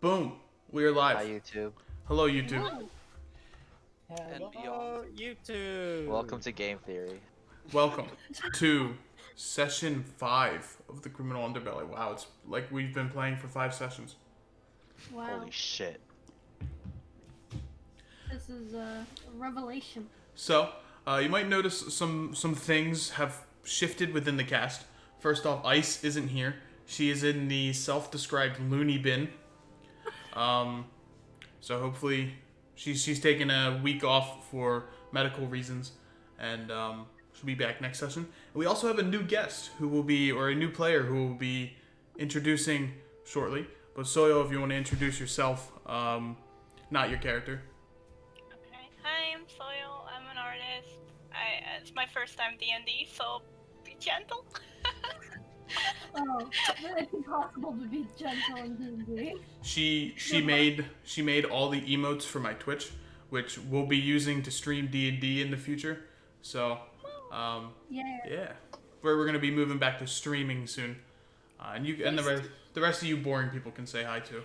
Boom. We are live. Hi, YouTube. Hello, YouTube. And beyond. Hello, YouTube. Welcome to Game Theory. Welcome to session 5 of the Criminal Underbelly. Wow, it's like we've been playing for 5 sessions. Wow, Holy shit. this is a revelation. So, you might notice some things have shifted within the cast. First off, Ice isn't here. She is in the self-described loony bin. So hopefully she's taking a week off for medical reasons, and she'll be back next session. And we also have a new guest who will be, or a new player who will be introducing shortly. But Soyo, if you want to introduce yourself, not your character. Okay. Hi, I'm Soil. I'm an artist. It's my first time D&D, so be gentle. Oh, it's impossible to be gentle in D&D. She made all the emotes for my Twitch, which we'll be using to stream D&D in the future. So, yeah, we're gonna be moving back to streaming soon, and the rest of you boring people can say hi too.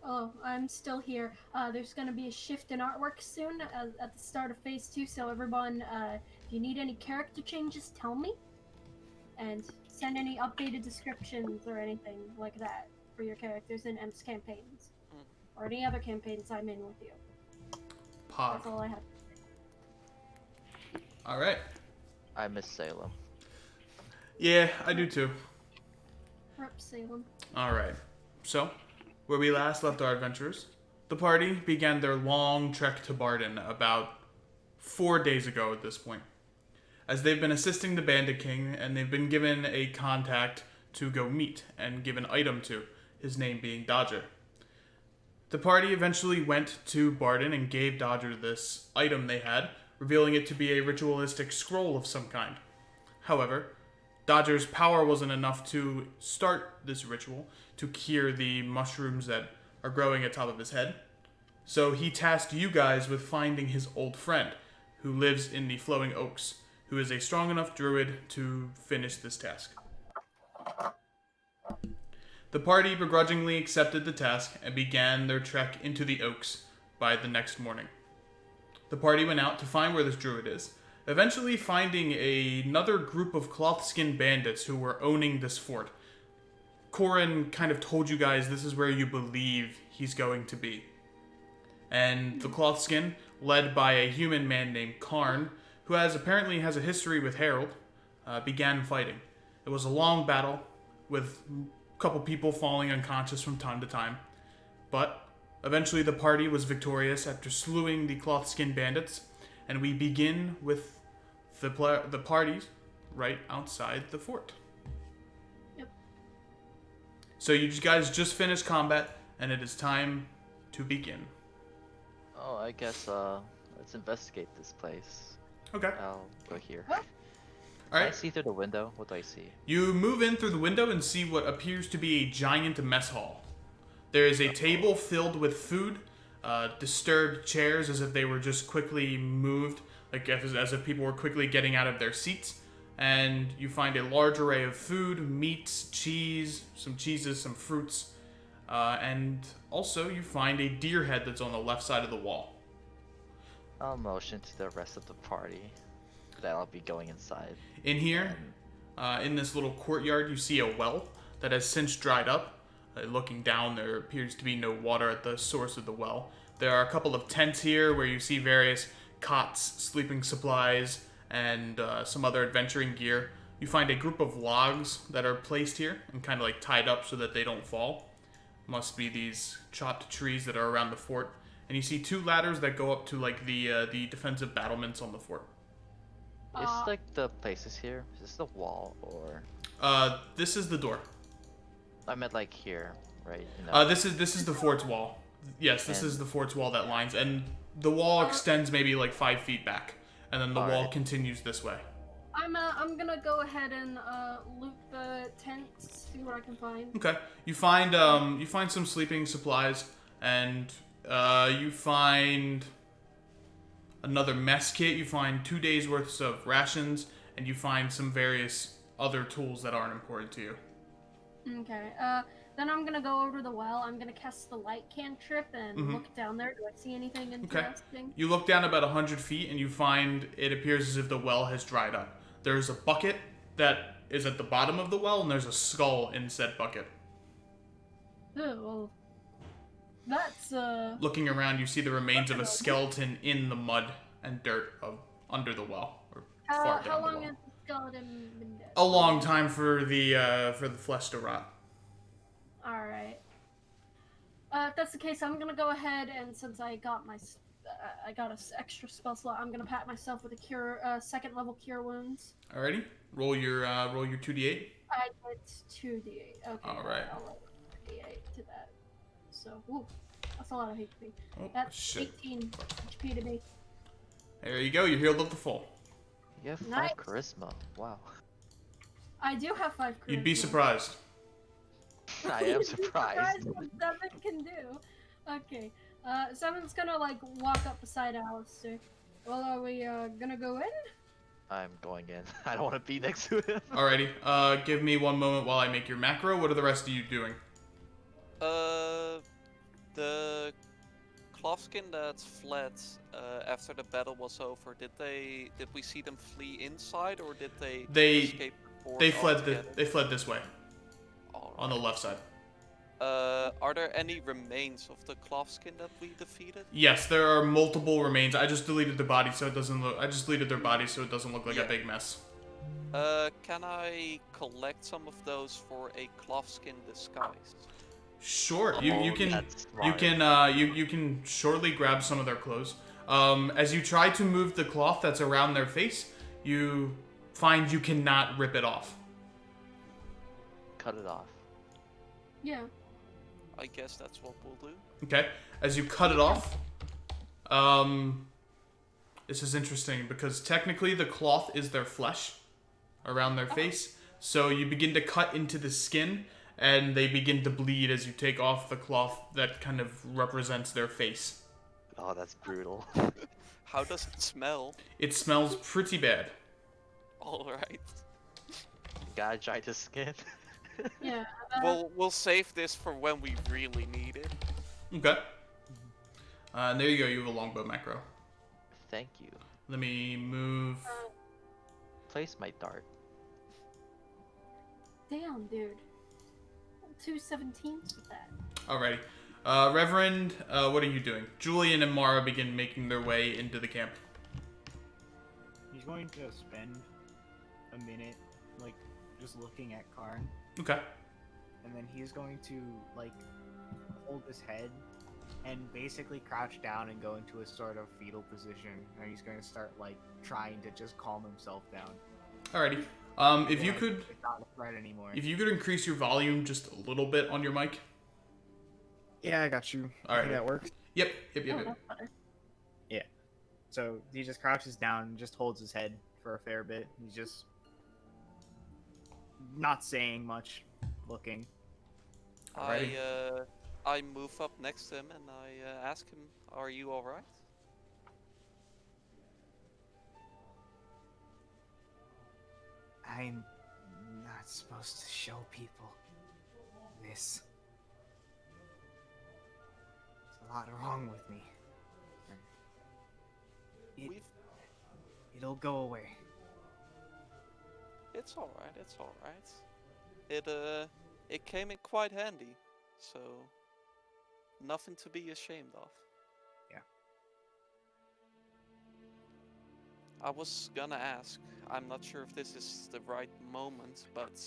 Oh, I'm still here. There's gonna be a shift in artwork soon at the start of Phase 2, so everyone, if you need any character changes, tell me. And send any updated descriptions or anything like that for your characters in M's campaigns. Or any other campaigns I'm in with you. Pog. That's all I have. All right. I miss Salem. Yeah, I do too. Rip Salem. All right. So, where we last left our adventurers, the party began their long trek to Barden about 4 days ago at this point, as they've been assisting the Bandit King, and they've been given a contact to go meet and give an item to, his name being Dodger. The party eventually went to Barden and gave Dodger this item they had, revealing it to be a ritualistic scroll of some kind. However, Dodger's power wasn't enough to start this ritual to cure the mushrooms that are growing atop of his head, so he tasked you guys with finding his old friend, who lives in the Flowing Oaks, who is a strong enough druid to finish this task. The party begrudgingly accepted the task and began their trek into the Oaks by the next morning. The party went out to find where this druid is, eventually finding another group of cloth-skinned bandits who were owning this fort. Corin kind of told you guys this is where you believe he's going to be. And the cloth-skin, led by a human man named Karn, who apparently has a history with Harold, began fighting. It was a long battle, with a couple people falling unconscious from time to time, but eventually the party was victorious after slewing the cloth-skinned bandits, and we begin with the parties right outside the fort. Yep. So you guys just finished combat, and it is time to begin. Oh, I guess, let's investigate this place. Okay. I'll go here. All Can I right. see through the window? What do I see? You move in through the window and see what appears to be a giant mess hall. There is a table filled with food, disturbed chairs as if they were just quickly moved, like as if people were quickly getting out of their seats. And you find a large array of food, meats, cheese, some cheeses, some fruits, and also you find a deer head that's on the left side of the wall. I'll motion to the rest of the party that I'll be going inside. In here, in this little courtyard, you see a well that has since dried up. Looking down, there appears to be no water at the source of the well. There are a couple of tents here where you see various cots, sleeping supplies, and some other adventuring gear. You find a group of logs that are placed here and kind of like tied up so that they don't fall. Must be these chopped trees that are around the fort. And you see 2 ladders that go up to like the defensive battlements on the fort. Is like the places here? Is this the wall or? This is the door. I meant like here, right? You know? This is the fort's wall. Yes, this is the fort's wall that lines, and the wall extends maybe like 5 feet back, and then the wall continues this way. I'm gonna go ahead and loot the tents, see what I can find. Okay, you find some sleeping supplies, and you find another mess kit. You find 2 days worth of rations, and you find some various other tools that aren't important to you. Okay. Then I'm gonna go over to the well. I'm gonna cast the light cantrip and Mhm. look down there. Do I see anything Okay. interesting? You look down about 100 feet and you find it appears as if the well has dried up. There's a bucket that is at the bottom of the well, and there's a skull in said bucket. Oh, well, that's Looking around, you see the remains of a skeleton in the mud and dirt of under the well, or far How down the long well. has the skeleton been dead? A long time for the flesh to rot. All right. If that's the case, I'm gonna go ahead and since I got I got an extra spell slot, I'm gonna pat myself with a cure, second level cure wounds. Alrighty, roll your 2d8. I get 2d8. Okay. All right. I'll roll 2d8 to that. So, ooh, that's a lot of HP. Oh That's shit! 18 HP to me. There you go. You healed up to full. You have 5 Nice. charisma. Wow. I do have 5 charisma. You'd be surprised. I am surprised. What 7 can do. Okay. 7's gonna like walk up beside Alistair. Well, are we gonna go in? I'm going in. I don't want to be next to him. Alrighty. Give me one moment while I make your macro. What are the rest of you doing? The Clothskin that fled after the battle was over, did we see them flee inside, or did they escape the fort They fled altogether? they fled this way All on the left side. Are there any remains of the Clothskin that we defeated? Yes, there are multiple remains. I just deleted the body so it doesn't look. I just deleted their bodies so it doesn't look like a Yeah. big mess. Can I collect some of those for a Clothskin disguise? Sure, you can That's you smart. can you can shortly grab some of their clothes. As you try to move the cloth that's around their face, you find you cannot rip it off. Cut it off. Yeah. I guess that's what we'll do. Okay, as you cut it off, this is interesting because technically the cloth is their flesh around their face. So you begin to cut into the skin, and they begin to bleed as you take off the cloth that kind of represents their face. Oh, that's brutal. How does it smell? It smells pretty bad. Alright. Gotta dry the skin. Yeah. We'll save this for when we really need it. Okay. And there you go. You have a longbow macro. Thank you. Let me move. Place my dart. Damn, dude. 217s with that. Alrighty. Reverend, what are you doing? Julian and Mara begin making their way into the camp. He's going to spend a minute, like, just looking at Karn, Okay. and then he's going to, like, hold his head and basically crouch down and go into a sort of fetal position, and he's going to start, like, trying to just calm himself down. Alrighty. If you Like, could, it's not a threat anymore. if you could increase your volume just a little bit on your mic. Yeah, I got you. All right. Think that works. Yep. Yep. Oh, Yep. Yep. that's better. So he just crouches down and just holds his head for a fair bit. He's just not saying much, looking. Alrighty. I move up next to him and I ask him, "Are you all right?" I'm not supposed to show people this. There's a lot wrong with me. We've It'll go away. It's all right. It's all right. It came in quite handy, so nothing to be ashamed of. Yeah. I was gonna ask. I'm not sure if this is the right moment, but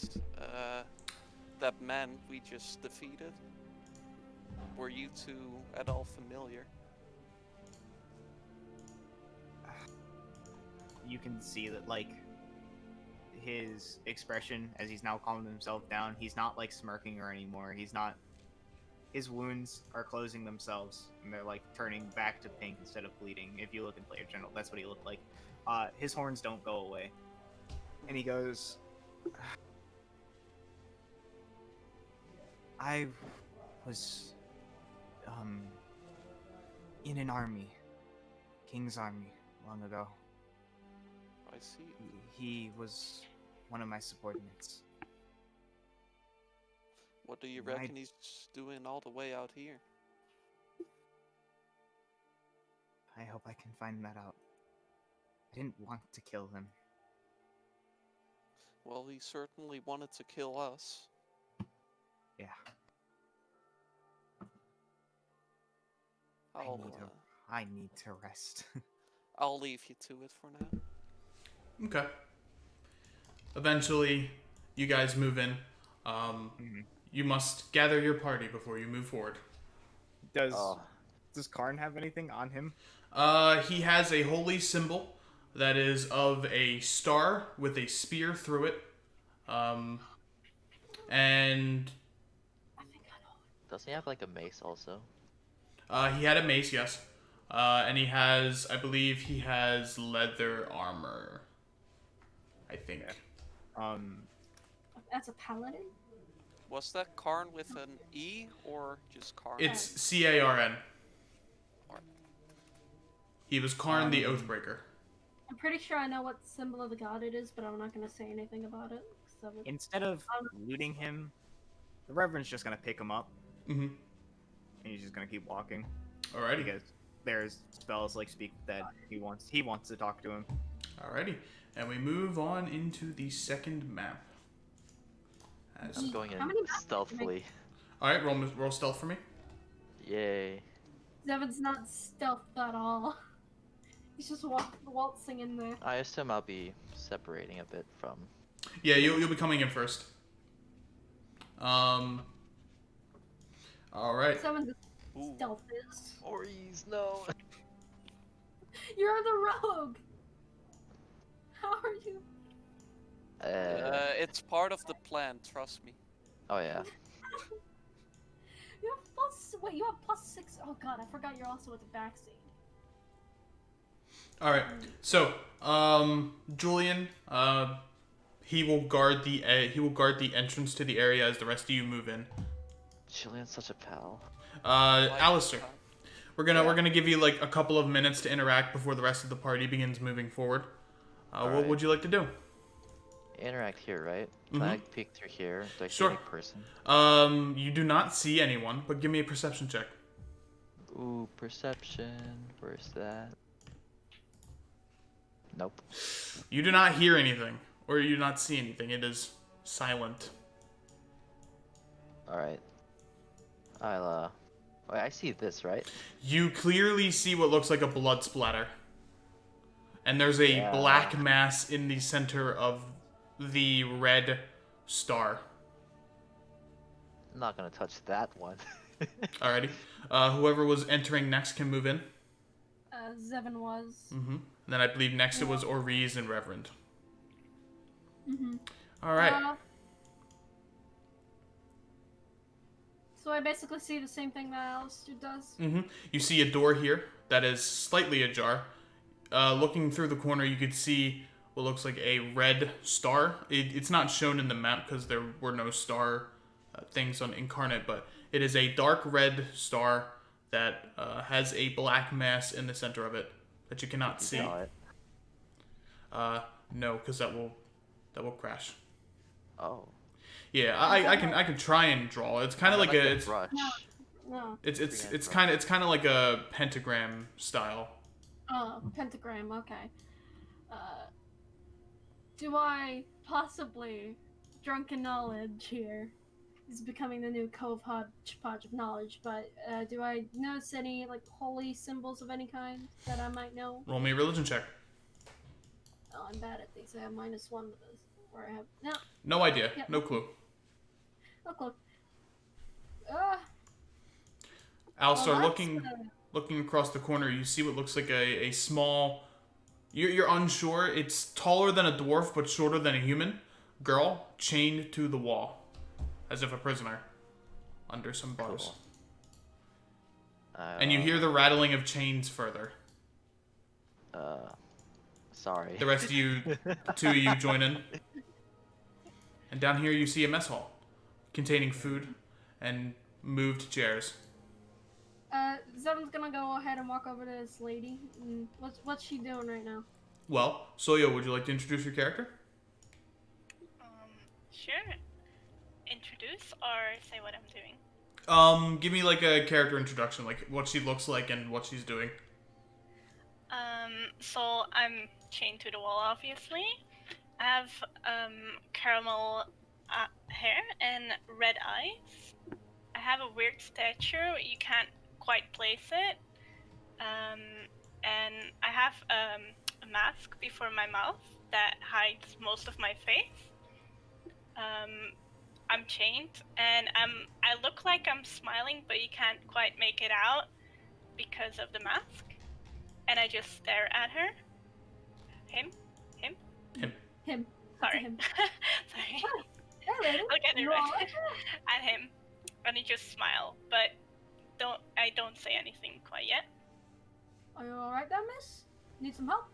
that man we just defeated. Were you two at all familiar? You can see that, like, his expression as he's now calming himself down, he's not, like, smirking or anymore. He's not. His wounds are closing themselves, and they're, like, turning back to pink instead of bleeding. If you look in Player General, that's what he looked like. His horns don't go away. And he goes, I was, in an army. King's army, long ago. I see. He was one of my subordinates. What do you Right. reckon he's doing all the way out here? I hope I can find that out. I didn't want to kill him. Well, he certainly wanted to kill us. Yeah. I need to rest. I'll leave you to it for now. Okay. Eventually, you guys move in. You must gather your party before you move forward. Does Karn have anything on him? He has a holy symbol that is of a star with a spear through it. And Doesn't he have like a mace also? he had a mace, yes. And he has, I believe he has leather armor. I think. Yeah. As a paladin? Was that Karn with an E or just Karn? It's Carn. He was Karn the Oathbreaker. I'm pretty sure I know what symbol of the god it is, but I'm not going to say anything about it. Instead of looting him, the Reverend's just gonna pick him up. Mm-hmm. And he's just gonna keep walking. Alrighty. Because there's spells like Speak with Dead. He wants to talk to him. Alrighty. And we move on into the second map. I'm going in How many maps stealthily. Alright, roll stealth for me. Yay. Zevin's not stealth at all. He's just waltzing in there. I assume I'll be separating a bit from... Yeah, you'll be coming in first. Alright. Zevin's stealth is. Ories, no. You're the rogue! How are you? It's part of the plan, trust me. Oh yeah. You have +6. Oh god, I forgot you're also at the backseat. Alright. So, Julian, he will guard the entrance to the area as the rest of you move in. Julian's such a pal. Alistair, we're gonna give you like a couple of minutes to interact before the rest of the party begins moving forward. What would you like to do? Interact here, right? Can I peek through here? Do I see Sure. any person? You do not see anyone, but give me a perception check. Ooh, perception. Where's that? Nope. You do not hear anything, or you do not see anything. It is silent. Alright. Wait, I see this, right? You clearly see what looks like a blood splatter. And there's a black mass in the center of the red star. I'm not gonna touch that one. Alrighty. Whoever was entering next can move in. Zevin was. Mm-hmm. And then I believe next it was Oriz and Reverend. Mm-hmm. Alright. So I basically see the same thing that Alistair does. Mm-hmm. You see a door here that is slightly ajar. Looking through the corner, you could see what looks like a red star. It's not shown in the map because there were no star things on Incarnate, but it is a dark red star that has a black mass in the center of it that you cannot see. No, because that will crash. Oh. Yeah, I can try and draw. It's kind of like a brush. No. it's kind of like a pentagram style. Oh, pentagram. Okay. Do I possibly drunken knowledge here is becoming the new cove hodgepodge of knowledge? But do I notice any like holy symbols of any kind that I might know? Roll me a religion check. Oh, I'm bad at these. I have -1 with this. Or I have No idea. Yep. No clue. no clue. Alistair, Well, that's, looking across the corner, you see what looks like a small. You're unsure. It's taller than a dwarf, but shorter than a human. Girl chained to the wall, as if a prisoner, under some bars. Cool. And you hear the rattling of chains further. Sorry. The rest of you, the two of you, join in. And down here, you see a mess hall, containing food and moved chairs. Zevin's gonna go ahead and walk over to this lady. What's she doing right now? Well, Soyo, would you like to introduce your character? Sure. Introduce introduce or say what I'm doing? Give me like a character introduction, like what she looks like and what she's doing. So I'm chained to the wall, obviously. I have caramel hair and red eyes. I have a weird stature. You can't quite place it. And I have a mask before my mouth that hides most of my face. I'm chained, and I look like I'm smiling, but you can't quite make it out because of the mask. And I just stare at her. Him. Him. That's a Sorry. him. Sorry. Hey, lady. I'll get it You right. alright? At him, and he just smile, but I don't say anything quite yet. Are you alright there, miss? Need some help?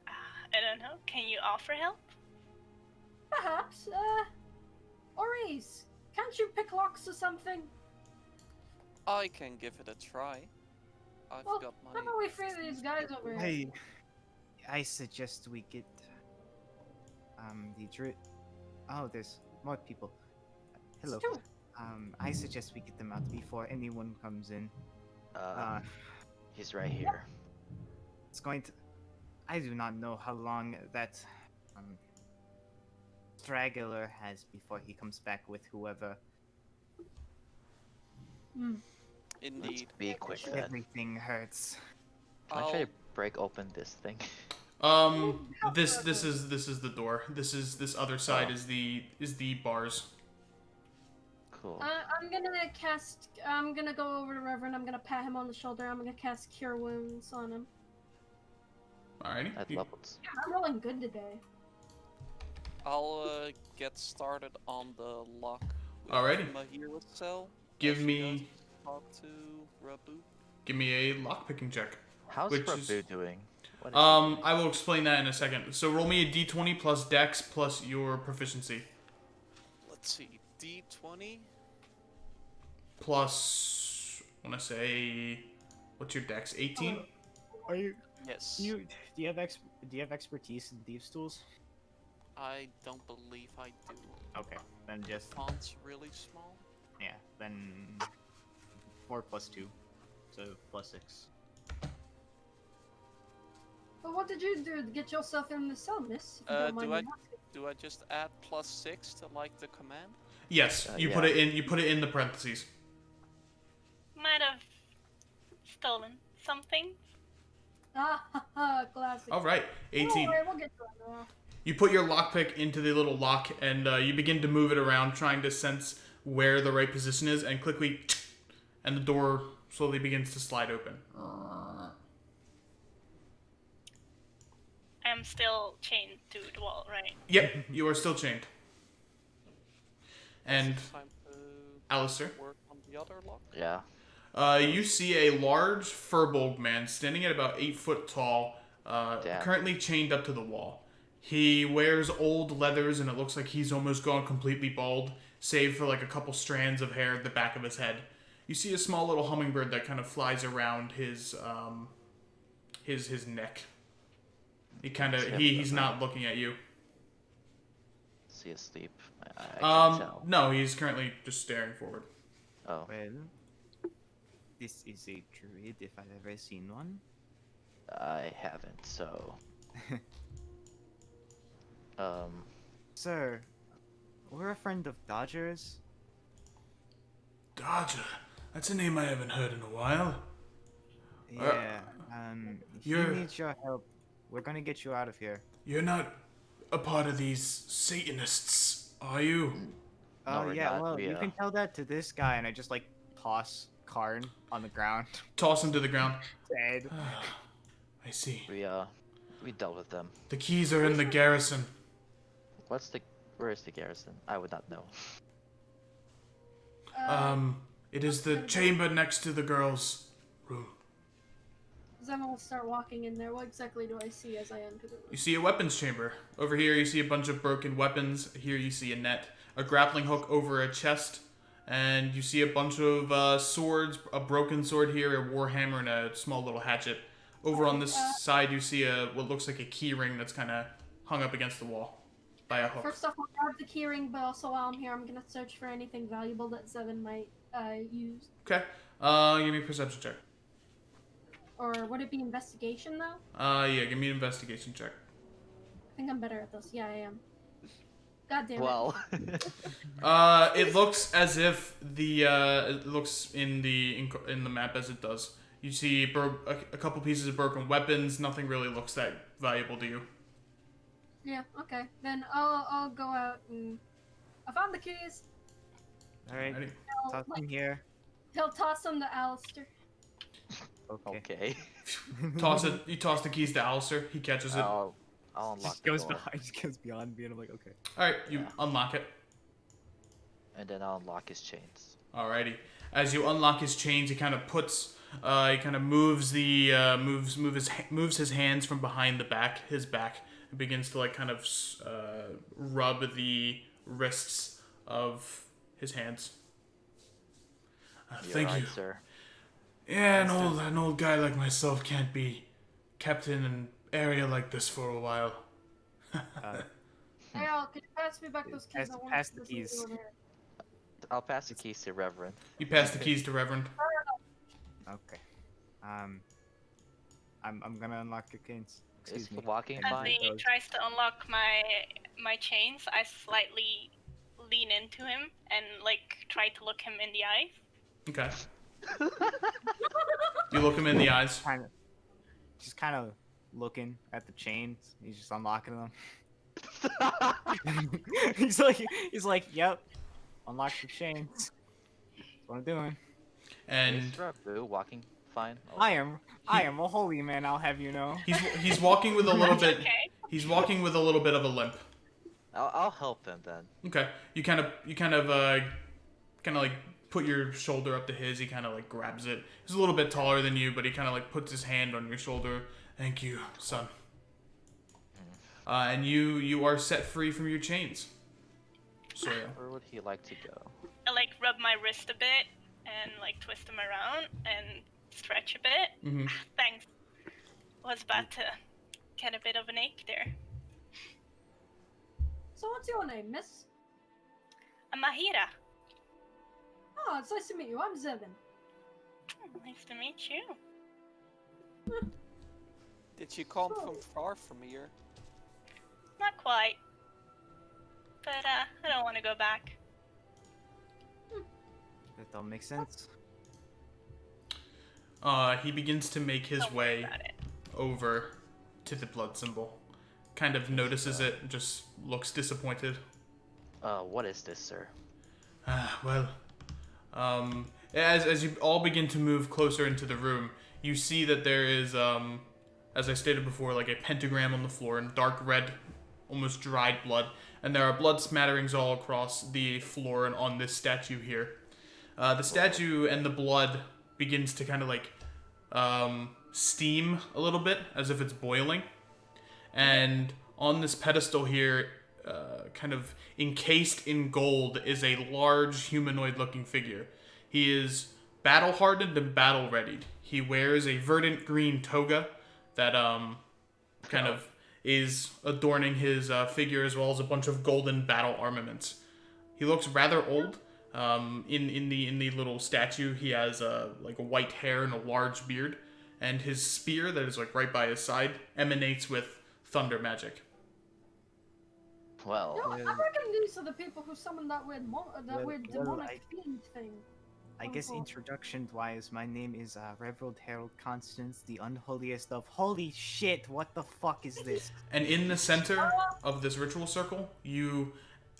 I don't know. Can you offer help? Perhaps. Oris, can't you pick locks or something? I can give it a try. I've Well, got how my. about we free these guys over here? I suggest we get the druid. Oh, there's more people. Hello. It's two. I suggest we get them out before anyone comes in. He's right here. It's going to. I do not know how long that straggler has before he comes back with whoever. Let's Indeed. be quick then. Everything hurts. Can I try to break open this thing? This is the door. This other side Oh. is the bars. Cool. I'm gonna go over to Reverend, I'm gonna pat him on the shoulder, I'm gonna cast Cure Wounds on him. Alrighty. At levels. Yeah, I'm rolling good today. I'll get started on the lock. With Alrighty. My hero cell. Give As me- you guys Talk to Rabu. Give me a lockpicking check. How's Which Rabu is- doing? What is I will explain that in a second. So roll me a d20 plus dex plus your proficiency. Let's see. D20. Plus, I want to say, what's your dex? 18? Are you? Yes. Do you have expertise in thieves' tools? I don't believe I do. Okay, then just Font's really small. yeah, then 4 plus 2, so +6. But what did you do to get yourself in the cell, miss? If you don't mind do I me asking? do I just add +6 to like the command? Yes, you put yeah. it in. You put it in the parentheses. Might have stolen something. Ah, haha, classic. All right, 18. Alright, we'll get to it. You put your lockpick into the little lock, and you begin to move it around, trying to sense where the right position is, and quickly, and the door slowly begins to slide open. I'm still chained to the wall, right? Yep, you are still chained. And Time to Alistair, work on the other lock. Yeah. you see a large furbolg man standing at about 8 foot tall, Damn. currently chained up to the wall. He wears old leathers, and it looks like he's almost gone completely bald, save for like a couple strands of hair at the back of his head. You see a small little hummingbird that kind of flies around his neck. He's not looking at you. Is he asleep? I can't tell. No, he's currently just staring forward. Oh. Well, this is a druid if I've ever seen one. I haven't, so. Sir, we're a friend of Dodger's. Dodger, that's a name I haven't heard in a while. Yeah, he you're- needs your help. We're gonna get you out of here. You're not a part of these Satanists, are you? No, Oh we're yeah, not. well, We, you can tell that to this guy, and I just like toss Karn on the ground. Toss him to the ground. Dead. I see. we dealt with them. The keys are in the garrison. Where is the garrison? I would not know. It is the chamber next to the girls' room. Then we'll start walking in there. What exactly do I see as I enter the room? You see a weapons chamber. Over here you see a bunch of broken weapons. Here you see a net, a grappling hook over a chest, and you see a bunch of swords, a broken sword here, a warhammer, and a small little hatchet. Over on this side you see what looks like a key ring that's kind of hung up against the wall. by a hook. First off, I'll grab the keyring, but also while I'm here, I'm gonna search for anything valuable that Zevin might use. Okay. Give me a perception check. Or would it be investigation though? Yeah, give me an investigation check. I think I'm better at this. Yeah, I am. God damn it. Well, It looks as if it looks in the map as it does. You see a couple pieces of broken weapons. Nothing really looks that valuable to you. Yeah. Okay. Then I'll go out and I found the keys. All right, Alrighty. toss them here. He'll toss them to Alistair. Okay. okay. Toss it. You toss the keys to Alistair. He catches it. I'll unlock Just the goes door, behind. Just goes beyond me, and I'm like, okay. All right. You Yeah. unlock it. and then I'll unlock his chains. Alrighty. As you unlock his chains, he kind of moves his hands from behind his back, and begins to like kind of rub the wrists of his hands. You're Thank right, you. sir. Yeah, an old guy like myself can't be kept in an area like this for a while. Hey, Al, could you pass me back those keys? I want pass to the listen to keys. over here. I'll pass the keys to Reverend. You pass the keys to Reverend. Okay. I'm gonna unlock your chains. Is Excuse me. walking As fine? he tries to unlock my chains, I slightly lean into him and like try to look him in the eyes. Okay. You look him in the eyes. Just kind of looking at the chains. He's just unlocking them. he's like, yep, unlock the chains. That's what I'm doing. And Is Rabu walking fine? Oh, I am a holy man. I'll have you know. he's walking with a little bit. Okay. He's walking with a little bit of a limp. I'll help him then. Okay. You kind of like put your shoulder up to his. He kind of like grabs it. He's a little bit taller than you, but he kind of like puts his hand on your shoulder. Thank you, son. And you are set free from your chains. So yeah. Where would he like to go? I like rub my wrist a bit and like twist him around and stretch a bit. Mm-hmm. Thanks. Was about to get a bit of an ache there. So what's your name, miss? I'm Mahira. Oh, it's nice to meet you. I'm Zevin. Nice to meet you. Did you come from far from here? Not quite. But I don't want to go back. That don't make sense. He begins to make his Don't worry way about it. over to the blood symbol. Kind of notices it, and just looks disappointed. What is this, sir? Well, as you all begin to move closer into the room, you see that there is, as I stated before, like a pentagram on the floor in dark red, almost dried blood, and there are blood smatterings all across the floor and on this statue here. The statue and the blood begins to kind of like steam a little bit, as if it's boiling. And on this pedestal here, kind of encased in gold, is a large humanoid-looking figure. He is battle-hardened and battle-readied. He wears a verdant green toga that kind of is adorning his figure, as well as a bunch of golden battle armaments. He looks rather old. In the little statue, he has like a white hair and a large beard, and his spear that is like right by his side emanates with thunder magic. Well, No, I reckon these are the people who summoned that weird, demonic fiend thing. I guess Oh. introduction-wise, my name is Reverend Harold Constance, the unholiest of. Holy shit! What the fuck is this? And in the center of this ritual circle, you,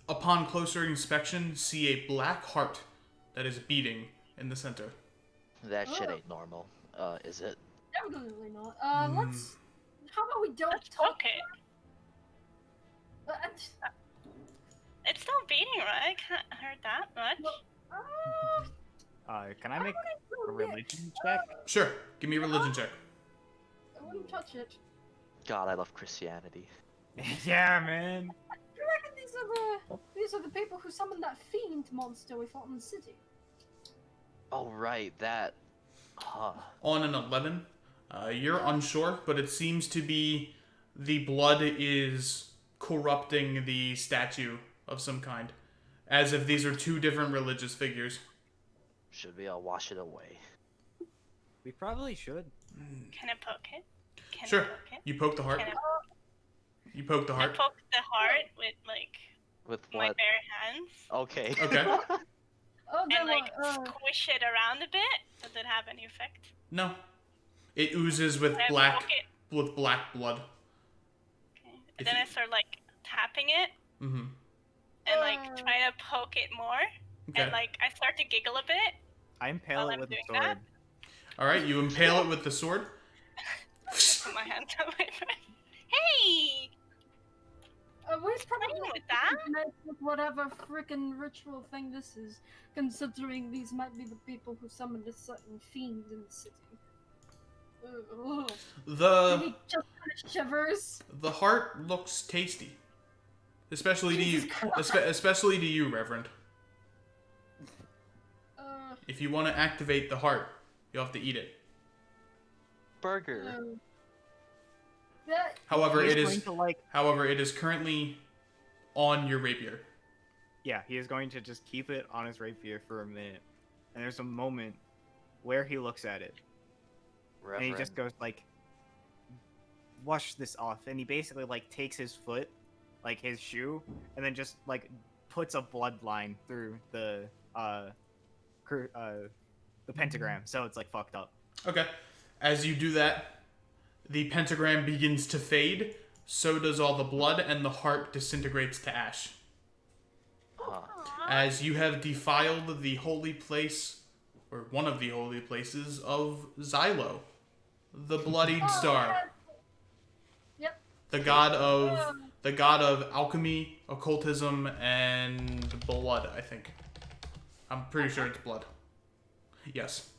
upon closer inspection, see a black heart that is beating in the center. that shit ain't normal. Is it? Definitely not. Let's. How about we don't Let's talk? poke it. Uh, It's still beating, right? Can't hurt that much. Can I make a religion? religion check? Sure, give me a religion check. I wouldn't touch it. God, I love Christianity. Yeah, man. I reckon these are the people who summoned that fiend monster we fought in the city. Oh right, that. On an 11, you're unsure, but it seems to be the blood is corrupting the statue of some kind, as if these are two different religious figures. Should we all wash it away? We probably should. Can I poke it? Can Sure. I poke it? You poke the heart. Can I, You poke the I heart. poke the heart with like With my what? bare hands Okay. Okay. Oh, and then like what? squish it around a bit. Does it have any effect? No. It oozes with Can I black poke it? blood. Okay. If And then you- I start like tapping it Mm-hmm. and like try to poke it more. Okay. And like I start to giggle a bit. I impale While it I'm with a doing sword. that? All right. You impale it with the sword. Put my hands away from it. Hey! We're probably Playing with that? mess with whatever freaking ritual thing this is, considering these might be the people who summoned a certain fiend in the city. Ugh. The He just kind of shivers. the heart looks tasty, especially to you. Jesus Christ. Especially to you, Reverend. Uh, If you want to activate the heart, you'll have to eat it. Burger. that, However, He's it going is to like. however it is currently on your rapier. Yeah, he is going to just keep it on his rapier for a minute, and there's a moment where he looks at it, Reverend. and he just goes like, "Wash this off," and he basically like takes his foot, like his shoe, and then just like puts a bloodline through the pentagram, so it's like fucked up. Okay. As you do that, the pentagram begins to fade. So does all the blood, and the heart disintegrates to ash. Huh. As you have defiled the holy place, or one of the holy places of Xylo, the bloodied star, Yep. the god of alchemy, occultism, and blood. I think. I'm pretty sure it's blood. Yes.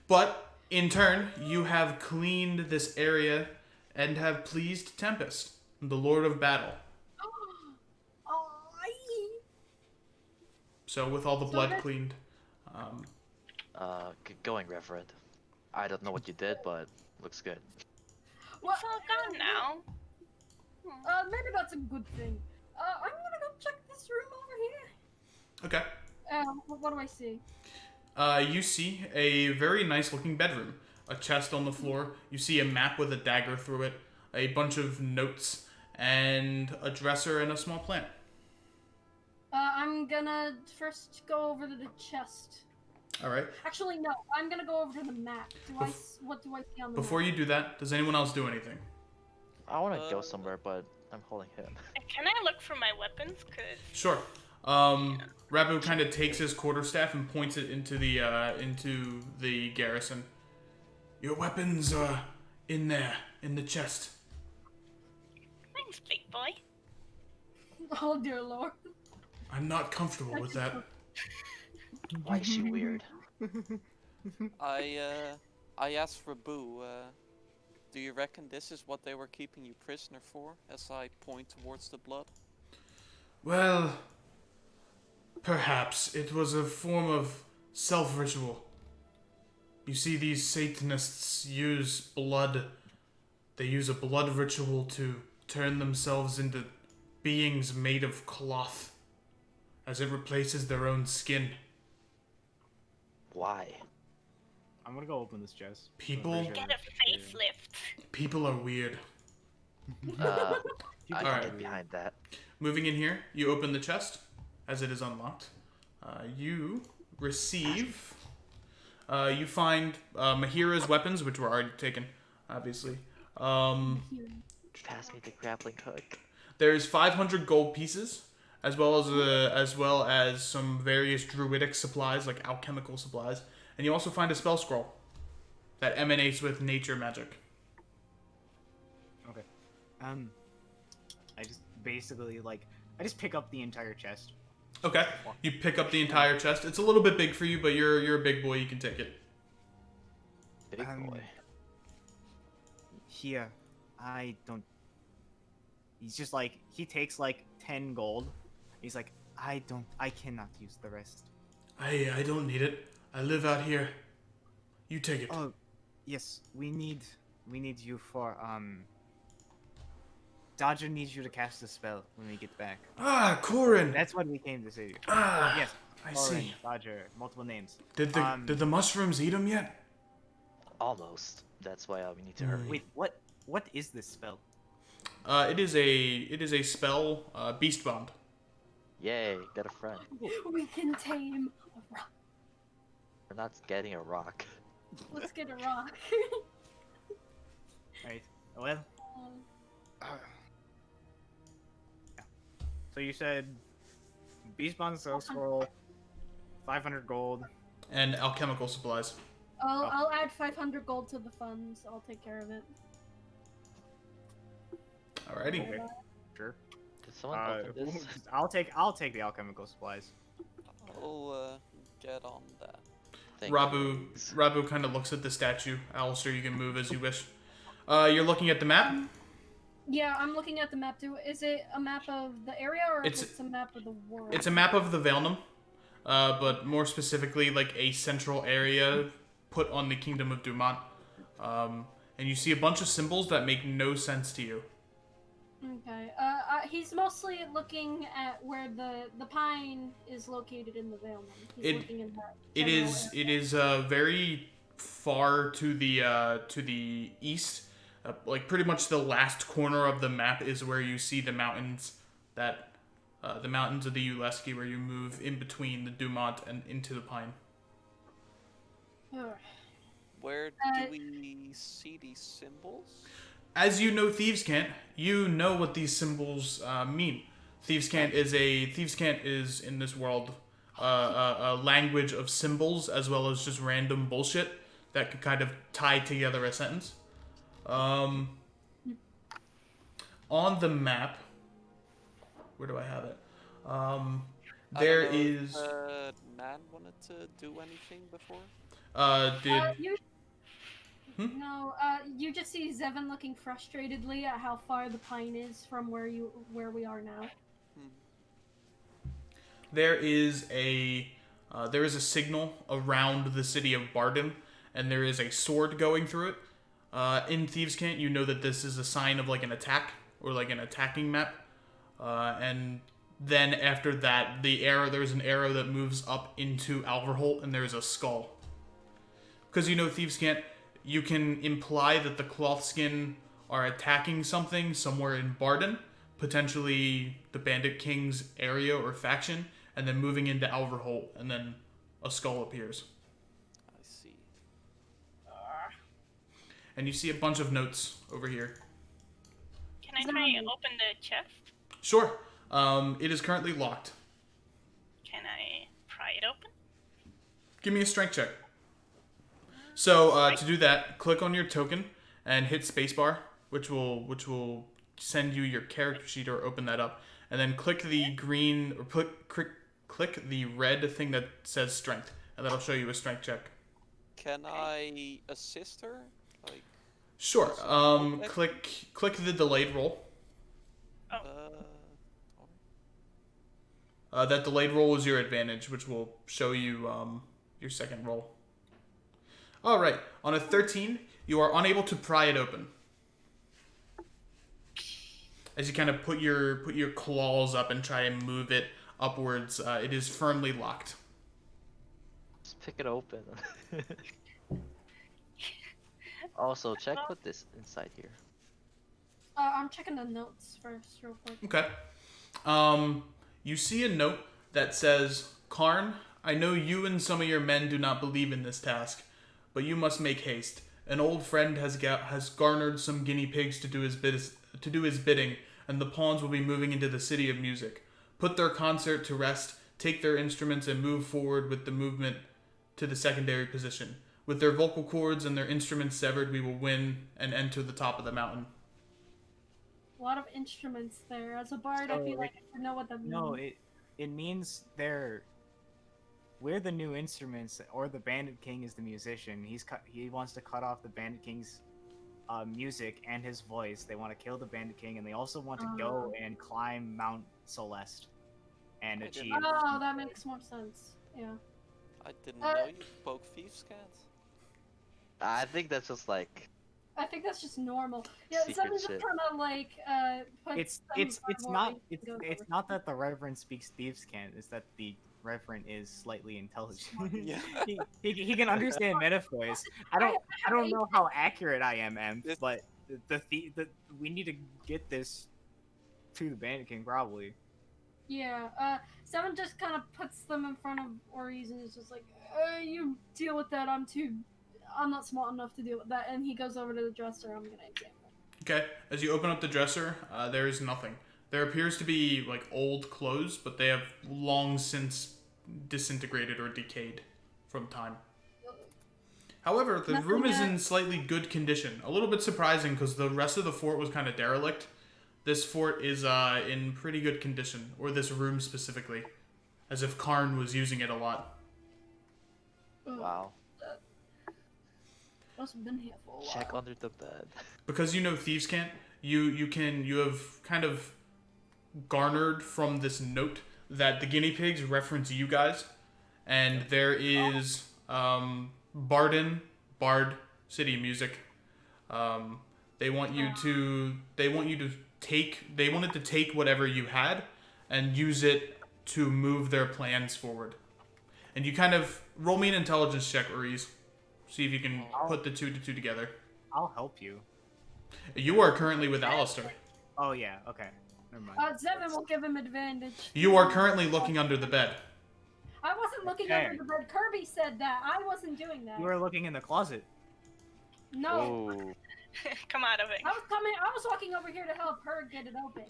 But in turn, you have cleaned this area and have pleased Tempest, the Lord of Battle. So with all the blood good. cleaned, Going, Reverend. I don't know what you did, but looks good. Well, It's all gone now. maybe that's a good thing. I'm gonna go check this room over here. okay. What do I see? You see a very nice looking bedroom, a chest on the floor. You see a map with a dagger through it, a bunch of notes, and a dresser and a small plant. I'm gonna first go over to the chest. All right. Actually, no. I'm gonna go over to the map. What do I see on the Before map? you do that, does anyone else do anything? I want to go somewhere, but I'm holding him. Can I look for my weapons? Cause Sure. Rabu kind of takes his quarterstaff and points it into the garrison. Your weapons are in there, in the chest. thanks, big boy. Oh dear lord. I'm not comfortable with that. Why is she weird? I asked for Boo. Do you reckon this is what they were keeping you prisoner for? As I point towards the blood. Well, perhaps it was a form of self-ritual. You see, these Satanists use blood. They use a blood ritual to turn themselves into beings made of cloth, as it replaces their own skin. Why? I'm gonna go open this chest. People- Get a facelift. People are weird. I can Alright. get behind that. Moving in here, you open the chest, as it is unlocked. You receive... you find Mahira's weapons, which were already taken, obviously. Pass me the grappling hook. There's 500 gold pieces, as well as some various druidic supplies, like alchemical supplies. And you also find a spell scroll that emanates with nature magic. Okay. I just basically I just pick up the entire chest. Okay, you pick up the entire chest. It's a little bit big for you, but you're a big boy. You can take it. Big boy. Here, I don't. He's just he takes 10 gold. He's like, I cannot use the rest. I don't need it. I live out here. You take it. Oh, yes, we need you for Dodger needs you to cast a spell when we get back. Ah, Corin. That's what we came to say. Ah, Yes. I Corin, see. Dodger, multiple names. Did the mushrooms eat him yet? Almost. That's why we need to hurry. Wait, what is this spell? It is a spell, Beast Bond. Yay, got a friend. We can tame a rock. We're not getting a rock. Let's get a rock. Right. Well. Yeah. So you said Beast Bond Cell Scroll, 500 gold. And alchemical supplies. I'll add 500 gold to the funds. I'll take care of it. Alrighty. Okay. Sure. Did someone open this? I'll take the alchemical supplies. I'll get on that. Thank Rabu you. Rabu kind of looks at the statue. Alistair, you can move as you wish. You're looking at the map? Yeah, I'm looking at the map too. Is it a map of the area or It's- it's a map of the world? It's a map of the Valenum, but more specifically, like a central area put on the Kingdom of Dumont. And you see a bunch of symbols that make no sense to you. Okay. He's mostly looking at where the pine is located in the Vale. He's looking in that. It general is. area. It is very far to the east. Like pretty much the last corner of the map is where you see the mountains that the mountains of the Uleski, where you move in between the Dumont and into the pine. Ugh. Where Uh, do we see these symbols? As you know, Thieves' Cant, you know what these symbols mean. Thieves' Cant is in this world a language of symbols as well as just random bullshit that could kind of tie together a sentence. On the map, where do I have it? There I don't know is. if, man wanted to do anything before. No, you just see Zevin looking frustratedly at how far the pine is from where we are now. There is a signal around the city of Barden, and there is a sword going through it. In Thieves' Cant, you know that this is a sign of like an attack or like an attacking map. And then after that, there's an arrow that moves up into Alverholt, and there's a skull. Because you know Thieves' Cant, you can imply that the Clothskin are attacking something somewhere in Barden, potentially the Bandit King's area or faction, and then moving into Alverholt, and then a skull appears. I see. And you see a bunch of notes over here. Can I try and open the chest? Sure. It is currently locked. Can I pry it open? Give me a strength check. So to do that, click on your token and hit spacebar, which will send you your character sheet or open that up, and then click the green or click the red thing that says strength, and that'll show you a strength check. Can I assist her? Like, Sure. Okay. Click the delayed roll. That delayed roll is your advantage, which will show you your second roll. All right. On a 13, you are unable to pry it open. As you kind of put your claws up and try and move it upwards, it is firmly locked. Just pick it open. Also, check what this inside here. I'm checking the notes first, real quick. Okay. You see a note that says, "Karn, I know you and some of your men do not believe in this task, but you must make haste. An old friend has garnered some guinea pigs to do his bidding, and the pawns will be moving into the city of music. Put their concert to rest, take their instruments, and move forward with the movement to the secondary position. With their vocal cords and their instruments severed, we will win and enter the top of the mountain." A lot of instruments there. As a bard, I feel like I should know what that means. No, it means we're the new instruments, or the Bandit King is the musician. He wants to cut off the Bandit King's music and his voice. They want to kill the Bandit King, and they also want to go and climb Mount Celeste and I achieve. didn't- Oh, that makes more sense. Yeah. I didn't know you spoke Thieves' Cant. I think that's just like I think that's just normal. Yeah, Secret Seven just shit. kind of like puts It's some it's it's more not and it's goes it's over. not that the Reverend speaks thieves' cant. It's that the Reverend is slightly intelligent. Yeah. he can understand metaphors. I I don't know how accurate I am, This- but we need to get this to the Bandit King probably. Yeah, Seven just kind of puts them in front of Ori's and is just like, you deal with that. I'm not smart enough to deal with that. And he goes over to the dresser. I'm gonna examine it. Okay. As you open up the dresser, there is nothing. There appears to be like old clothes, but they have long since disintegrated or decayed from time. However, the Nothing room is yet. in slightly good condition. A little bit surprising because the rest of the fort was kind of derelict. This fort is in pretty good condition, or this room specifically, as if Karn was using it a lot. Wow. Must have been here for a while. Check under the bed. Because you know thieves can't. You have kind of garnered from this note that the guinea pigs reference you guys, and there is Bard City Music. They want you to take whatever you had and use it to move their plans forward. And you kind of roll me an intelligence check, Uriz. See if you can put the two together. I'll help you. You are currently with Alistair. Oh yeah, okay. Never mind. Seven will give him advantage. You are currently looking under the bed. I wasn't looking Okay. under the bed. Kirby said that. I wasn't doing that. You were looking in the closet. No. Oh. Come out of it. I was walking over here to help her get it open.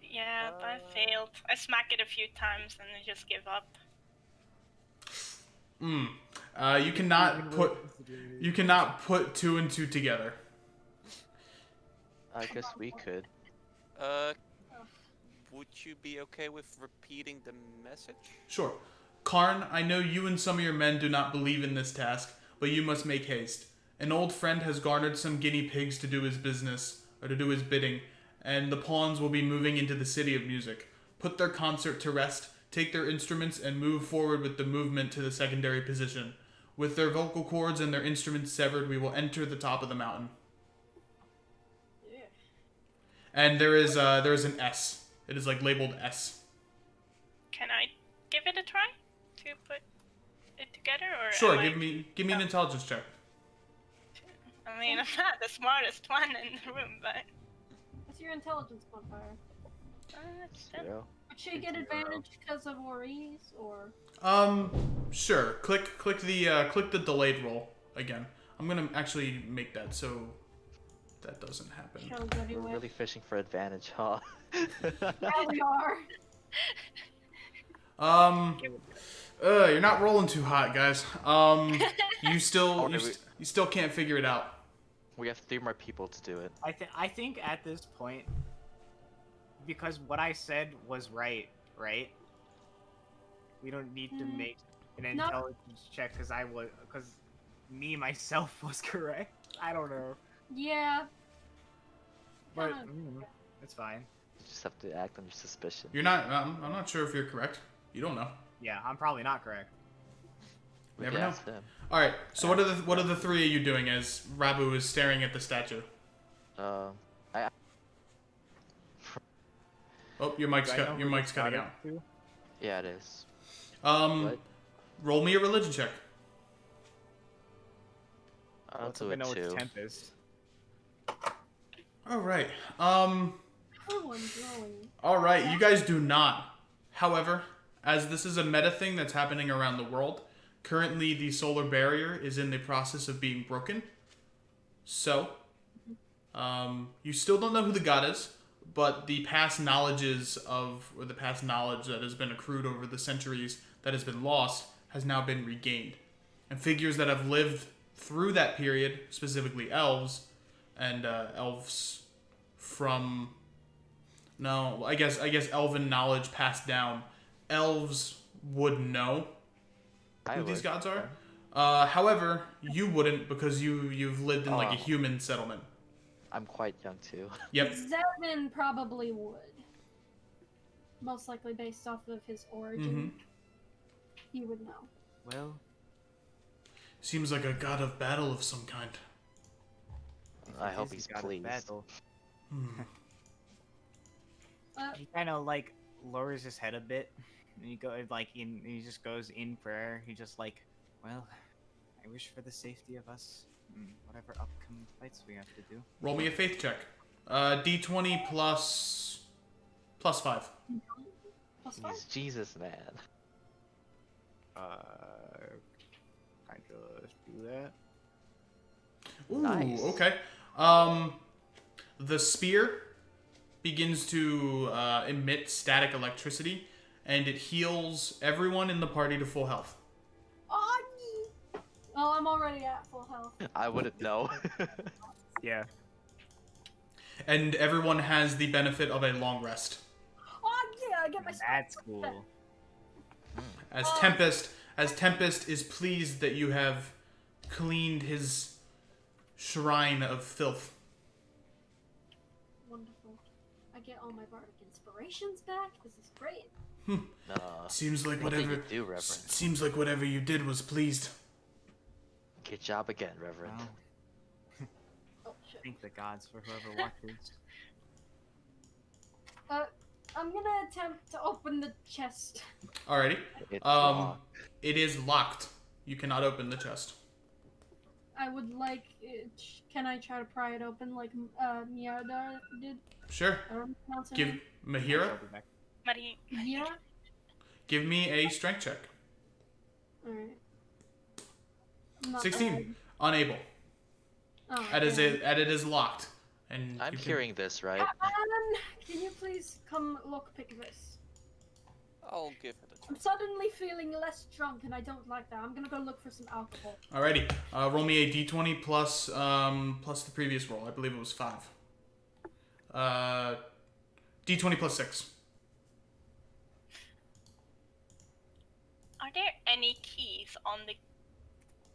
Yeah, but I failed. I smack it a few times and then just give up. You cannot put two and two together. I guess we could. Would you be okay with repeating the message? Sure. Karn, I know you and some of your men do not believe in this task, but you must make haste. An old friend has garnered some guinea pigs to do his business, or to do his bidding, and the pawns will be moving into the City of Music. Put their concert to rest, take their instruments, and move forward with the movement to the secondary position. With their vocal cords and their instruments severed, we will enter the top of the mountain. Yeah. And there is an S. It is like labeled S. Can I give it a try to put it together, or Sure, am I- give me an intelligence check. I mean, I'm not the smartest one in the room, but What's your intelligence modifier? it's 0. Would she get advantage because of Ori's or? Sure. Click the delayed roll again. I'm gonna actually make that so that doesn't happen. Shows We're everywhere. really fishing for advantage, huh? Yeah, we are. You're not rolling too hot, guys. You still Okay, you still can't figure it out. We have 3 more people to do it. I think at this point, because what I said was right? We don't need to make an No. intelligence check because me myself was correct. I don't know, Yeah. but Kinda. it's fine. You just have to act on your suspicion. You're not. I'm not sure if you're correct. You don't know. Yeah, I'm probably not correct. We Never can know. ask them. All right. So what are the three of you doing as Rabu is staring at the statue? Oh, your mic's Do I know who this cutting got out. it to? Yeah, it is. What? Roll me a religion check. I'll Let's do let me it know too. what temp is. All right. Everyone's growing. All right. You guys do not. However, as this is a meta thing that's happening around the world, currently the solar barrier is in the process of being broken. So, you still don't know who the god is, but the past knowledge that has been accrued over the centuries that has been lost has now been regained. And figures that have lived through that period, specifically elves, and elves from... No, I guess elven knowledge passed down. Elves would know who these gods are. However, you wouldn't because you've lived in like a human settlement. I'm quite young too. Yep. Zevin probably would. Most likely based off of his origin. He would know. Well, Seems like a god of battle of some kind. I hope He's he's got a pleased. battle. Hmm. He kind of like lowers his head a bit, and he just goes in prayer. He just like, well, I wish for the safety of us, whatever upcoming fights we have to do. Roll me a faith check. D20 plus 5. Plus 5? He's Jesus, man. I just do that. Ooh, Nice. okay. The spear begins to emit static electricity, and it heals everyone in the party to full health. Oh, oh, I'm already at full health. I wouldn't know. Yeah. And everyone has the benefit of a long rest. Oh yeah, I get my That's cool. As Tempest is pleased that you have cleaned his shrine of filth. Wonderful. I get all my bardic inspirations back. This is great. Seems like What did whatever. you do, Reverend? Seems like whatever you did was pleased. Good job again, Reverend. Well, Oh shit. thank the gods for whoever watches. I'm gonna attempt to open the chest. Alrighty. It's Um, it is locked. You cannot open the chest. I would like. Can I try to pry it open like Miyada did? Sure. I don't pronounce her Give name. Mahira. I'll be back. Marie, Mira. Give me a strength check. All right. Not 16. bad. Unable. Oh, It damn. is locked. And I'm you can- hearing this, right? Can you please come lockpick this? I'll give it a try. I'm suddenly feeling less drunk, and I don't like that. I'm gonna go look for some alcohol. Alrighty. Roll me a d20 plus the previous roll. I believe it was 5. D20 plus 6. are there any keys on the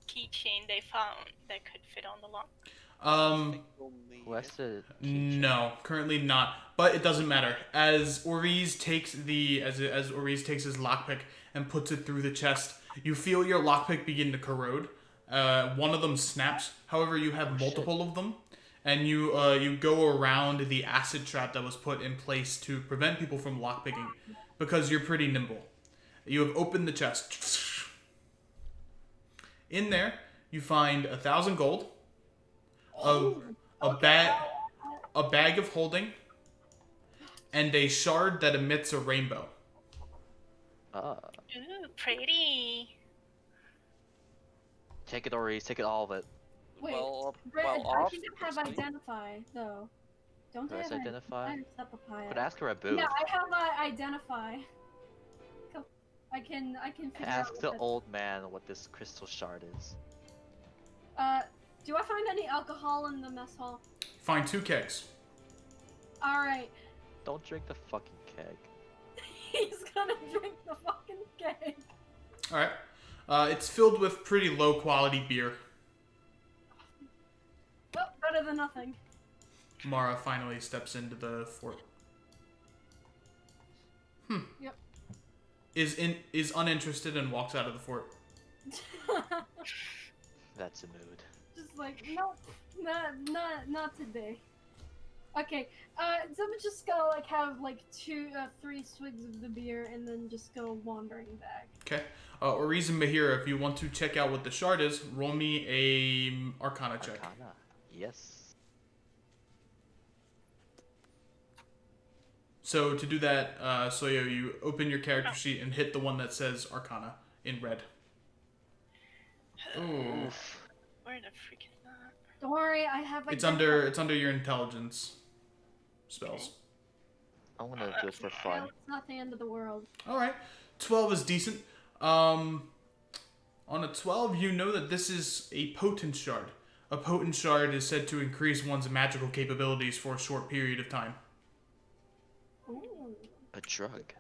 keychain they found that could fit on the lock? We'll need Who has it. to keychain? No, currently not. But it doesn't matter. As Oriz takes his lockpick and puts it through the chest, you feel your lockpick begin to corrode. One of them snaps. However, you have multiple of them, and you go around the acid trap that was put in place to prevent people from lockpicking, because you're pretty nimble. You have opened the chest. In there, you find 1,000 gold, a bag of holding, and a shard that emits a rainbow. Ah, Ooh, pretty. take it, Ori. Take it, all of it. Wait, Well, Brett, well, I think I have obviously. identify though. Don't Who I has have identify? I have papaya. But ask her a booth. Yeah, I have identify. I can figure Ask out the what old man what this crystal shard is. do I find any alcohol in the mess hall? Find 2 kegs. Alright. Don't drink the fucking keg. He's gonna drink the fucking keg. Alright. It's filled with pretty low quality beer. Well, better than nothing. Mara finally steps into the fort. Yep. Is uninterested and walks out of the fort. That's a mood. Just like, nope, not today. Okay, so we just go like have like 3 swigs of the beer and then just go wandering back. Okay. Oriz and Mahira, if you want to check out what the shard is, roll me a Arcana check. Arcana. Yes. So to do that, Soyo, you open your character sheet and hit the one that says Arcana in red. Ooh. Where the freak is that? Don't worry, I have It's identify. under your intelligence spells. I'm gonna do it for Well, fun. it's not the end of the world. All right. 12 is decent. On a 12, you know that this is a potent shard. A potent shard is said to increase one's magical capabilities for a short period of time. Ooh. A drug.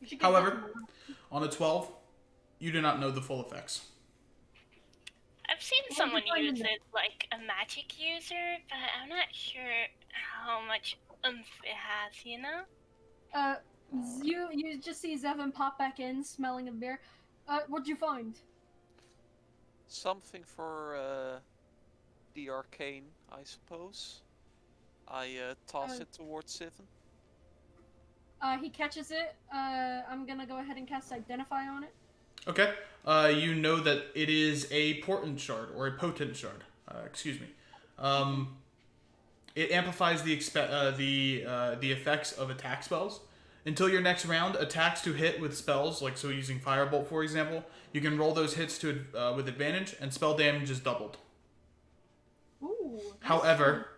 You should get However, that one. on a 12, you do not know the full effects. I've seen Well, someone define use it. it like a magic user, but I'm not sure how much oomph it has, you know? You just see Zevon pop back in, smelling of beer. What'd you find? Something for the arcane, I suppose. I toss it towards Sivan. He catches it. I'm gonna go ahead and cast Identify on it. Okay. You know that it is a portent shard or a potent shard. Excuse me. It amplifies the effects of attack spells. Until your next round, attacks to hit with spells, like so using Firebolt for example, you can roll those hits to with advantage, and spell damage is doubled. Ooh. However,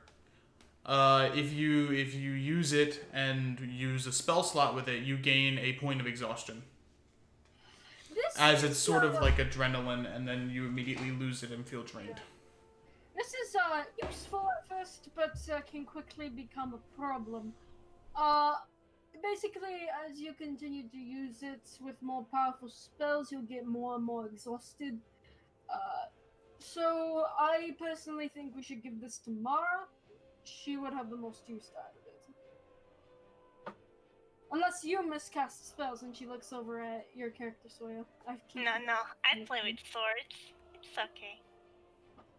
if you use it and use a spell slot with it, you gain a point of exhaustion. As it's sort of like adrenaline, and then you immediately lose it and feel drained. This is useful at first, but can quickly become a problem. Basically, as you continue to use it with more powerful spells, you'll get more and more exhausted. So I personally think we should give this to Mara. She would have the most use out of it. Unless you miscast spells and she looks over at your character, Soya. No, I play with swords. It's okay.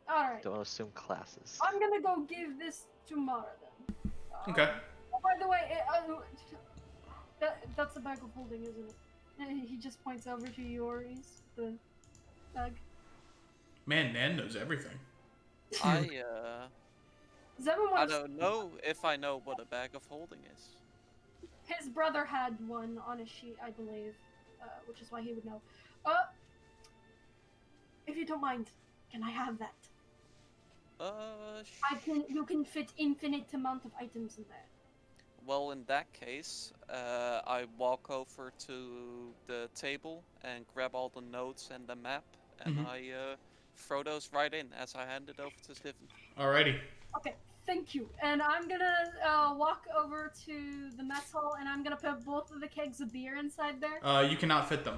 Alright. Don't assume classes. I'm gonna go give this to Mara then. Okay. Oh, by the way, that's a bag of holding, isn't it? He just points over to Yori's, the bag. Man, Nan knows everything. Zevin I wants- don't know if I know what a bag of holding is. His brother had one on his sheet, I believe, which is why he would know. If you don't mind, can I have that? You can fit infinite amount of items in there. Well, in that case, I walk over to the table and grab all the notes and the map, and I throw those right in as I hand it over to Stephen. Alrighty. Okay, thank you. And I'm gonna walk over to the mess hall, and I'm gonna put both of the kegs of beer inside there. You cannot fit them.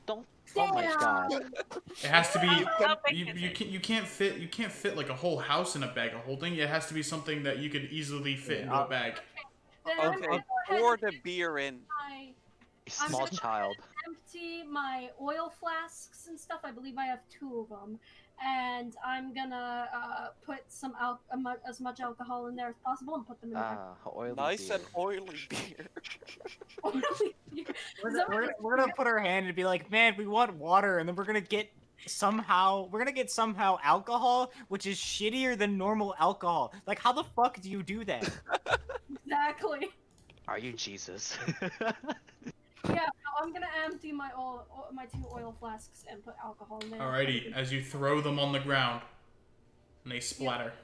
Don't. Oh my god. It has to be. How big is You it? can't. You can't fit like a whole house in a bag of holding. It has to be something that you could easily fit into a bag. Then I'm Okay, gonna go ahead pour and the beer in. A small gonna- child. empty my oil flasks and stuff. I believe I have 2 of them. And I'm gonna put some as much alcohol in there as possible and put them in there. Oily Nice beer. and oily beer. We're gonna put our hand and be like, man, we want water, and then we're gonna get somehow alcohol, which is shittier than normal alcohol. Like, how the fuck do you do that? Exactly. Are you Jesus? Yeah, no, I'm gonna empty my 2 oil flasks and put alcohol in there. Alrighty. As you throw them on the ground, and they splatter.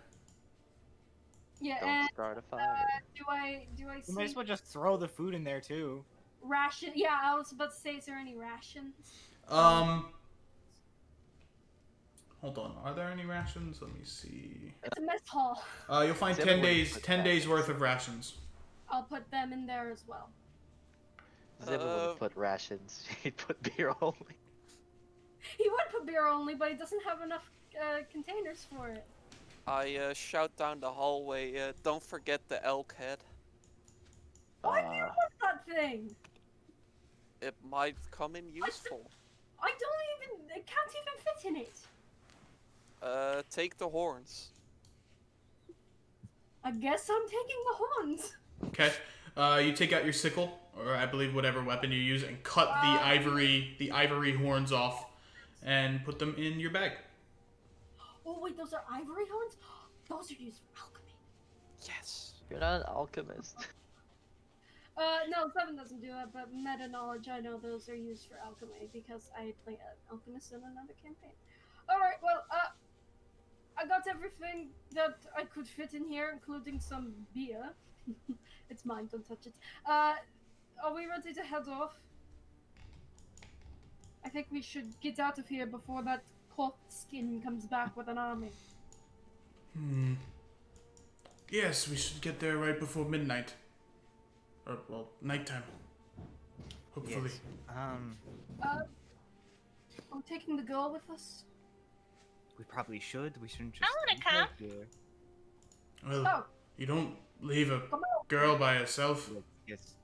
Yeah, Don't and start a fire. do I You might see as well just throw the food in there too. ration? Yeah, I was about to say, is there any rations? Hold on. Are there any rations? Let me see. It's a mess hall. You'll find Zevin 10 wouldn't days. put 10 that. days worth of rations. I'll put them in there as well. Zevin wouldn't put rations. He'd put beer only. He would put beer only, but he doesn't have enough containers for it. I shout down the hallway, don't forget the elk head. Why do you want that thing? It might come in useful. It can't even fit in it. Take the horns. I guess I'm taking the horns. Okay. You take out your sickle, or I believe whatever weapon you use, and cut the ivory horns off, and put them in your bag. Oh wait, those are ivory horns? Those are used for alchemy. Yes. You're not an alchemist. No, Seven doesn't do that, but meta knowledge, I know those are used for alchemy because I play an alchemist in another campaign. Alright, well, I got everything that I could fit in here, including some beer. It's mine, don't touch it. Are we ready to head off? I think we should get out of here before that cloth skin comes back with an army. Yes, we should get there right before midnight. Or, well, nighttime. Hopefully. Yes. I'm taking the girl with us. We probably should. We shouldn't just. I wanna leave come. her here. Well, Oh. you don't leave a Come on. girl by herself. Yes.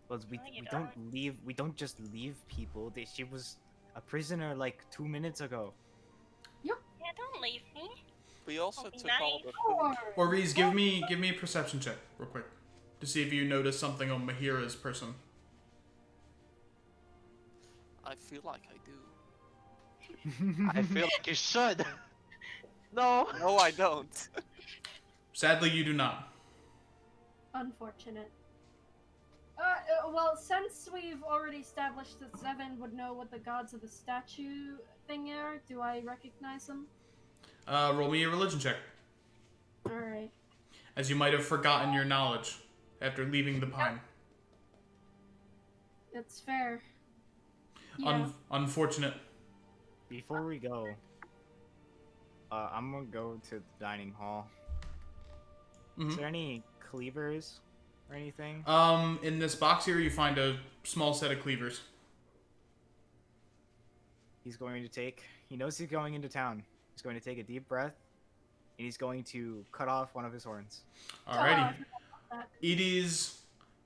Well, we, No, you we don't leave. We don't just leave people. She was a prisoner like 2 minutes ago. Yeah, don't leave me. We also That'd be took all the nice. food. Or Reese, give me a perception check real quick to see if you notice something on Mahira's person. I feel like I do. I feel like you should. No. No, I don't. Sadly, you do not. Unfortunate. Well, since we've already established that Seven would know what the gods of the statue thing are, do I recognize them? Roll me a religion check, Alright. as you might have forgotten your knowledge after leaving the pine. That's fair. Yeah. Unfortunate. Before we go, I'm gonna go to the dining hall. Is Mhm. there any cleavers or anything? In this box here, you find a small set of cleavers. He's going to take. He knows he's going into town. He's going to take a deep breath, and he's going to cut off one of his horns. Alrighty. that. It is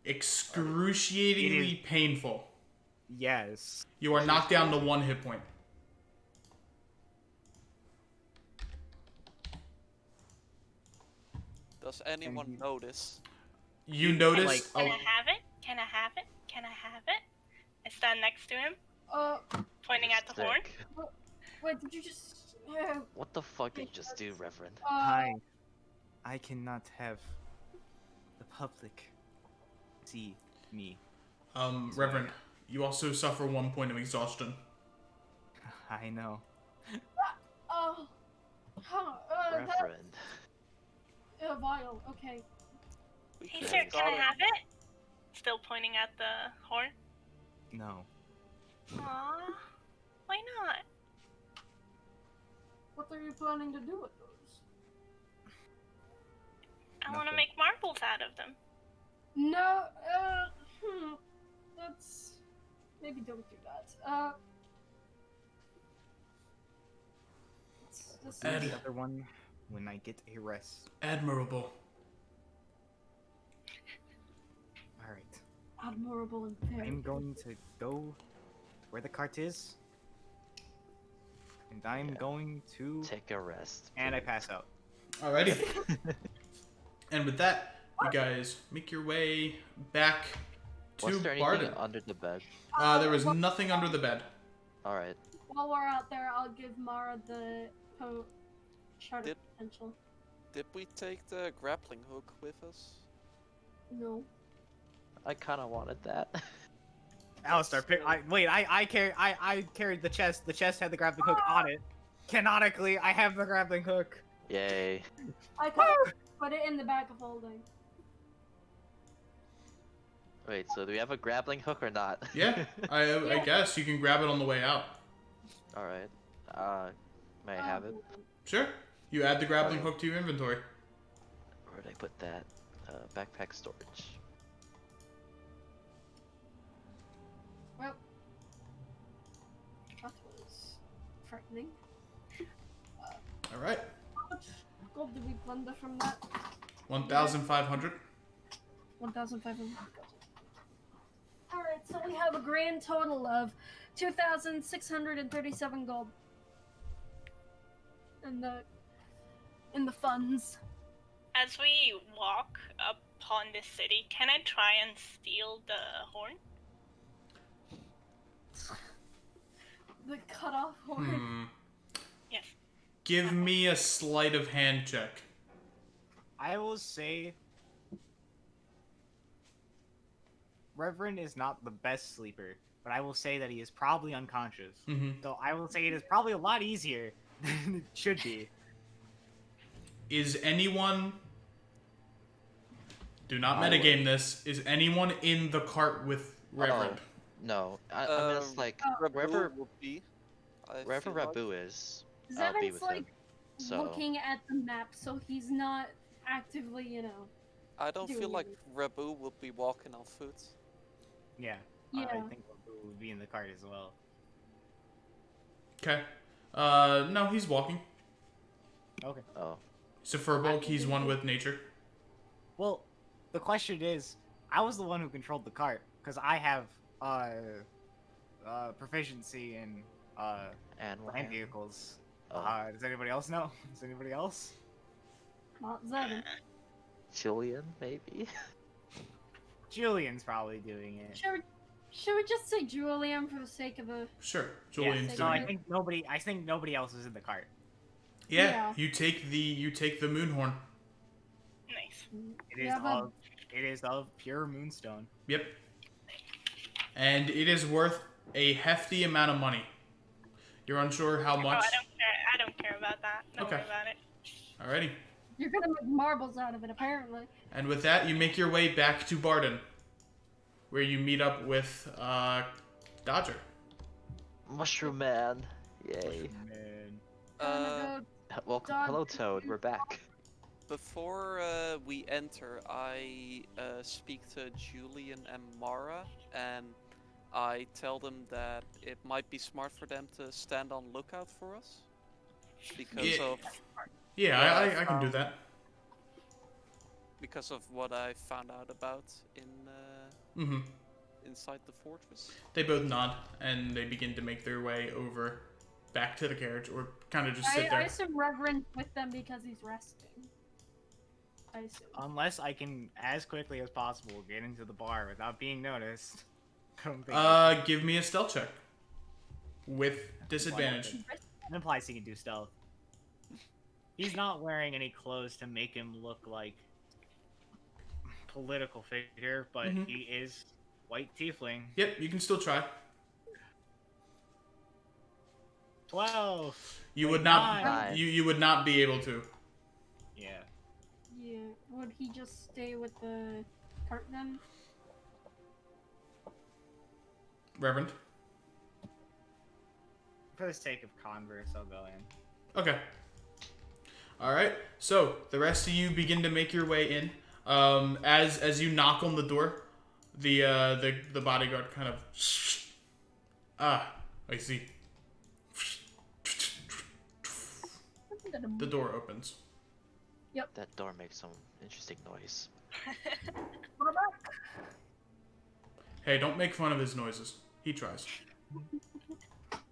excruciatingly painful. Yes. You are knocked down to 1 hit point. Does anyone notice? You notice like- Can I have it? Can I have it? Can I have it? I stand next to him, pointing at the horn. Sick. Wait, did you just... What the fuck did you just do, Reverend? Hi. I cannot have the public see me. Reverend, you also suffer 1 point of exhaustion. I know. Oh... Huh, that... Reverend. Vile, okay. We Hey could've sir, can I gotten- have it? Still pointing at the horn. No. Aww. Why not? What are you planning to do with those? I want to Nothing. make marbles out of them. No, that's... Maybe don't do that. This Ed. And the other one when I get a rest. Admirable. Alright. admirable and fair. I'm going to go where the cart is. And I'm going to... Take a rest. And I please. pass out. Alrighty. And with that, you guys make your way back to Was there anything Barden. under the bed? There was nothing under the bed. Alright. While we're out there, I'll give Mara the shard of Did- potential. Did we take the grappling hook with us? No. I kinda wanted that. Alistair, I carried the chest. The chest had the grappling hook on it. Canonically, I have the grappling hook. Yay. I can put it in the bag of holding. Wait, so do we have a grappling hook or not? Yeah, I guess you can grab it on the way out. Alright. May I have it? Sure. You add the grappling hook to your inventory. Where'd I put that? Backpack storage. Well, that was frightening. All right. How much gold did we plunder from that? 1,500. 1,500. Alright, so we have a grand total of 2,637 gold. In the funds. As we walk upon the city, can I try and steal the horn? The cut off horn. Yes. Give me a sleight of hand check. I will say... Reverend is not the best sleeper, but I will say that he is probably unconscious. Mm-hmm. So I will say it is probably a lot easier than it should be. Is anyone... Do not I would- metagame this. Is anyone in the cart with Reverend? No. I mean, it's like, wherever, Rabu will be. I wherever feel like. Rabu is, I'll be Zevin's with like him. So, looking at the map, so he's not actively, I don't feel doing like it. Rabu will be walking on foot. Yeah. Yeah. I think Babu would be in the cart as well. Okay. No, he's walking. Okay. oh. So for bulk, he's one with nature. Well, the question is, I was the one who controlled the cart, because I have proficiency in And land vehicles. Does anybody else know? Does anybody else? Not Zevin. Julian, maybe? Julian's probably doing it. Should we just say Julian for the sake of a... Sure, Julian's Yeah, So doing I it. think nobody else is in the cart. Yeah, Yeah. you take the moonhorn. Nice. It is of pure moonstone. Yep. And it is worth a hefty amount of money. You're unsure how Oh, much? I don't care about that. Don't Okay. worry about it. Alrighty. You're gonna make marbles out of it, apparently. And with that, you make your way back to Barden, where you meet up with Dodger. Mushroom Man. Yay. Man. Uh, Welcome. Dog. Hello, Toad. We're back. Before we enter, I speak to Julian and Mara, and I tell them that it might be smart for them to stand on lookout for us because Yeah. of Yeah, I can do that. what I found out about in Mm-hmm. inside the fortress. They both nod, and they begin to make their way over back to the carriage, or kind of just sit I there. assume Reverend with them because he's resting. I assume. Unless I can, as quickly as possible, get into the bar without being noticed. I don't think Give me a stealth check. With disadvantage. it implies he can do stealth. He's not wearing any clothes to make him look like political figure, but Mhm. he is white tiefling. Yep, you can still try. 12. You Wait, would not. nine. You would not be able to. Yeah. Yeah. Would he just stay with the cart then? Reverend. For the sake of converse, I'll go in. Okay. All right. So the rest of you begin to make your way in. As you knock on the door, the bodyguard kind of. I see. The door opens. That door makes some interesting noise. What about? Hey, don't make fun of his noises. He tries.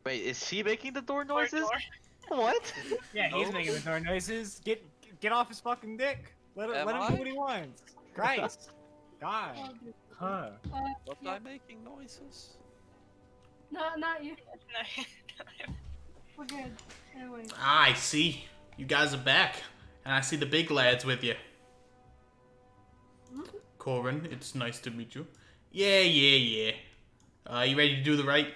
Wait, is he making the door Door, noises? door. What? Yeah, he's No. making the door noises. Get off his fucking dick. Let Am him I? do what he wants. Christ. God. Huh. Was Yeah. I making noises? No, not you. No. We're good. Anyway. I see. You guys are back, and I see the big lads with you. Corin, it's nice to meet you. Yeah. You ready to do the right?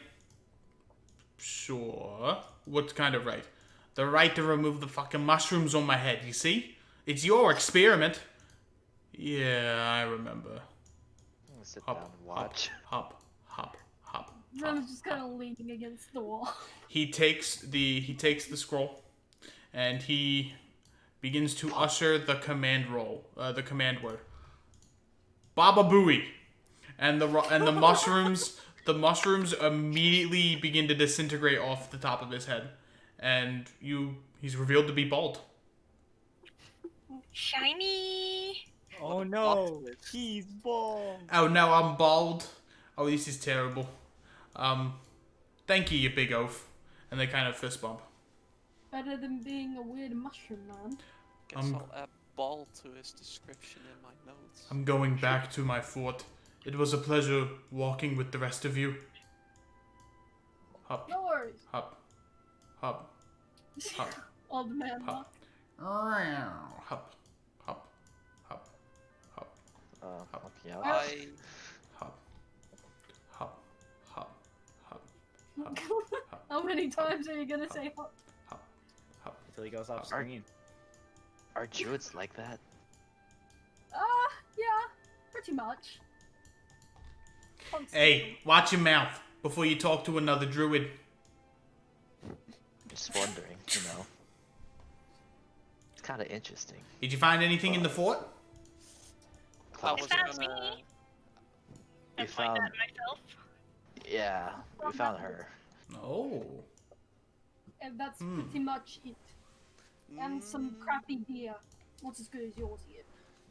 Sure. What kind of right? The right to remove the fucking mushrooms on my head, you see? It's your experiment. Yeah, I remember. I'm gonna sit Hop, down and watch. Hop. Rem's just kind of leaning against the wall. He takes the scroll, and he begins to usher the command word. Baba Booey, and the mushrooms immediately begin to disintegrate off the top of his head, and he's revealed to be bald. Shiny. Oh no. He's bald. Oh no, I'm bald. Oh, this is terrible. Thank you, you big oaf. And they kind of fist bump. Better than being a weird mushroom man. Guess I'm- I'll add ball to his description in my notes. I'm going back to my fort. It was a pleasure walking with the rest of you. Hop, No worries. hop, hop, hop, Old man hop. luck. Hop, hop, hop, hop, Okay. I hop, hop, hop, hop, How many times are you gonna say hop? hop, hop. Until he goes off screen. Are druids like that? Yeah, pretty much. Hey, watch your mouth before you talk to another druid. Just wondering, you know. It's kind of interesting. Did you find anything in the fort? I was That's gonna. me. We I find found, that myself. yeah, we found her. Oh. And that's Hmm. pretty much it. And some Mm, crappy beer. Not as good as yours here.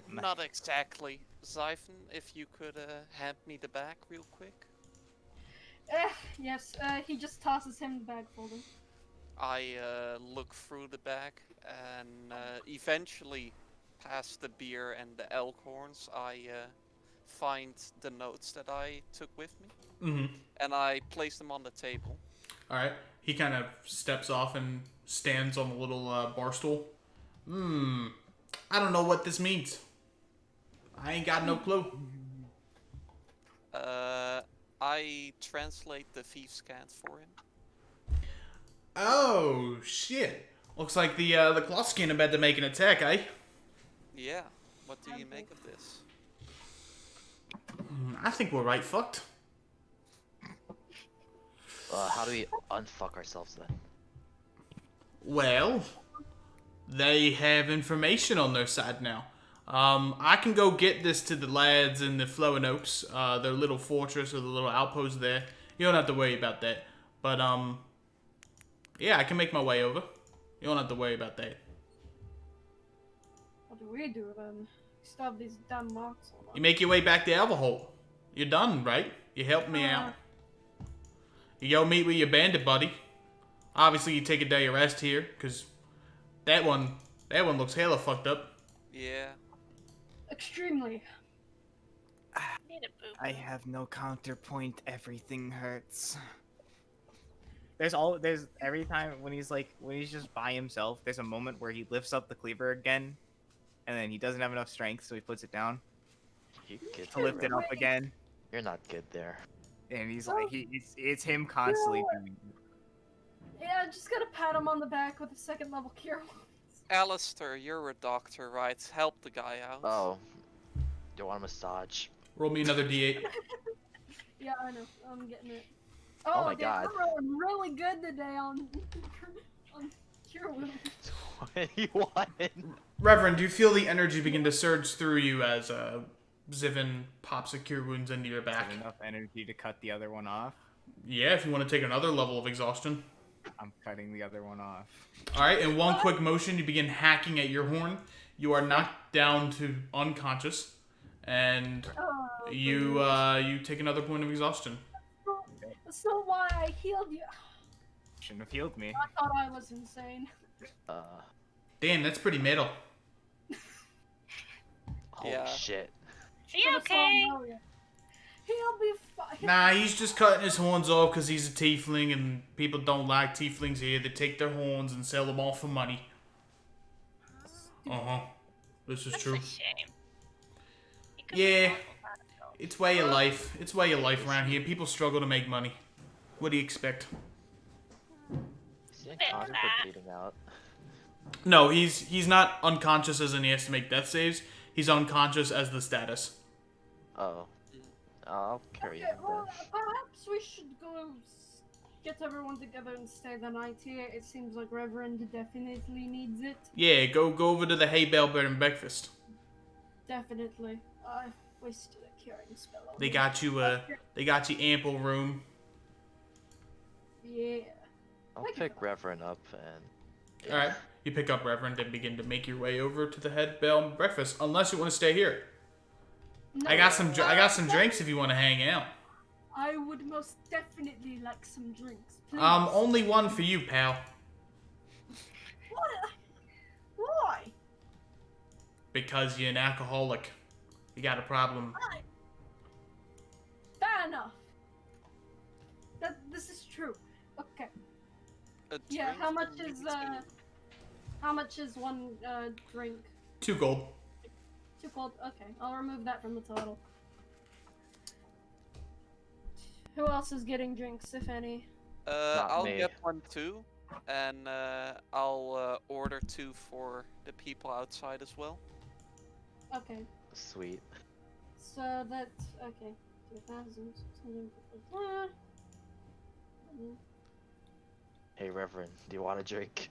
Not exactly. Zyphon, if you could hand me the bag real quick. Yes, he just tosses him the bag for them. I look through the bag and eventually, past the beer and the elk horns, I find the notes that I took with me, Mm-hmm. and I place them on the table. All right. He kind of steps off and stands on the little bar stool. I don't know what this means. I ain't got no clue. I translate the thief scans for him. Oh shit! Looks like the Glosskin about to make an attack, eh? Yeah. What do you make of this? I think we're right fucked. How do we unfuck ourselves then? Well, they have information on their side now. I can go get this to the lads in the Flowing Oaks, their little fortress or the little outpost there. You don't have to worry about that. But, yeah, I can make my way over. You don't have to worry about that. What do we do then? Stop these damn marks. You make your way back to Elverholt. You're done, right? You helped me out. You go meet with your bandit buddy. Obviously, you take a day of rest here, because that one looks hella fucked up. Yeah. Extremely. Need a boo. I have no counterpoint. Everything hurts. There's every time when he's just by himself, there's a moment where he lifts up the cleaver again, and then he doesn't have enough strength, so he puts it down You get to lift it up again. You're not good there. And he's like, it's him constantly doing it. Yeah, just gotta pat him on the back with a second level cure. Alistair, you're a doctor, right? Help the guy out. Oh. Do you want a massage? Roll me another d8. Yeah, I know. I'm getting it. Oh my damn, God. I'm rolling really good today on cure wounds. What do you want? Reverend, do you feel the energy begin to surge through you as Zivin pops a cure wounds into your back? Enough energy to cut the other one off. Yeah, if you want to take another level of exhaustion. I'm cutting the other one off. Alright, in one quick motion, you begin hacking at your horn. You are knocked down to unconscious. And you take another point of exhaustion. That's not why I healed you. Shouldn't have healed me. I thought I was insane. Damn, that's pretty metal. Holy Yeah. shit. Is he okay? He'll be fine. Nah, he's just cutting his horns off because he's a tiefling and people don't like tieflings here. They take their horns and sell them off for money. Uh-huh. This is That's true. a shame. He could be Yeah. awful bad, though. It's way of life. It's way of life around here. People struggle to make money. What do you expect? Is he unconscious or bleeding out? No, he's not unconscious as in he has to make death saves. He's unconscious as the status. Oh. I'll carry Okay, him well, then. perhaps we should go get everyone together and stay the night here. It seems like Reverend definitely needs it. Yeah, go over to the hay bale bed and breakfast. Definitely. I wasted a curing spell on They him. got you ample room. Yeah. I'll Thank you pick for that. Reverend up and... All right, you pick up Reverend and begin to make your way over to the head bell and breakfast. Unless you want to stay here, No, I got some drinks if you want to hang out. I would most definitely like some drinks. Please. Only one for you, pal. What? Why? Because you're an alcoholic. You got a problem. Fair enough. This is true. Okay. A Yeah. drink How much for me is too. How much is one drink? 2 gold. 2 gold. Okay, I'll remove that from the total. Who else is getting drinks, if any? Not I'll me. get one too, and I'll order 2 for the people outside as well. Okay, Sweet. so that's okay. 2,600. Hey, Reverend, do you want a drink?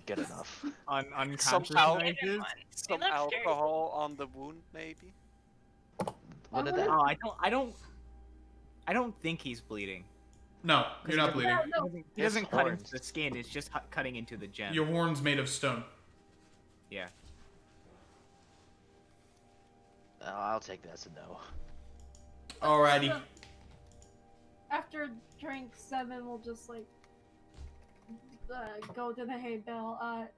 Good enough. Unconscious. Somehow- Give him one. Some He looks dirty. alcohol on the wound, maybe. What did I that... Oh, I don't think he's bleeding. No, you're not bleeding. No, He doesn't His cut horns. into the skin. It's just cutting into the gem. Your horn's made of stone. Yeah. I'll take that as a no. Alrighty. After drink 7, we'll just like go to the hay bale.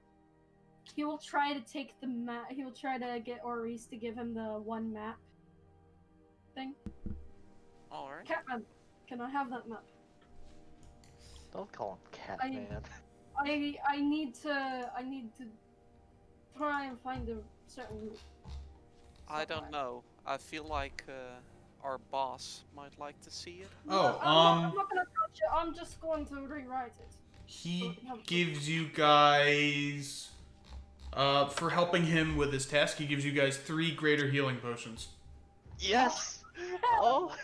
He will try to take the map. He will try to get Oris to give him the one map thing. Alright. Catman, can I have that map? Don't call him Catman. I need to try and find a certain route. I don't know. I feel like our boss might like to see it. Oh, I'm not gonna touch it. I'm just going to rewrite it. he gives you guys, for helping him with his task, he gives you guys 3 greater healing potions. Yes! Oh!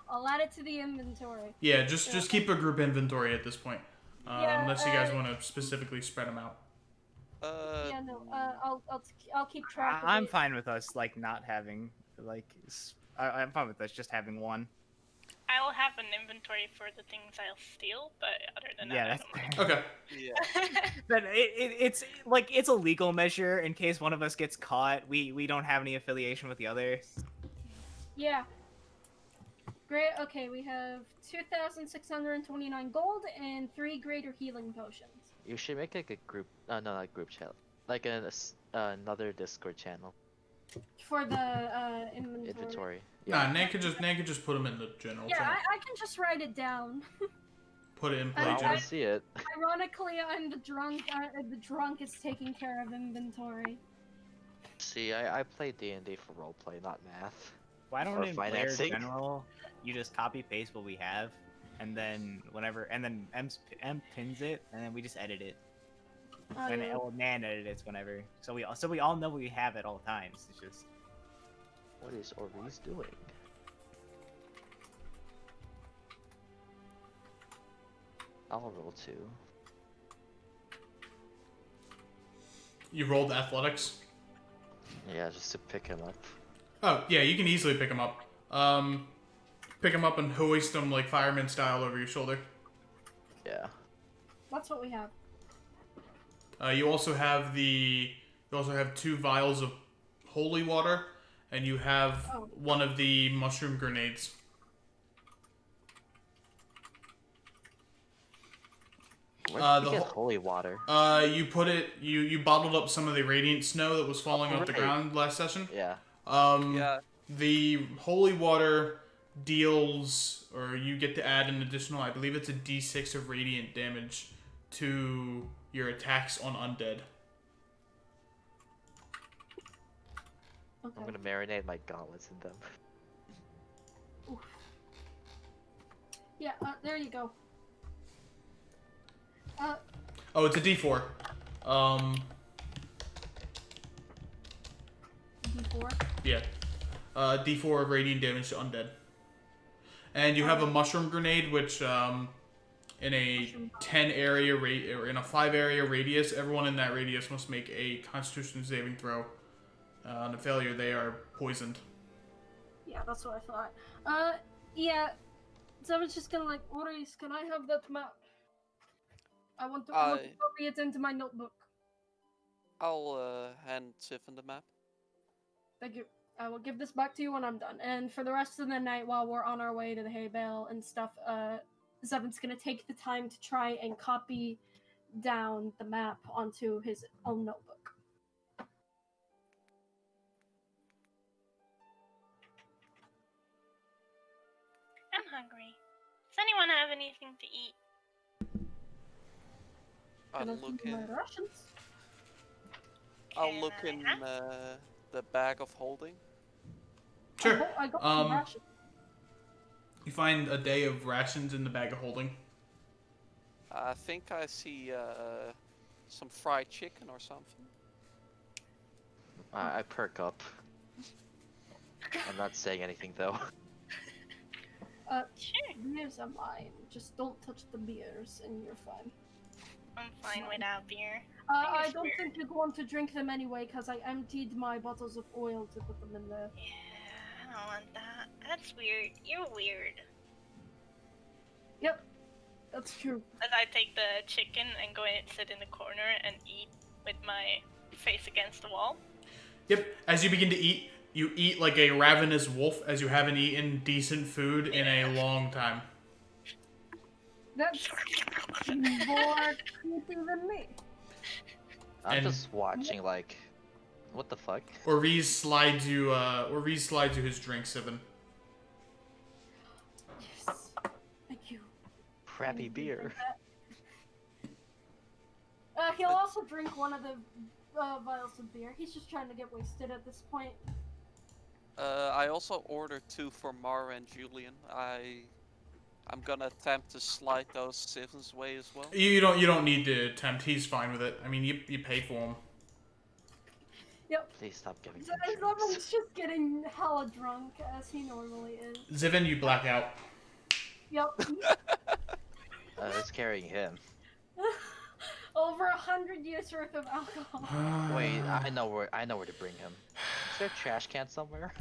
I'll add it to the inventory. Yeah, just keep a group inventory at this point, Yeah, unless you guys want to specifically spread them out. Yeah, no. I'll keep track of I'm it. fine with us like not having like. I'm fine with us just having one. I will have an inventory for the things I'll steal, but other than Yeah, that, that's. Okay. Yeah. But it's like it's a legal measure in case one of us gets caught. We don't have any affiliation with the other. Yeah. Great. Okay, we have 2,629 gold and 3 greater healing potions. You should make like a group. No, not group chat. Like another Discord channel. For the inventory. Inventory. Nah, Nan could just put them in the general Yeah, channel. I can just write it down. Put it in I play want gen. to see it. Ironically, I'm the drunk. The drunk is taking care of inventory. See, I play D&D for roleplay, not math. Why don't Or in player financing. general you just copy paste what we have, and then M pins it, and then we just edit it. And Nan edits whenever. So we all know what we have at all times. It's just. What is Oris doing? I'll roll 2. You rolled athletics. Yeah, just to pick him up. Oh yeah, you can easily pick them up. Pick them up and hoist them like fireman style over your shoulder. Yeah. That's what we have. You also have 2 vials of holy water, and you have one of the mushroom grenades. Where did you get holy water? You put it. You bottled up some of the radiant snow that was falling off the right. ground last session. Yeah. Yeah. The holy water deals, or you get to add an additional, I believe it's a d6 of radiant damage to your attacks on undead. Okay. I'm gonna marinate my gauntlets in them. Oof. Yeah, there you go. Oh, it's a d4. D4. Yeah. D4 of radiant damage to undead. And you have a mushroom grenade, which in a 10 area or in a 5 area radius, everyone in that radius must make a Constitution saving throw. On a failure, they are poisoned. Yeah, that's what I thought. Yeah. So I was just gonna like, Oris, can I have that map? I want to copy it into my notebook. I'll hand Tiffin the map. Thank you. I will give this back to you when I'm done. And for the rest of the night, while we're on our way to the hay bale and stuff, Zevin's gonna take the time to try and copy down the map onto his own notebook. I'm hungry. Does anyone have anything to eat? I'll Can I look see my in. rations? I'll Can look I in have? the bag of holding. Sure. I got some rations. You find a day of rations in the bag of holding. I think I see some fried chicken or something. I perk up. I'm not saying anything though. Sure. Beers are mine. Just don't touch the beers and you're fine. I'm fine without beer. I Beer's don't weird. think you're going to drink them anyway because I emptied my bottles of oil to put them in there. Yeah, I don't want that. That's weird. You're weird. Yep, that's true. As I take the chicken and go and sit in the corner and eat with my face against the wall. Yep. As you begin to eat, you eat like a ravenous wolf, as you haven't eaten decent food in a long time. That's more creepy than me. I'm And- just watching, like, what the fuck? Orviz slides you his drink, Sivin. Yes. Thank you. Crappy beer. He'll also drink one of the vials of beer. He's just trying to get wasted at this point. I also ordered 2 for Mara and Julian. I'm gonna attempt to slide those Sivan's way as well. You don't need to attempt. He's fine with it. I mean, you paid for him. Yep. Please stop giving him Zevin's drinks. just getting hella drunk, as he normally is. Zivin, you black out. Yep. It's carrying him. Over 100 years worth of alcohol. Wait, I know where to bring him. Is there a trash can somewhere?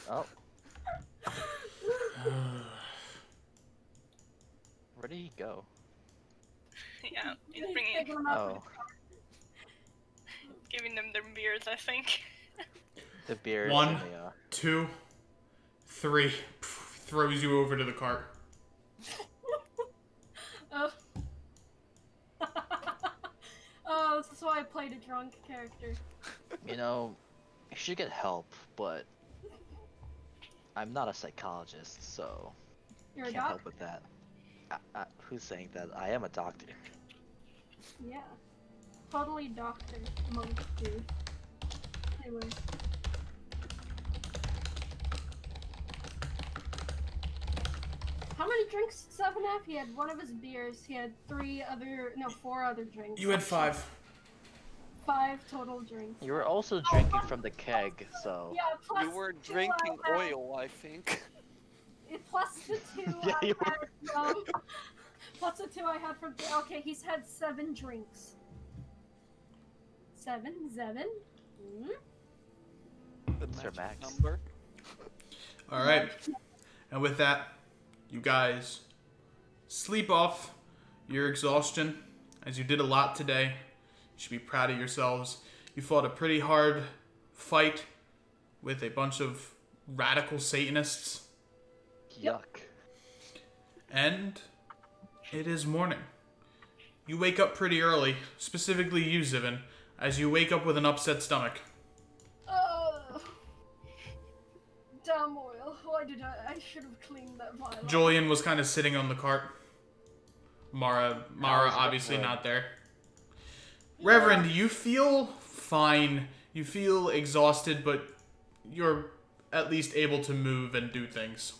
Oh. Where did he go? Yeah, he's He's bringing, taking them out Oh, giving them their beers, I think. the beer is One. in the, 2, 3. Throws you over to the cart. Oh, this is why I played a drunk character. You know, you should get help, but I'm not a psychologist, so You're a can't help doc? with that. Who's saying that? I am a doctor. Yeah. Totally doctor amongst you. Anyway. How many drinks did Seven have? He had one of his beers. He had 4 other drinks. You had 5. 5 total drinks. You were also drinking from the keg, so Yeah, plus You were 2 drinking I had- oil, I think. Plus the 2 Yeah, I you had plus the 2 I had from... Okay, he's had 7 drinks. 7? Hmm? The Sir magic Max. number. All right. And with that, you guys sleep off your exhaustion, as you did a lot today. You should be proud of yourselves. You fought a pretty hard fight with a bunch of radical Satanists. yuck. And it is morning. You wake up pretty early, specifically you, Zivin, as you wake up with an upset stomach. Damn oil. Why did I should have cleaned that vial. Julian was kind of sitting on the cart. Mara How's obviously Reverend? not there. Reverend, you feel fine. You feel exhausted, but you're at least able to move and do things.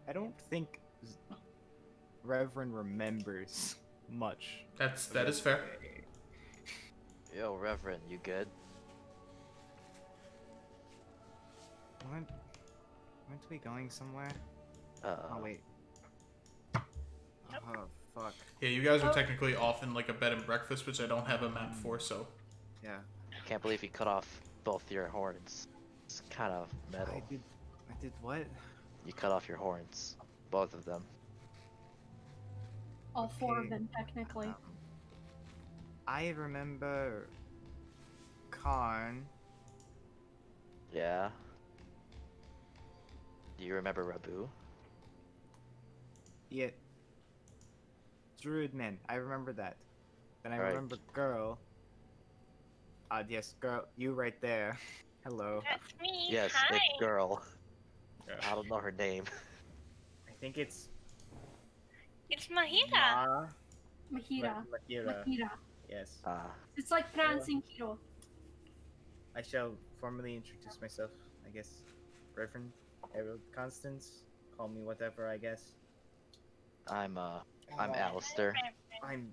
I don't think Reverend remembers much. That is fair. Yo, Reverend, you good? Weren't we going somewhere? Uh, Oh wait. Oh fuck. Yeah, you guys are technically off in like a bed and breakfast, which I don't have a map for, so. Yeah. I can't believe you cut off both your horns. It's kind of metal. I did what? You cut off your horns. Both of them. All 4 of Okay. them, technically. I remember Karn. Yeah. Do you remember Rabu? Yeah. Druid men. I remember that. Then I Right. remember girl. Yes, girl. You right there. Hello. That's me. Yes, Hi. it's girl. Yeah. I don't know her name. I think it's It's Mahita. Mara. Mahira. Mahira. Mahira. Yes. It's like pronouncing Hiro. I shall formally introduce myself, I guess. Reverend Harold Constance. Call me whatever, I guess. I'm Alistair. I'm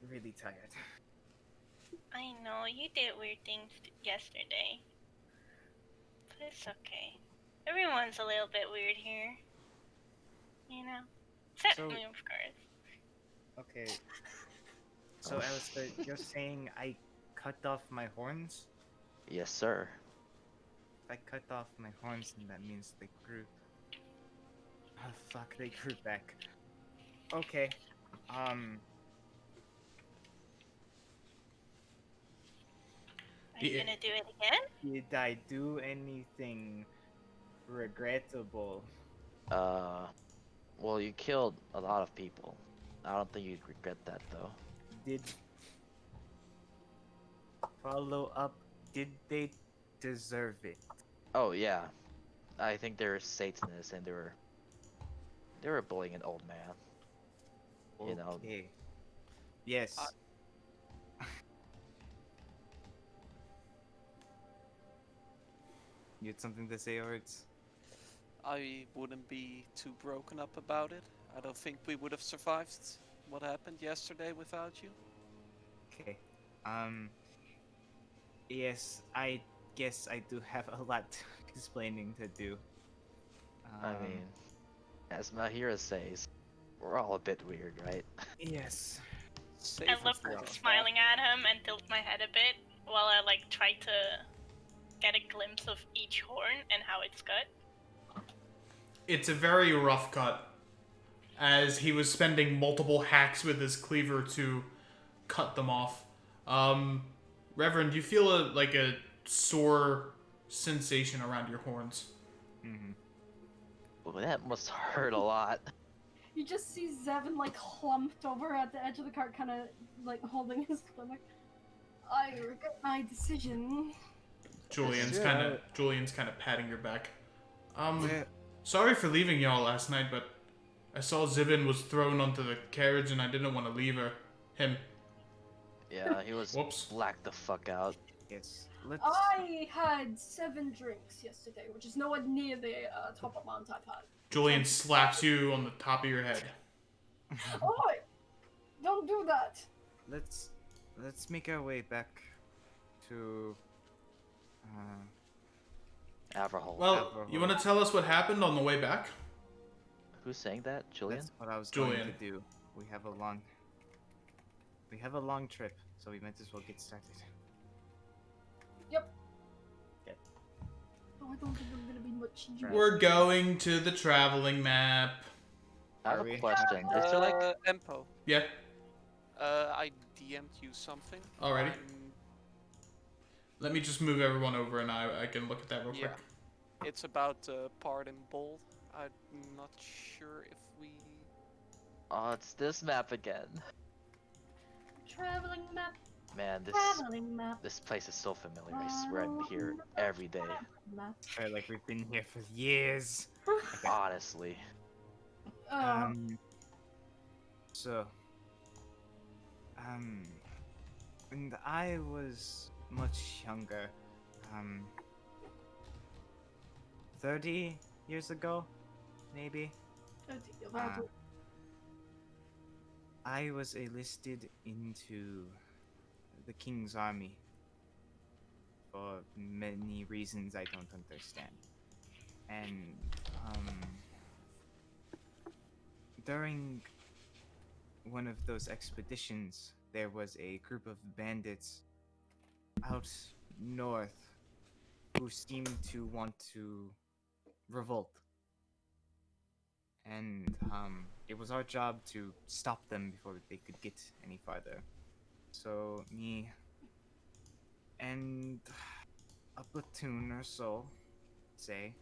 really tired. I know, you did weird things yesterday. But it's okay. Everyone's a little bit weird here. You know? Except So- me, of course. Okay. So, Oh. Alistair, you're saying I cut off my horns? Yes, sir. If I cut off my horns, then that means they grew. Oh, fuck, they grew back. Okay. Are you Yeah. gonna do it again? Did I do anything regrettable? Well, you killed a lot of people. I don't think you'd regret that though. Did follow up? Did they deserve it? Oh yeah, I think they're Satanists and they were bullying an old man. You know. Okay. Yes. You had something to say, Orts? I wouldn't be too broken up about it. I don't think we would have survived what happened yesterday without you. Okay. Yes, I guess I do have a lot explaining to do. I mean, as Mahira says, we're all a bit weird, right? Yes. Save I it look for the smiling at him and tilt my head a bit while I like try to get a glimpse of each horn and how it's cut. It's a very rough cut, as he was spending multiple hacks with his cleaver to cut them off. Reverend, you feel like a sore sensation around your horns. Mm-hmm. Well, that must hurt a lot. You just see Zevin like clumped over at the edge of the cart, kind of like holding his stomach. I regret my decision. Julian's Sure. kind of patting your back. Where- Sorry for leaving y'all last night, but I saw Zivin was thrown onto the carriage and I didn't want to leave him. Yeah, he was Whoops. blacked the fuck out. Yes. Let's. I had 7 drinks yesterday, which is nowhere near the top amount I've had. Julian slaps you on the top of your head. Oi! Don't do that! Let's make our way back to. Averhole. Well, you want to tell us what happened on the way back? Who's saying that? Julian? That's what I was Julian. going to do. We have a long trip, so we might as well get started. Yep. Yep. Oh, I don't think I'm gonna be much use. We're going to the traveling map. I have Are a we? question. Is there like Empo, Yeah, I DM'd you something. Alrighty. I'm- let me just move everyone over and I can look at that real Yeah. quick. It's about part in bold. I'm not sure if we. Oh, it's this map again. Traveling map, Man, traveling map. this place is so familiar. I swear I'm here every day. Map. Or like we've been here for years. Honestly. So, when I was much younger, 30 years ago, maybe, I was enlisted into the King's Army for many reasons I don't understand. And, during one of those expeditions, there was a group of bandits out north who seemed to want to revolt. And it was our job to stop them before they could get any farther. So me and a platoon or so, say,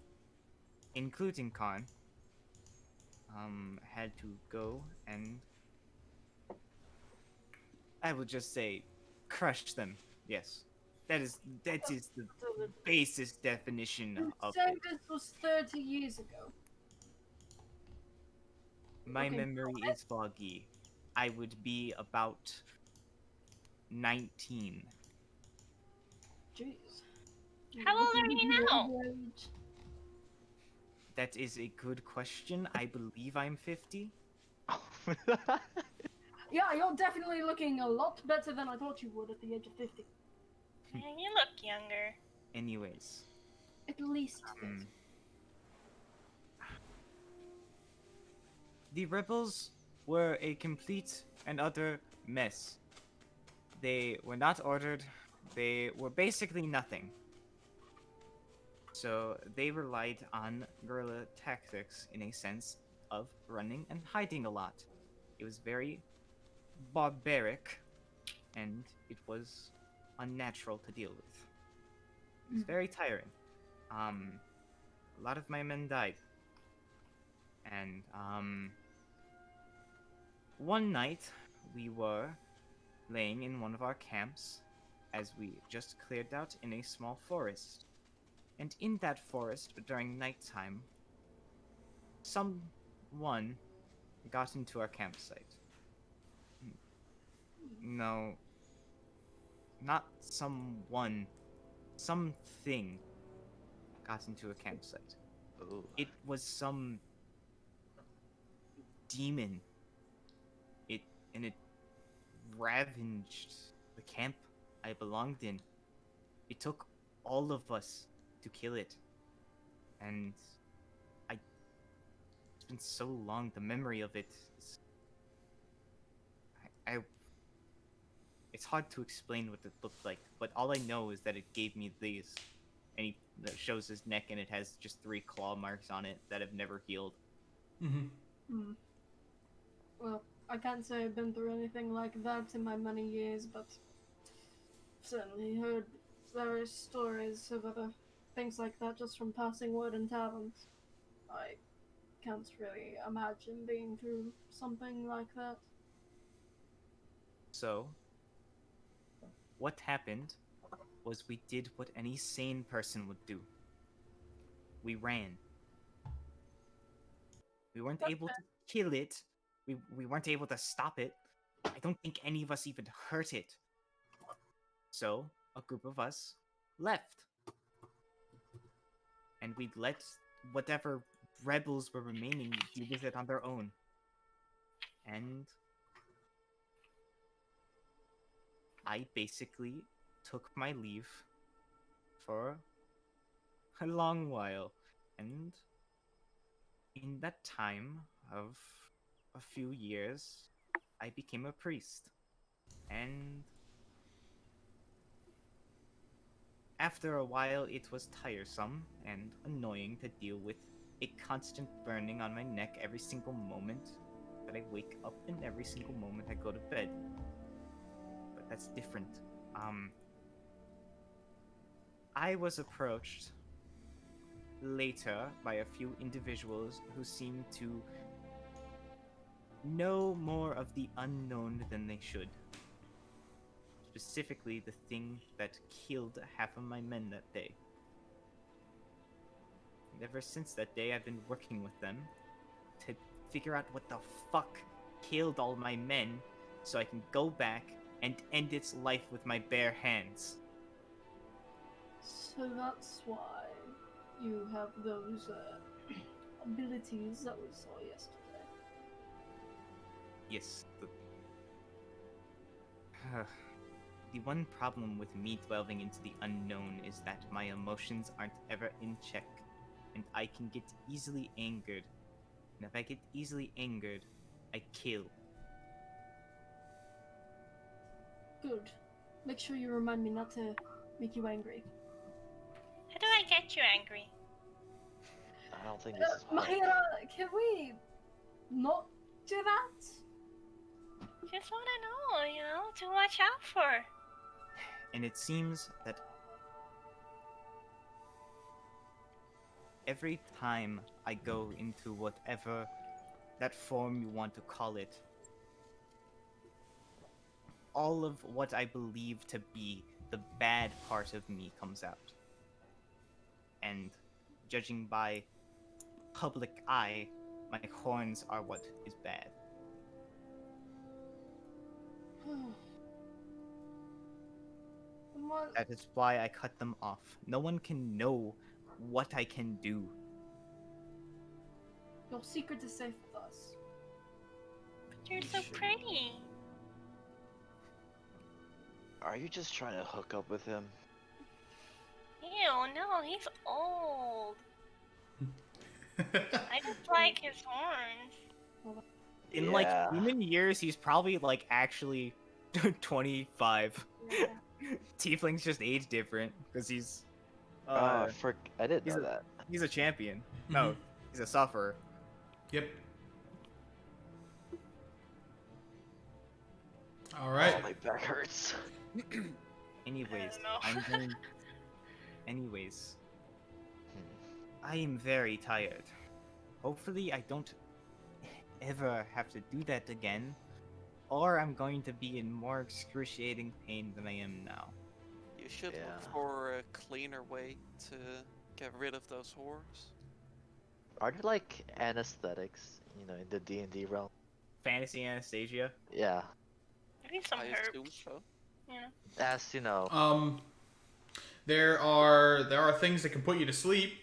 including Khan, had to go and I would just say crush them. Yes. That is the basis definition You of said it. this was 30 years ago. My Okay, memory is foggy. I would be about 19. Jeez. How old are you now? Overage. That is a good question. I believe I'm 50. Yeah, you're definitely looking a lot better than I thought you would at the age of 50. Yeah, you look younger. Anyways, At least 50. the rebels were a complete and utter mess. They were not ordered. They were basically nothing. So they relied on guerrilla tactics in a sense of running and hiding a lot. It was very barbaric, and it was unnatural to deal with. It was very tiring. A lot of my men died. And one night we were laying in one of our camps as we just cleared out in a small forest. And in that forest during nighttime, someone got into our campsite. No, not someone, something got into a campsite. Ooh. It was some demon. It ravaged the camp I belonged in. It took all of us to kill it. And it's been so long, the memory of it is it's hard to explain what it looked like, but all I know is that it gave me these. And he shows his neck and it has just 3 claw marks on it that have never healed. Mm-hmm. Well, I can't say I've been through anything like that in my many years, but certainly heard various stories of other things like that just from passing word in taverns. I can't really imagine being through something like that. So, what happened was we did what any sane person would do. We ran. We weren't able to kill it. We weren't able to stop it. I don't think any of us even hurt it. So, a group of us left. And we let whatever rebels were remaining deal with it on their own. And I basically took my leave for a long while. And in that time of a few years, I became a priest. And after a while, it was tiresome and annoying to deal with a constant burning on my neck every single moment that I wake up and every single moment I go to bed. But that's different. I was approached later by a few individuals who seemed to know more of the unknown than they should. Specifically, the thing that killed half of my men that day. And ever since that day, I've been working with them to figure out what the fuck killed all my men so I can go back and end its life with my bare hands. So that's why you have those abilities that we saw yesterday. Yes, the one problem with me delving into the unknown is that my emotions aren't ever in check, and I can get easily angered. And if I get easily angered, I kill. Good. Make sure you remind me not to make you angry. How do I get you angry? I don't think this is Mahira, can we not do that? Just want to know, to watch out for. And it seems that every time I go into whatever that form you want to call it, all of what I believe to be the bad part of me comes out. And judging by public eye, my horns are what is bad. What? That is why I cut them off. No one can know what I can do. Your secret is safe with us. But you're so pretty. Are you just trying to hook up with him? Ew, no, he's old. I just like his horns. In like human years, he's probably like actually 25. Yeah. Tieflings just age different because he's. I didn't he's know a- that. He's a champion. No, he's a sufferer. Yep. All right. Oh, my back hurts. Anyways, I don't know. Anyways, I am very tired. hopefully I don't ever have to do that again, or I'm going to be in more excruciating pain than I am now. You should Yeah. look for a cleaner way to get rid of those horrors. Are there like anesthetics, in the D&D realm? Fantasy anesthesia. Yeah. Maybe some I assume herbs. so. You know. As There are things that can put you to sleep,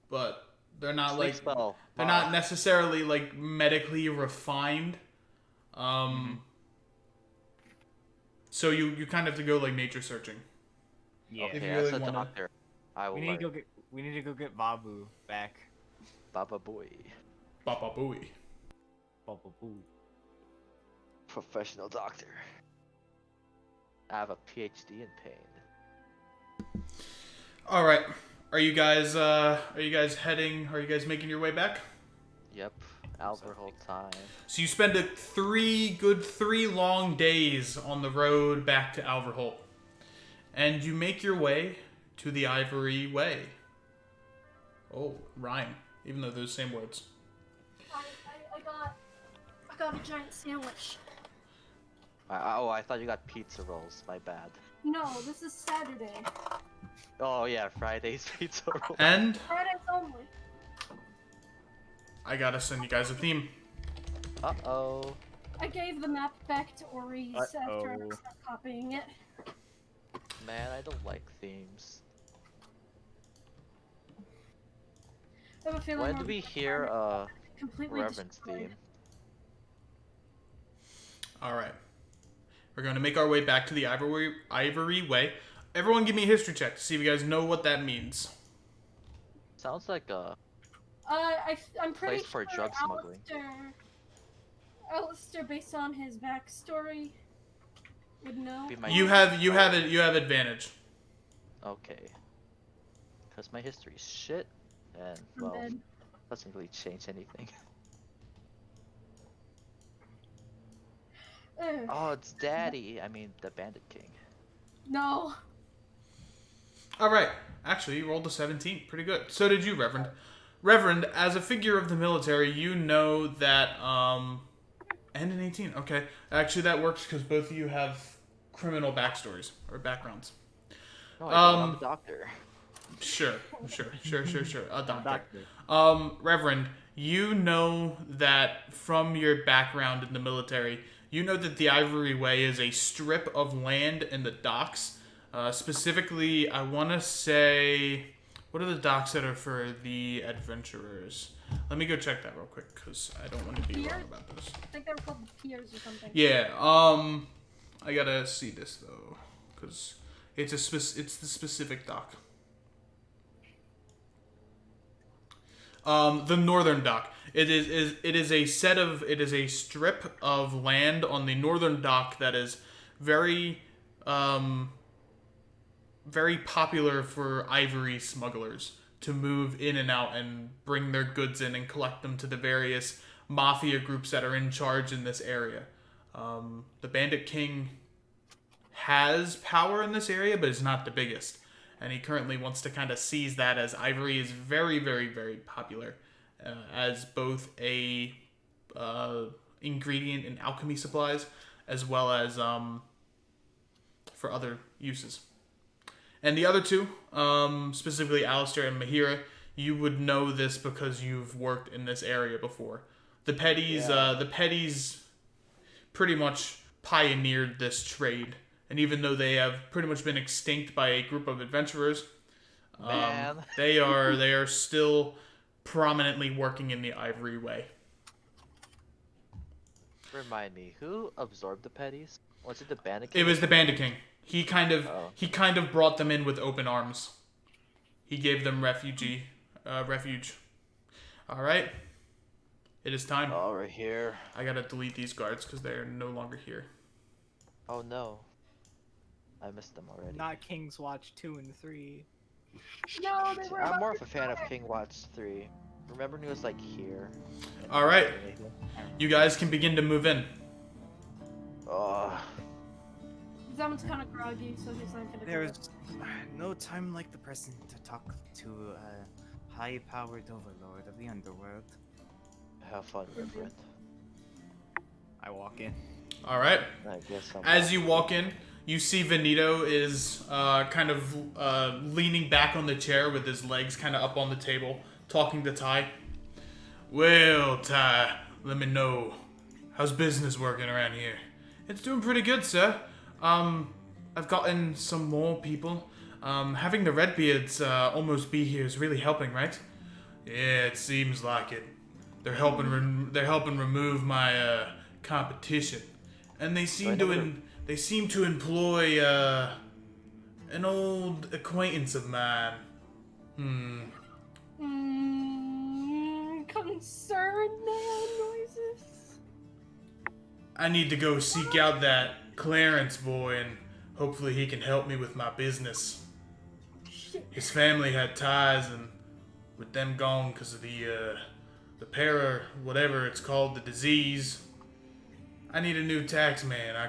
but they're not sleep like spell. they're not necessarily like medically refined. So you kind of have to go like nature searching. Yeah. If Okay, you as really a wanna- doctor, I will We need to learn. go get. We need to go get Babu back. Baba Booey. Baba Booey. Babu. Professional doctor. I have a PhD in pain. All right. Are you guys heading? Are you guys making your way back? Yep. Albert whole time. So you spend three long days on the road back to Alverholt, and you make your way to the Ivory Way. Oh, rhyme. Even though those same words. I got a giant sandwich. I thought you got pizza rolls. My bad. No, this is Saturday. Oh yeah, Friday's pizza roll. And Fridays only. I gotta send you guys a theme. Uh-oh. I gave the map back to Ori's after I Uh-oh. stopped copying it. Man, I don't like themes. I have a feeling When we're do we gonna hear completely Reverend's destroyed. theme? All right. We're going to make our way back to the Ivory Way. Everyone give me a history check to see if you guys know what that means. Sounds like a I'm pretty place for sure drug smuggling. Alistair, based on his backstory, would know. Be my You have advantage. Okay. Because my history is shit, and I'm well, dead. doesn't really change anything. Ugh, Oh, it's Daddy. I mean, the Bandit King. no. All right. Actually, you rolled a 17. Pretty good. So did you, Reverend. Reverend, as a figure of the military, you know that and an 18. Okay. Actually, that works because both of you have criminal backstories or backgrounds. No, I don't. I'm a doctor. Sure. A doctor. Doctor. Reverend, you know that from your background in the military, you know that the Ivory Way is a strip of land in the docks. Specifically, I want to say, what are the docks that are for the adventurers? Let me go check that real quick, because I don't want to be wrong Piers? about this. I think they were called the Piers or something. Yeah, I gotta see this, though, because it's the specific dock. The northern dock. It is a strip of land on the northern dock that is very very popular for ivory smugglers to move in and out and bring their goods in and collect them to the various mafia groups that are in charge in this area. The Bandit King has power in this area, but is not the biggest. And he currently wants to kind of seize that, as ivory is very, very, very popular as both a ingredient in alchemy supplies as well as for other uses. And the other two, specifically Alistair and Mahira, you would know this because you've worked in this area before. The Petties pretty much pioneered this trade. And even though they have pretty much been extinct by a group of adventurers, they are still prominently working in the Ivory Way. Remind me, who absorbed the Petties? Was it the Bandit King? It was the Bandit King. He kind of brought them in with open arms. He gave them refuge. All right, it is time. Oh, right here. I gotta delete these guards because they are no longer here. Oh no. I missed them already. Not King's Watch 2 and 3. No, they were I'm about more to of a fan of die. King Watch 3. Remember when he was like here? All right, you guys can begin to move in. Oh, Zaman's kind of groggy, so he's not gonna do There's it. no time like the present to talk to a high-powered overlord of the underworld. Have fun, my friend. I walk in. All right. I guess I'm As you walk in, you see Venito is kind of leaning back on the chair with his legs kind of up on the table, talking to Ty. Well, Ty, let me know. How's business working around here? It's doing pretty good, sir. I've gotten some more people. Having the Redbeards almost be here is really helping, right? Yeah, it seems like it. They're helping. They're helping remove my competition, and they seem to employ an old acquaintance of mine. Concerned man noises. I need to go seek out that Clarence boy, and hopefully he can help me with my business. Shit. His family had ties, and with them gone because of the whatever it's called, the disease. I need a new tax man. I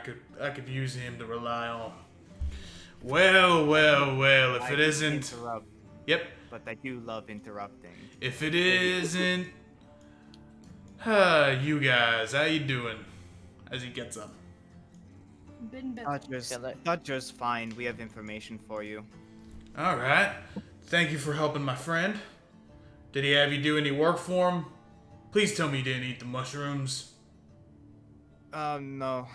could use him to rely on. Well. If it isn't, Interrupt, yep. but I do love interrupting. If it isn't, you guys, how you doing? As he gets up. Been better. Not just fine. We have information for you. All right. Thank you for helping my friend. Did he have you do any work for him? Please tell me you didn't eat the mushrooms. No.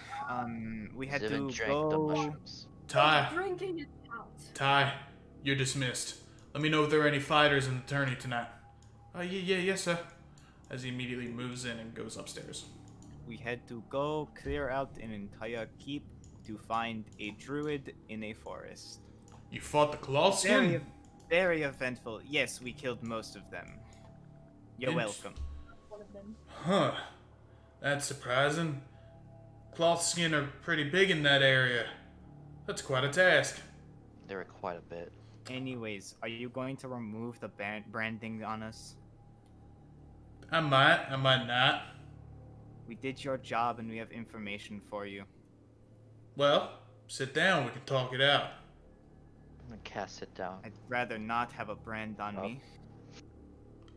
We had Even to drank the go. mushrooms. Ty, Drinking it out. Ty, you're dismissed. Let me know if there are any fighters in the tourney tonight. Yes, sir. As he immediately moves in and goes upstairs. We had to go clear out an entire keep to find a druid in a forest. You fought the Claw Very, Skin? very eventful. Yes, we killed most of them. You're welcome. One of them. Huh. That's surprising. Cloth Skin are pretty big in that area. That's quite a task. There were quite a bit. Anyways, are you going to remove the branding on us? I might not. We did your job and we have information for you. Well, sit down, we can talk it out. I'm gonna cast it down. I'd rather not have a brand on me.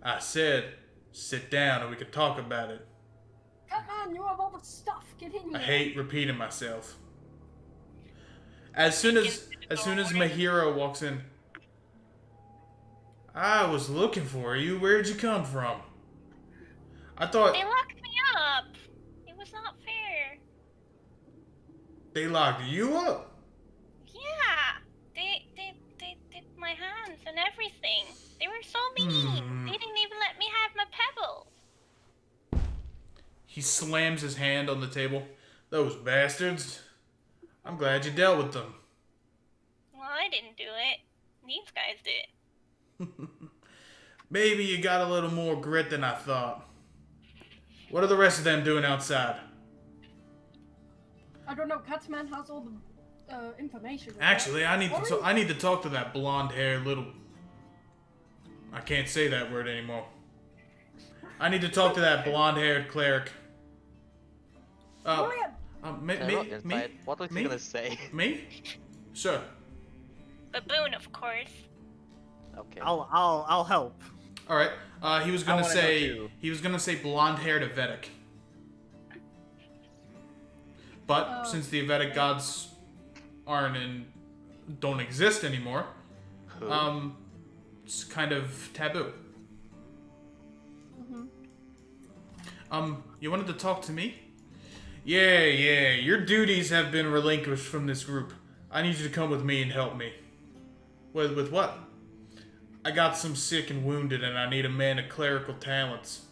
I said, sit down and we can talk about it. Come on, you have all the stuff. Get in here. I hate repeating myself. As soon as Mahiro walks in, I was looking for you. Where'd you come from? I thought They locked me up. It was not fair. they locked you up. Yeah, they did my hands and everything. They were so mean. They didn't even let me have my pebbles. He slams his hand on the table. Those bastards. I'm glad you dealt with them. Well, I didn't do it. These guys did. Maybe you got a little more grit than I thought. What are the rest of them doing outside? I don't know. Catman has all the information. Actually, I need to talk to that blonde-haired little. I can't say that word anymore. I need to talk to that blonde-haired cleric. Me? What was he gonna say? Me? Sure. Baboon, of course. Okay. I'll help. All right. He was gonna wanna know say too. blonde-haired Avetic. But since the Avetic gods don't exist anymore, Who? it's kind of taboo. You wanted to talk to me? Yeah. Your duties have been relinquished from this group. I need you to come with me and help me. With what? I got some sick and wounded, and I need a man of clerical talents.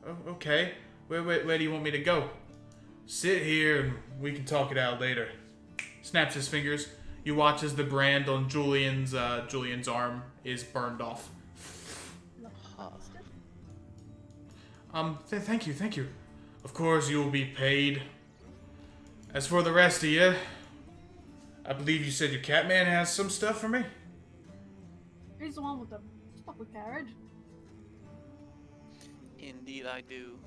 Oh, okay. Where do you want me to go? Sit here, and we can talk it out later. Snaps his fingers. You watch as the brand on Julian's arm is burned off. Thank you. Of course, you will be paid. As for the rest of you, I believe you said your Catman has some stuff for me. He's the one with the stuff we carried. Indeed, I do.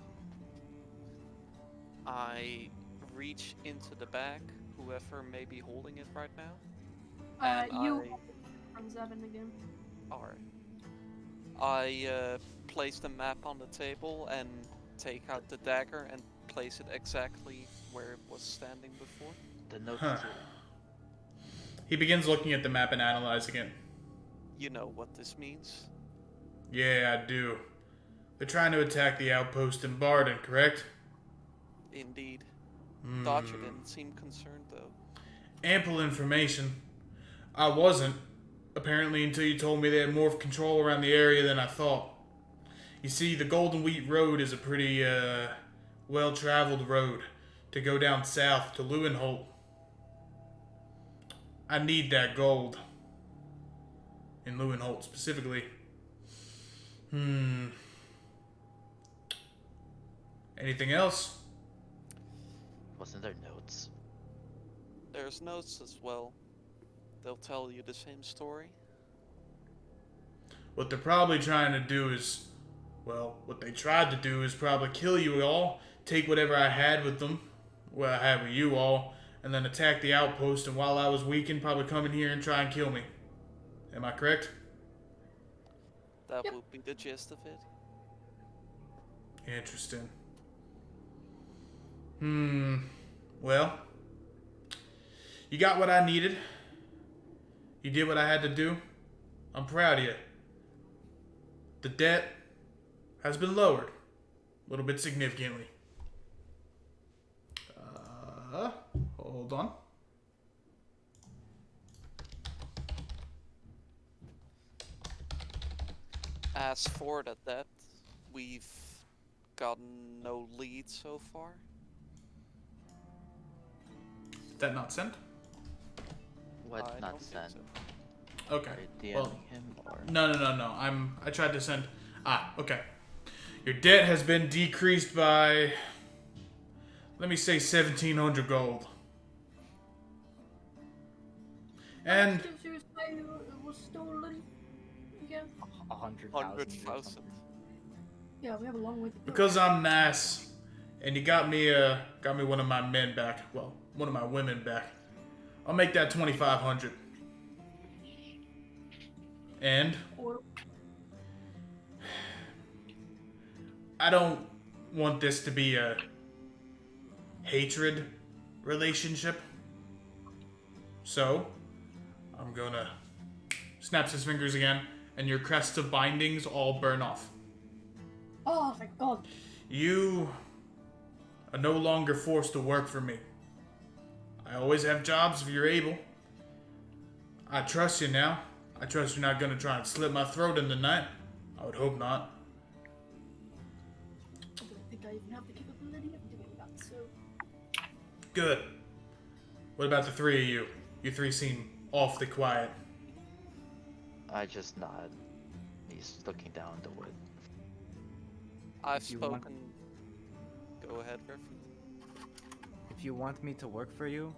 I reach into the bag, whoever may be holding it right now. And You from Zevin again. Alright. I place the map on the table and take out the dagger and place it exactly where it was standing before. The notes Huh. too. He begins looking at the map and analyzing it. You know what this means? Yeah, I do. They're trying to attack the outpost in Barden, correct? Indeed. Hmm. Dodger didn't seem concerned though. Ample information. I wasn't, apparently, until you told me they had more control around the area than I thought. You see, the Golden Wheat Road is a pretty, well-traveled road to go down south to Lewinholt. I need that gold. In Lewinholt, specifically. Anything else? Wasn't there notes? There's notes as well. They'll tell you the same story. What they're probably trying to do is, well, what they tried to do is probably kill you all, take whatever I had with them, what I had with you all, and then attack the outpost, and while I was weakened, probably come in here and try and kill me. Am I correct? That Yep. would be the gist of it. Interesting. Well, you got what I needed. You did what I had to do. I'm proud of you. The debt has been lowered. A little bit significantly. Hold on. As for the debt, we've gotten no lead so far. Did that not send? What I not don't think sent? so. Okay. Are you DMing Well, him or? No. I tried to send. Okay. Your debt has been decreased by, let me say, 1,700 gold. And Did you say it was stolen again? 100,000. 100,000. Yeah, we have a long way to go. because I'm nice, and you got me one of my men back. Well, one of my women back. I'll make that 2,500. And Or I don't want this to be a hatred relationship. So, I'm gonna snaps his fingers again, and your crest of bindings all burn off. oh, thank God. You are no longer forced to work for me. I always have jobs if you're able. I trust you now. I trust you're not gonna try and slit my throat in the night. I would hope not. I don't think I even have the capability of doing that. So Good. What about the three of you? You three seem awfully quiet. I just nod. He's looking down the wood. I've If you want- spoken. Go ahead, Griffin. If you want me to work for you,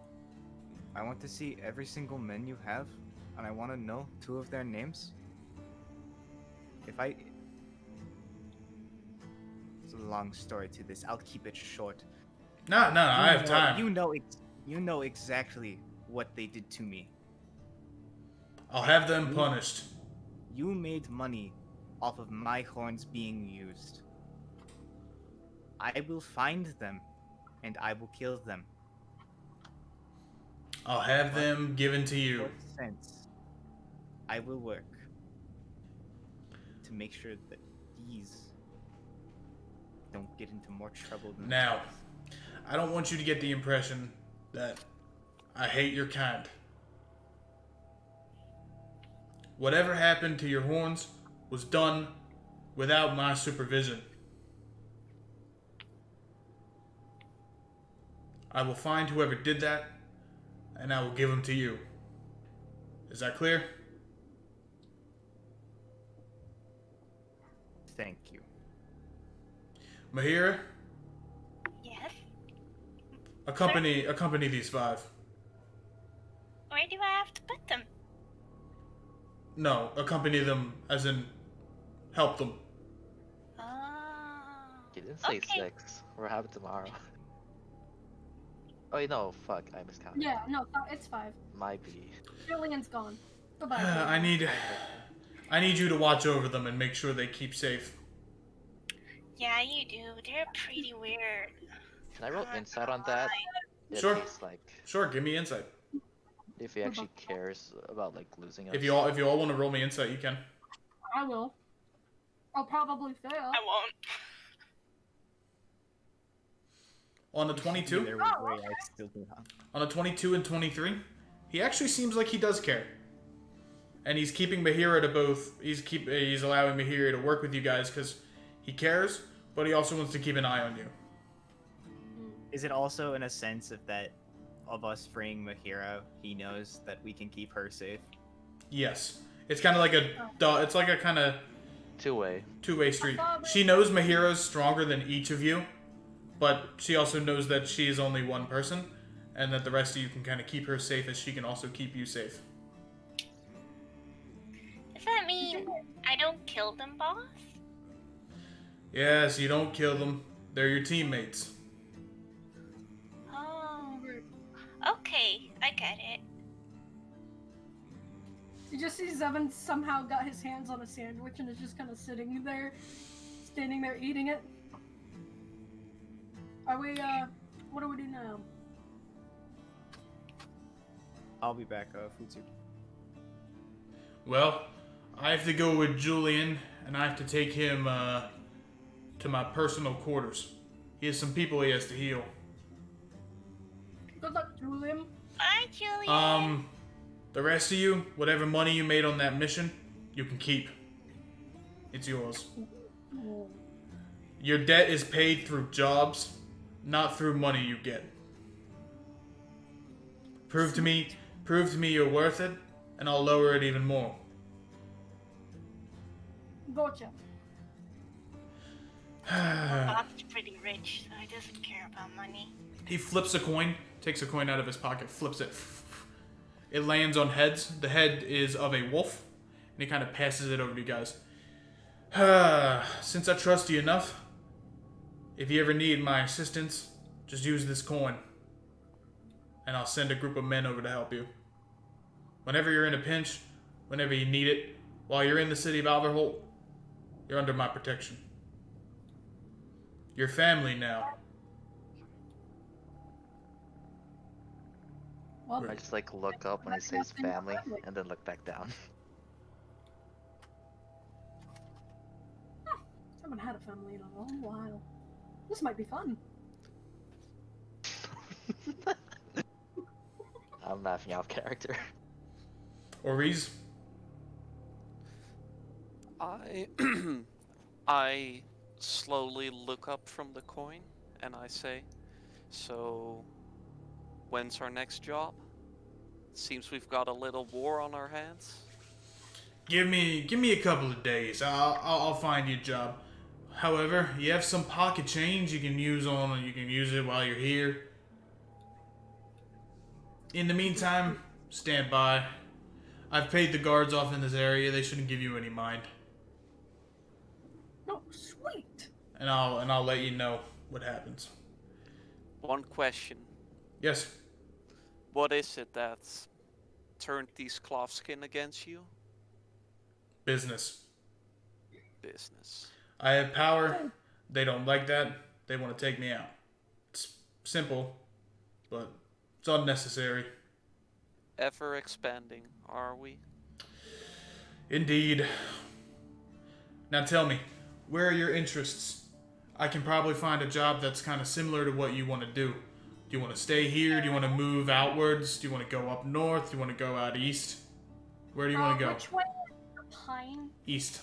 I want to see every single men you have, and I want to know 2 of their names. It's a long story to this. I'll keep it short. No, I have time. You know exactly what they did to me. I'll have them punished. You made money off of my horns being used. I will find them, and I will kill them. I'll have them given to you. For cents, I will work to make sure that these don't get into more trouble than Now, themselves. I don't want you to get the impression that I hate your kind. Whatever happened to your horns was done without my supervision. I will find whoever did that, and I will give them to you. Is that clear? Thank you. Mahira, Yes. accompany these 5. Where do I have to put them? No, accompany them as in help them. He didn't say Okay. 6. We'll have it tomorrow. Oh, no, fuck. I miscounted. yeah, no, it's 5. Might be. Julian's gone. Goodbye. I need you to watch over them and make sure they keep safe. Yeah, you do. They're pretty weird. Can I roll I'm not insight gonna on that? lie. If Sure. he's like, Sure, give me insight. if he actually cares about like losing us. If you all want to roll me insight, you can. I will. I'll probably fail. I won't. On a 22, Either way, I still do not. on a 22 and 23, he actually seems like he does care. And he's keeping Mahira to both. He's allowing Mahira to work with you guys because he cares, but he also wants to keep an eye on you. Is it also in a sense of us freeing Mahira, he knows that we can keep her safe? Yes, it's kind of like it's like a kind of Two-way. two-way street. She knows Mahira's stronger than each of you, but she also knows that she is only one person, and that the rest of you can kind of keep her safe as she can also keep you safe. Does that mean I don't kill them, boss? Yes, you don't kill them. They're your teammates. Oh. Okay, I get it. You just see Zevin somehow got his hands on a sandwich and is just kind of sitting there, standing there eating it. Are we, what do we do now? I'll be back, Futsu. Well, I have to go with Julian, and I have to take him to my personal quarters. He has some people he has to heal. Good luck, Julian. Bye, Julian. The rest of you, whatever money you made on that mission, you can keep. It's yours. Your debt is paid through jobs, not through money you get. Prove to me you're worth it, and I'll lower it even more. Gotcha. Bob's pretty rich, so he doesn't care about money. He flips a coin, takes a coin out of his pocket, flips it. It lands on heads. The head is of a wolf, and he kind of passes it over to you guys. Since I trust you enough, if you ever need my assistance, just use this coin, and I'll send a group of men over to help you. Whenever you're in a pinch, whenever you need it, while you're in the city of Alverholt, you're under my protection. You're family now. Well, I just like look up when he says family, and then look back down. I haven't had a family in a long while. This might be fun. I'm laughing out of character. Oriz? I slowly look up from the coin and I say, so when's our next job? Seems we've got a little war on our hands. Give me a couple of days. I'll find you a job. However, you have some pocket change you can use it while you're here. In the meantime, stand by. I've paid the guards off in this area. They shouldn't give you any mind. Oh, sweet. And I'll let you know what happens. One question. Yes. What is it that's turned these cloth skin against you? Business. Business. I have power. They don't like that. They want to take me out. It's simple, but it's unnecessary. Ever expanding, are we? Indeed. Now tell me, where are your interests? I can probably find a job that's kind of similar to what you want to do. Do you want to stay here? Do you want to move outwards? Do you want to go up north? Do you want to go out east? Where do you want to go? Which way is the pine? East.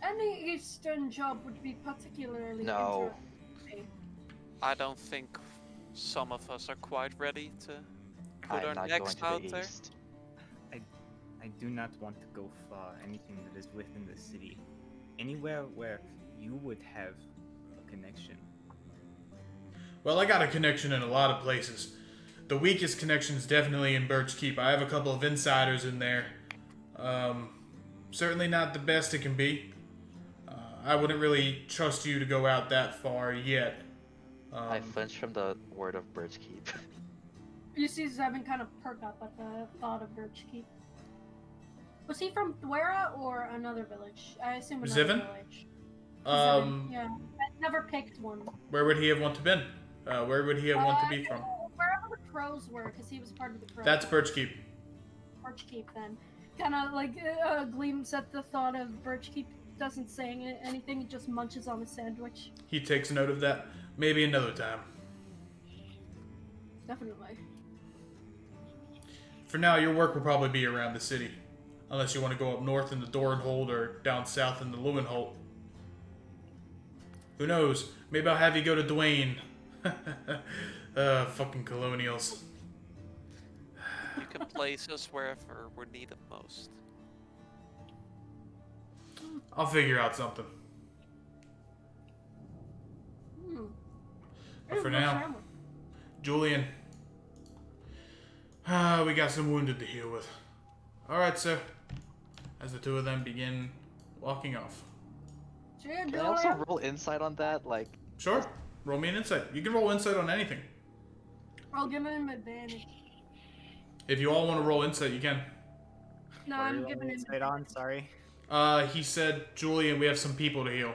Any eastern job would be particularly No. interesting. I don't think some of us are quite ready to put I'm our not going necks to out the there. east. I do not want to go far. Anything that is within the city. Anywhere where you would have a connection. Well, I got a connection in a lot of places. The weakest connection is definitely in Birch Keep. I have a couple of insiders in there. Certainly not the best it can be. I wouldn't really trust you to go out that far yet. I flinched from the word of Birch Keep. You see Zevin kind of perk up at the thought of Birch Keep. Was he from Dwera or another village? I assume another Zevin? village. Um, Yeah, I never picked one. where would he have want to been? Where would he have want to be from? Wherever the crows were, because he was part of the crows. That's Birchkeep. Birchkeep then. Kind of like gleams at the thought of Birchkeep. Doesn't say anything, he just munches on a sandwich. He takes note of that. Maybe another time. Definitely. For now, your work will probably be around the city. Unless you want to go up north in the Doranhold or down south in the Lewinholt. Who knows? Maybe I'll have you go to Dwayne. Fucking colonials. You can place us wherever we're needed most. I'll figure out something. But for now, Julian, we got some wounded to heal with. Alright, sir. As the two of them begin walking off. Can I also roll insight on that? Like, Sure. Roll me an insight. You can roll insight on anything. I'll give him advantage. If you all want to roll insight, you can. No, What are I'm you giving him. insight on? Sorry. He said, Julian, we have some people to heal.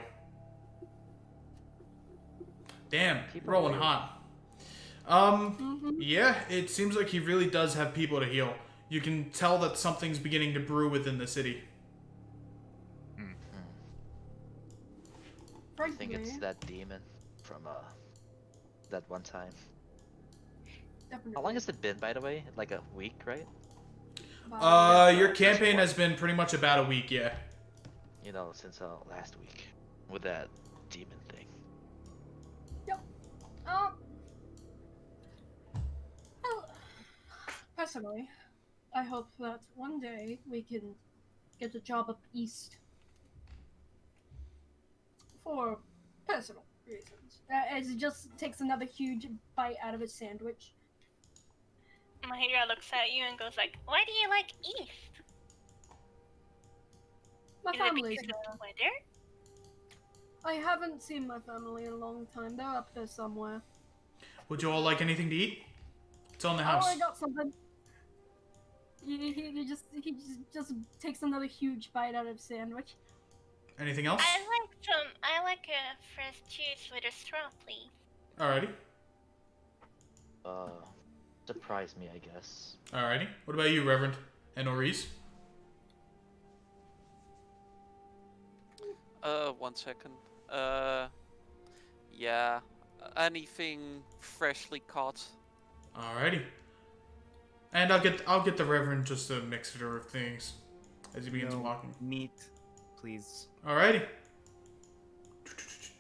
Damn, People rolling weird. hot. Yeah, it seems like he really does have people to heal. You can tell that something's beginning to brew within the city. I think it's that demon from that one time. Definitely. How long has it been, by the way? Like a week, right? Your campaign has been pretty much about a week, yeah. You know, since last week with that demon thing. Well, personally, I hope that one day we can get a job up east. For personal reasons. As he just takes another huge bite out of his sandwich. Mahira looks at you and goes like, "Why do you like East? My Is it family's because there. of the weather?" I haven't seen my family in a long time. They're up there somewhere. Would you all like anything to eat? It's on the Oh, house. I got something. He just takes another huge bite out of his sandwich. Anything else? I like a fresh juice with a straw, please. Alrighty. Surprise me, I guess. Alrighty. What about you, Reverend? And Maurice? 1 second. Yeah. Anything freshly caught. Alrighty. And I'll get the Reverend just a mixture of things as he begins No walking. meat, please. Alrighty.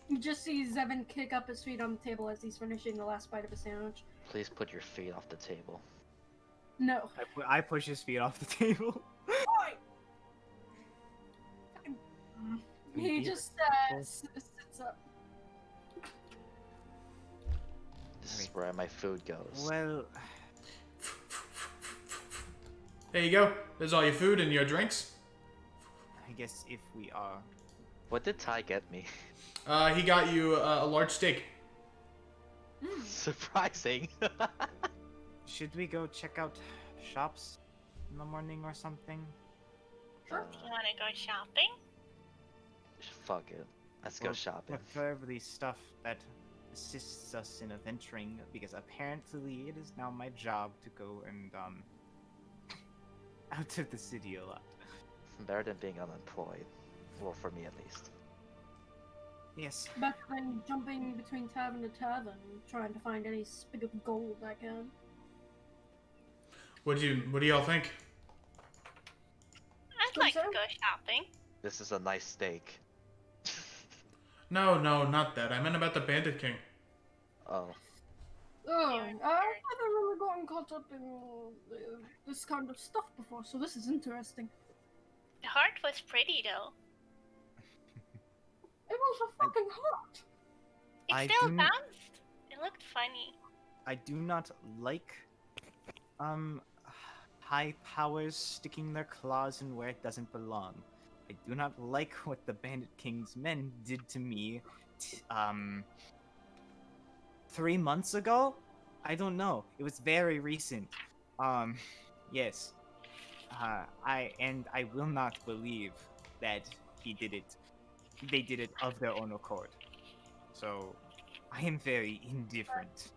You just see Zevin kick up his feet on the table as he's finishing the last bite of his sandwich. Please put your feet off the table. No. I push his feet off the table. He just sits up. This is where my food goes. Well, There you go. There's all your food and your drinks. I guess if we are. What did Ty get me? He got you a large steak. Surprising. Should we go check out shops in the morning or something? You wanna go shopping? Fuck it. Let's go Well, shopping. Preferably stuff that assists us in adventuring, because apparently it is now my job to go and out of the city a lot. Better than being unemployed. Well, for me at least. Yes. Better than jumping between tavern to tavern, trying to find any spig of gold I can. What do y'all think? I'd Good like to sir. go shopping. This is a nice steak. No, not that. I meant about the Bandit King. Oh. Oh, I haven't really gotten caught up in this kind of stuff before, so this is interesting. The heart was pretty though. It was a fucking heart. It I still do- bounced. It looked funny. I do not like high powers sticking their claws in where it doesn't belong. I do not like what the Bandit King's men did to me 3 months ago? I don't know. It was very recent. Yes. I will not believe that he did it they did it of their own accord. So, I am very indifferent.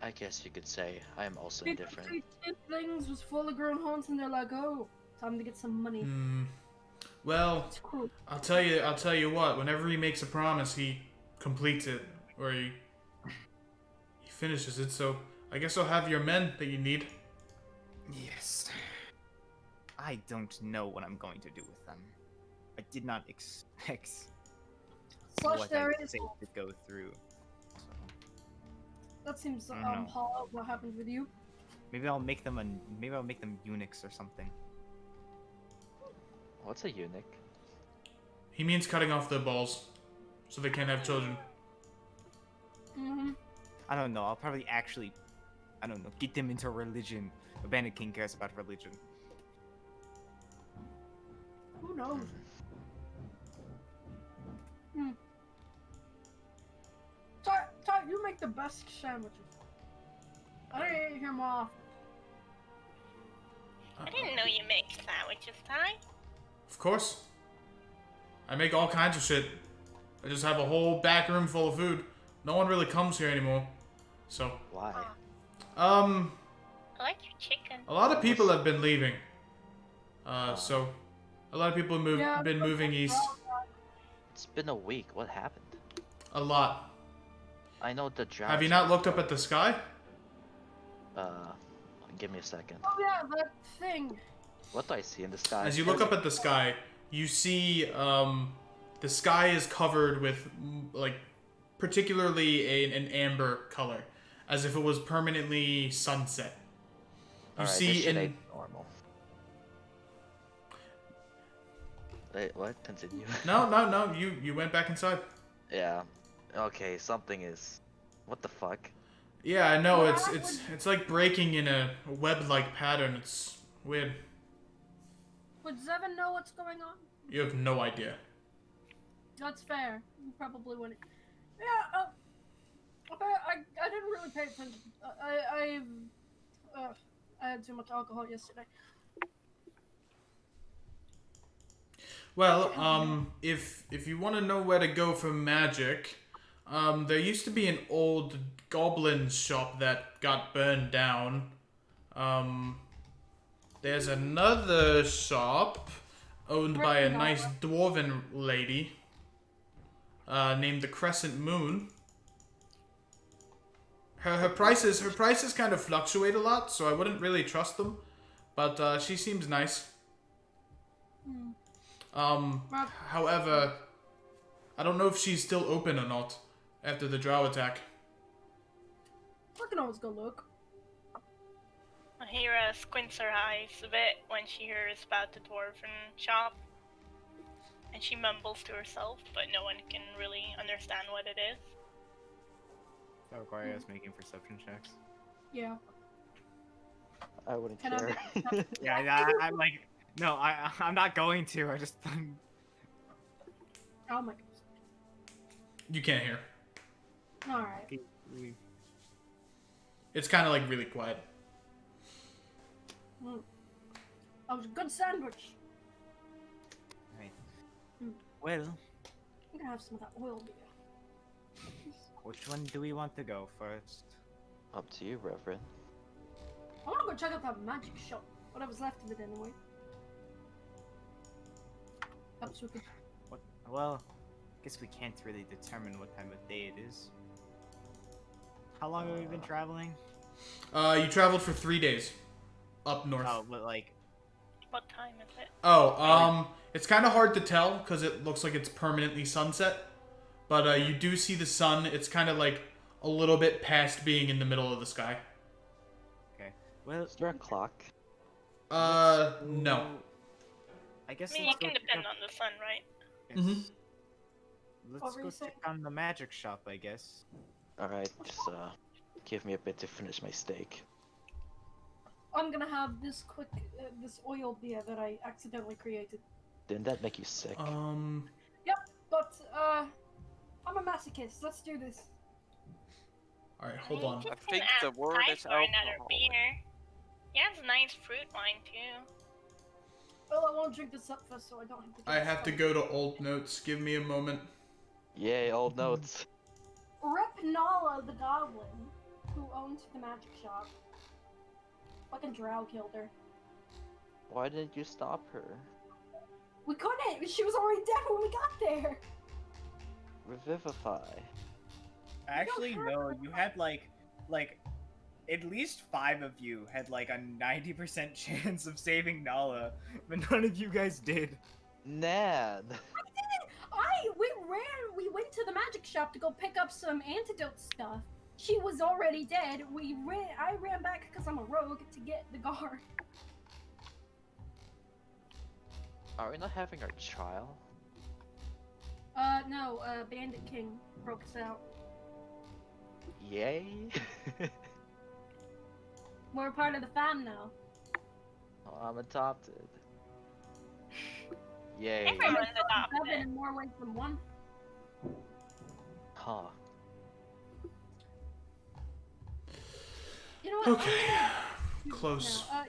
I guess you could say I am also People indifferent. see things with fully grown horns and they're like, oh, time to get some money. Well, It's cruel. I'll tell you what. Whenever he makes a promise, he completes it, or he finishes it. So I guess I'll have your men that you need. Yes. I don't know what I'm going to do with them. I did not expect Slash what there I is. say to go through. So, That seems I don't know. hollow. What happened with you? maybe I'll make them eunuchs or something. What's a eunuch? He means cutting off their balls, so they can't have children. Mm-hmm. I don't know. I'll probably actually, I don't know, get them into religion. The Bandit King cares about religion. Who knows? Hmm. Ty, you make the best sandwiches. I didn't hear more often. I didn't know you make sandwiches, Ty. Of course. I make all kinds of shit. I just have a whole back room full of food. No one really comes here anymore. So, Why? I like your chicken. a lot of people have been leaving. So a lot of people have been moving east. It's been a week. What happened? A lot. I know the drought. Have you not looked up at the sky? Give me a second. Oh yeah, that thing. What do I see in the sky? As you look up at the sky, you see the sky is covered with like particularly an amber color, as if it was permanently sunset. You Alright, see this shit in ain't normal. Wait, what? Continue. no. You went back inside. Yeah. Okay, something is. What the fuck? Yeah, I know. Well, It's like breaking in a web-like pattern. It's weird. Would Zevin know what's going on? You have no idea. That's fair. You probably wouldn't. Yeah. I didn't really pay attention. I had too much alcohol yesterday. Well, if you want to know where to go for magic, there used to be an old goblin shop that got burned down. There's another shop owned by a nice dwarven lady named the Crescent Moon. Her prices kind of fluctuate a lot, so I wouldn't really trust them. But she seems nice. However, I don't know if she's still open or not after the drow attack. I can always go look. Hera squints her eyes a bit when she hears about the dwarven shop. And she mumbles to herself, but no one can really understand what it is. That requires us making perception checks. Yeah. I wouldn't Can I care. Yeah, I'm like, no, I'm not going to. I just. Oh my goodness. You can't hear. Alright. It's kind of like really quiet. That was a good sandwich. Right. Hmm. Well, I'm gonna have some of that oil beer. which one do we want to go first? Up to you, Reverend. I wanna go check out that magic shop. Whatever's left of it anyway. Absolutely. What? Well, I guess we can't really determine what time of day it is. How long have we been traveling? You traveled for 3 days up north. Oh, but like, What time is it? It's kind of hard to tell because it looks like it's permanently sunset. But you do see the sun. It's kind of like a little bit past being in the middle of the sky. okay. Well, Is there a clock? No. I guess I mean, you let's go can check depend out- on the sun, right? yes. Mhm. What Let's were go you saying? check on the magic shop, I guess. Alright, just give me a bit to finish my steak. I'm gonna have this this oil beer that I accidentally created. Didn't that make you sick? But, I'm a masochist. Let's do this. Alright, hold on. You I can think the ask word Ty is for another alcohol. beer. He has nice fruit wine too. Well, I won't drink this up first, so I don't have to. I have to go to old notes. Give me a moment. Yay, old notes. Rip Nala, the goblin, who owned the magic shop. Fucking drow killed her. Why didn't you stop her? We couldn't! She was already dead when we got there! Revivify. Actually, no. You had like at least 5 of you had like a 90% chance of saving Nala, but none of you guys did. Nan. We went to the magic shop to go pick up some antidote stuff. She was already dead. I ran back because I'm a rogue to get the guard. Are we not having our trial? No, Bandit King broke us out. Yay. We're part of the fam now. Oh, I'm adopted. Yay. Everyone's Seven adopted. in more ways than one. Huh. You know what? Okay. I'm gonna- Close. No,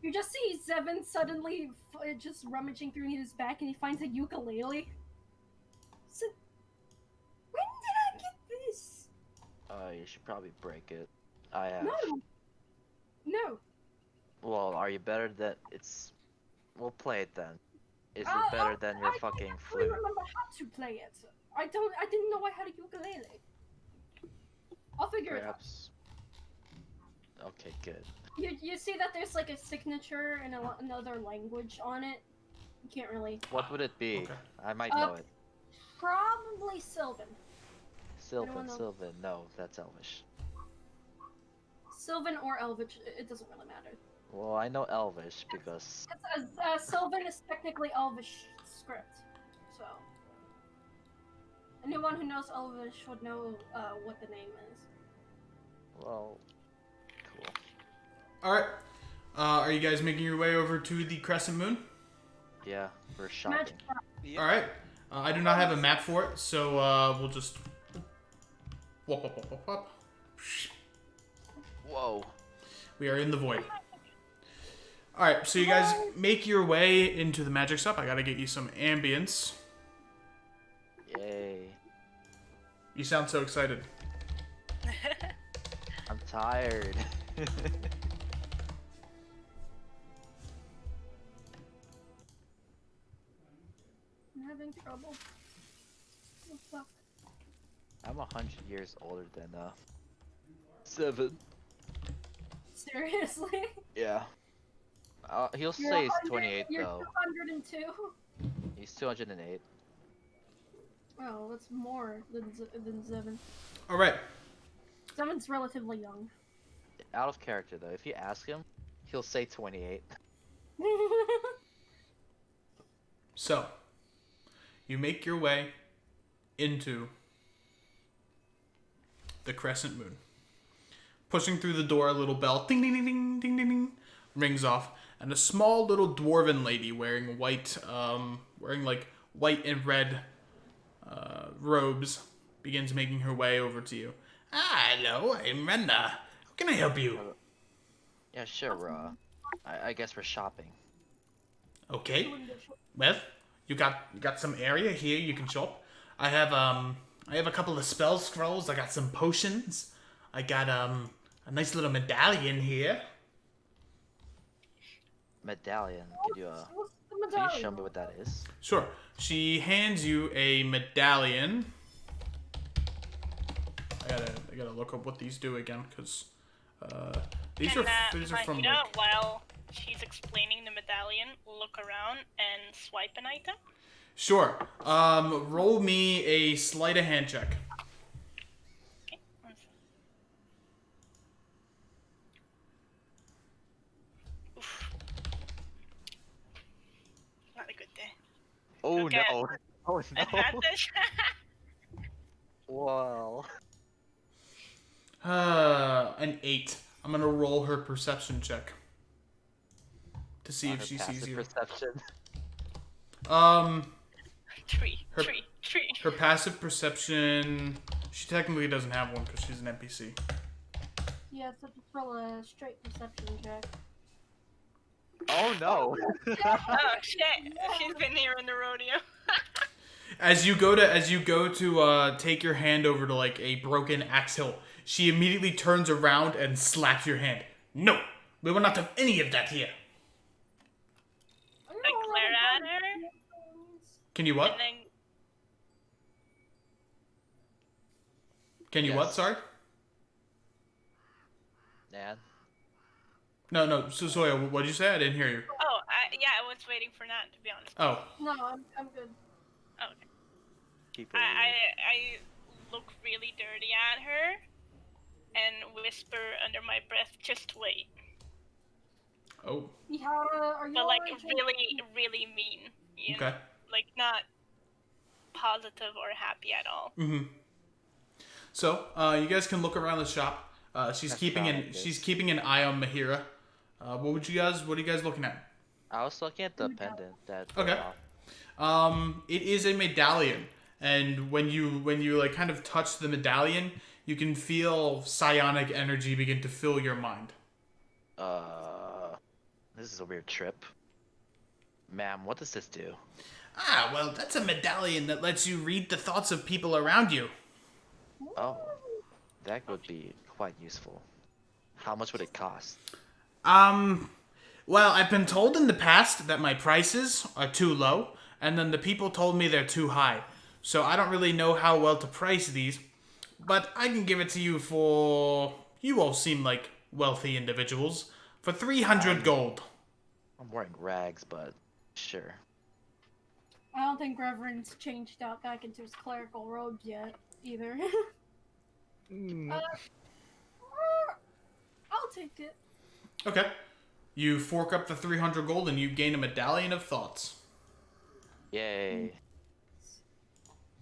you just see Zevin suddenly just rummaging through his back, and he finds a ukulele. So, when did I get this? You should probably break it. I have. No. No. Well, are you better than it's? We'll play it then. Is Uh, it better than your I fucking don't actually flute? remember how to play it. I didn't know I had a ukulele. I'll figure Perhaps. Okay, good. it out. You see that there's like a signature in another language on it? You can't really. What would it be? Okay. I might know it. Probably Sylvan. Sylvan, anyone know? Sylvan. No, that's Elvish. Sylvan or Elvish, it doesn't really matter. Well, I know Elvish because Sylvan is technically Elvish script, so anyone who knows Elvish would know what the name is. well, cool. Alright. Are you guys making your way over to the Crescent Moon? Yeah, we're shopping. Magic shop. Yep. Alright. I do not have a map for it, so we'll just... Whoop, whoop, whoop, whoop, whoop. Whoa. We are in the void. Alright, so you guys make your way into the magic shop. I gotta get you some ambience. Yay. You sound so excited. I'm tired. I'm having trouble. Oh, fuck. I'm 100 years older than 7. Seriously? Yeah. He'll You're say he's 100 28 You're though. 202? He's 208. Well, that's more than Zevin. Alright. Zevin's relatively young. Out of character though. If you ask him, he'll say 28. So, you make your way into the Crescent Moon. Pushing through the door, a little bell, ding ding ding ding ding ding ding, rings off, and a small little dwarven lady wearing white and red robes begins making her way over to you. Ah, hello, I'm Renda. How can I help you? Yeah, sure. I guess we're shopping. Okay. Well, you got some area here you can shop. I have a couple of spell scrolls. I got some potions. I got a nice little medallion here. Medallion. Could you What's the can you medallion? show me what that is? Sure. She hands you a medallion. I gotta look up what these do again, because these are from you know, like, while she's explaining the medallion, look around and swipe an item. Sure. Roll me a sleight of hand check. Okay. One sec. Oof. Not a good day. Oh Okay. no! Oh no! Advantage. Wow. An 8. I'm gonna roll her perception check to see if Her she passive sees you. perception. Three. Her- Three. Her passive perception. She technically doesn't have one because she's an NPC. Yeah, so just roll a straight perception check. Oh no! Oh shit! She's been here in the rodeo. As you go to take your hand over to like a broken axe hill, she immediately turns around and slaps your hand. No, we will not have any of that here. I glare at her, Can you what? and then Can you what? Yes. Sorry. Nan? No. So Soya, what did you say? I didn't hear you. I was waiting for Nat, to be honest. Oh. No, I'm good. Okay. Keep her. I look really dirty at her and whisper under my breath, "Just wait." Oh. Ihara, are you But like alright? really, really mean. You know? Okay. Like not positive or happy at all. Mm-hmm. So, you guys can look around the shop. She's That's keeping probably good. she's keeping an eye on Mahira. What are you guys looking at? I was looking at the pendant that. Okay. It is a medallion, and when you like kind of touch the medallion, you can feel psionic energy begin to fill your mind. This is a weird trip. Ma'am, what does this do? Ah, well, that's a medallion that lets you read the thoughts of people around you. Oh, that would be quite useful. How much would it cost? Well, I've been told in the past that my prices are too low, and then the people told me they're too high. So I don't really know how well to price these, but I can give it to you for... You all seem like wealthy individuals. For 300 gold. I'm wearing rags, but sure. I don't think Reverend's changed out back into his clerical robes yet, either. I'll take it. Okay. You fork up the 300 gold and you gain a medallion of thoughts. Yay.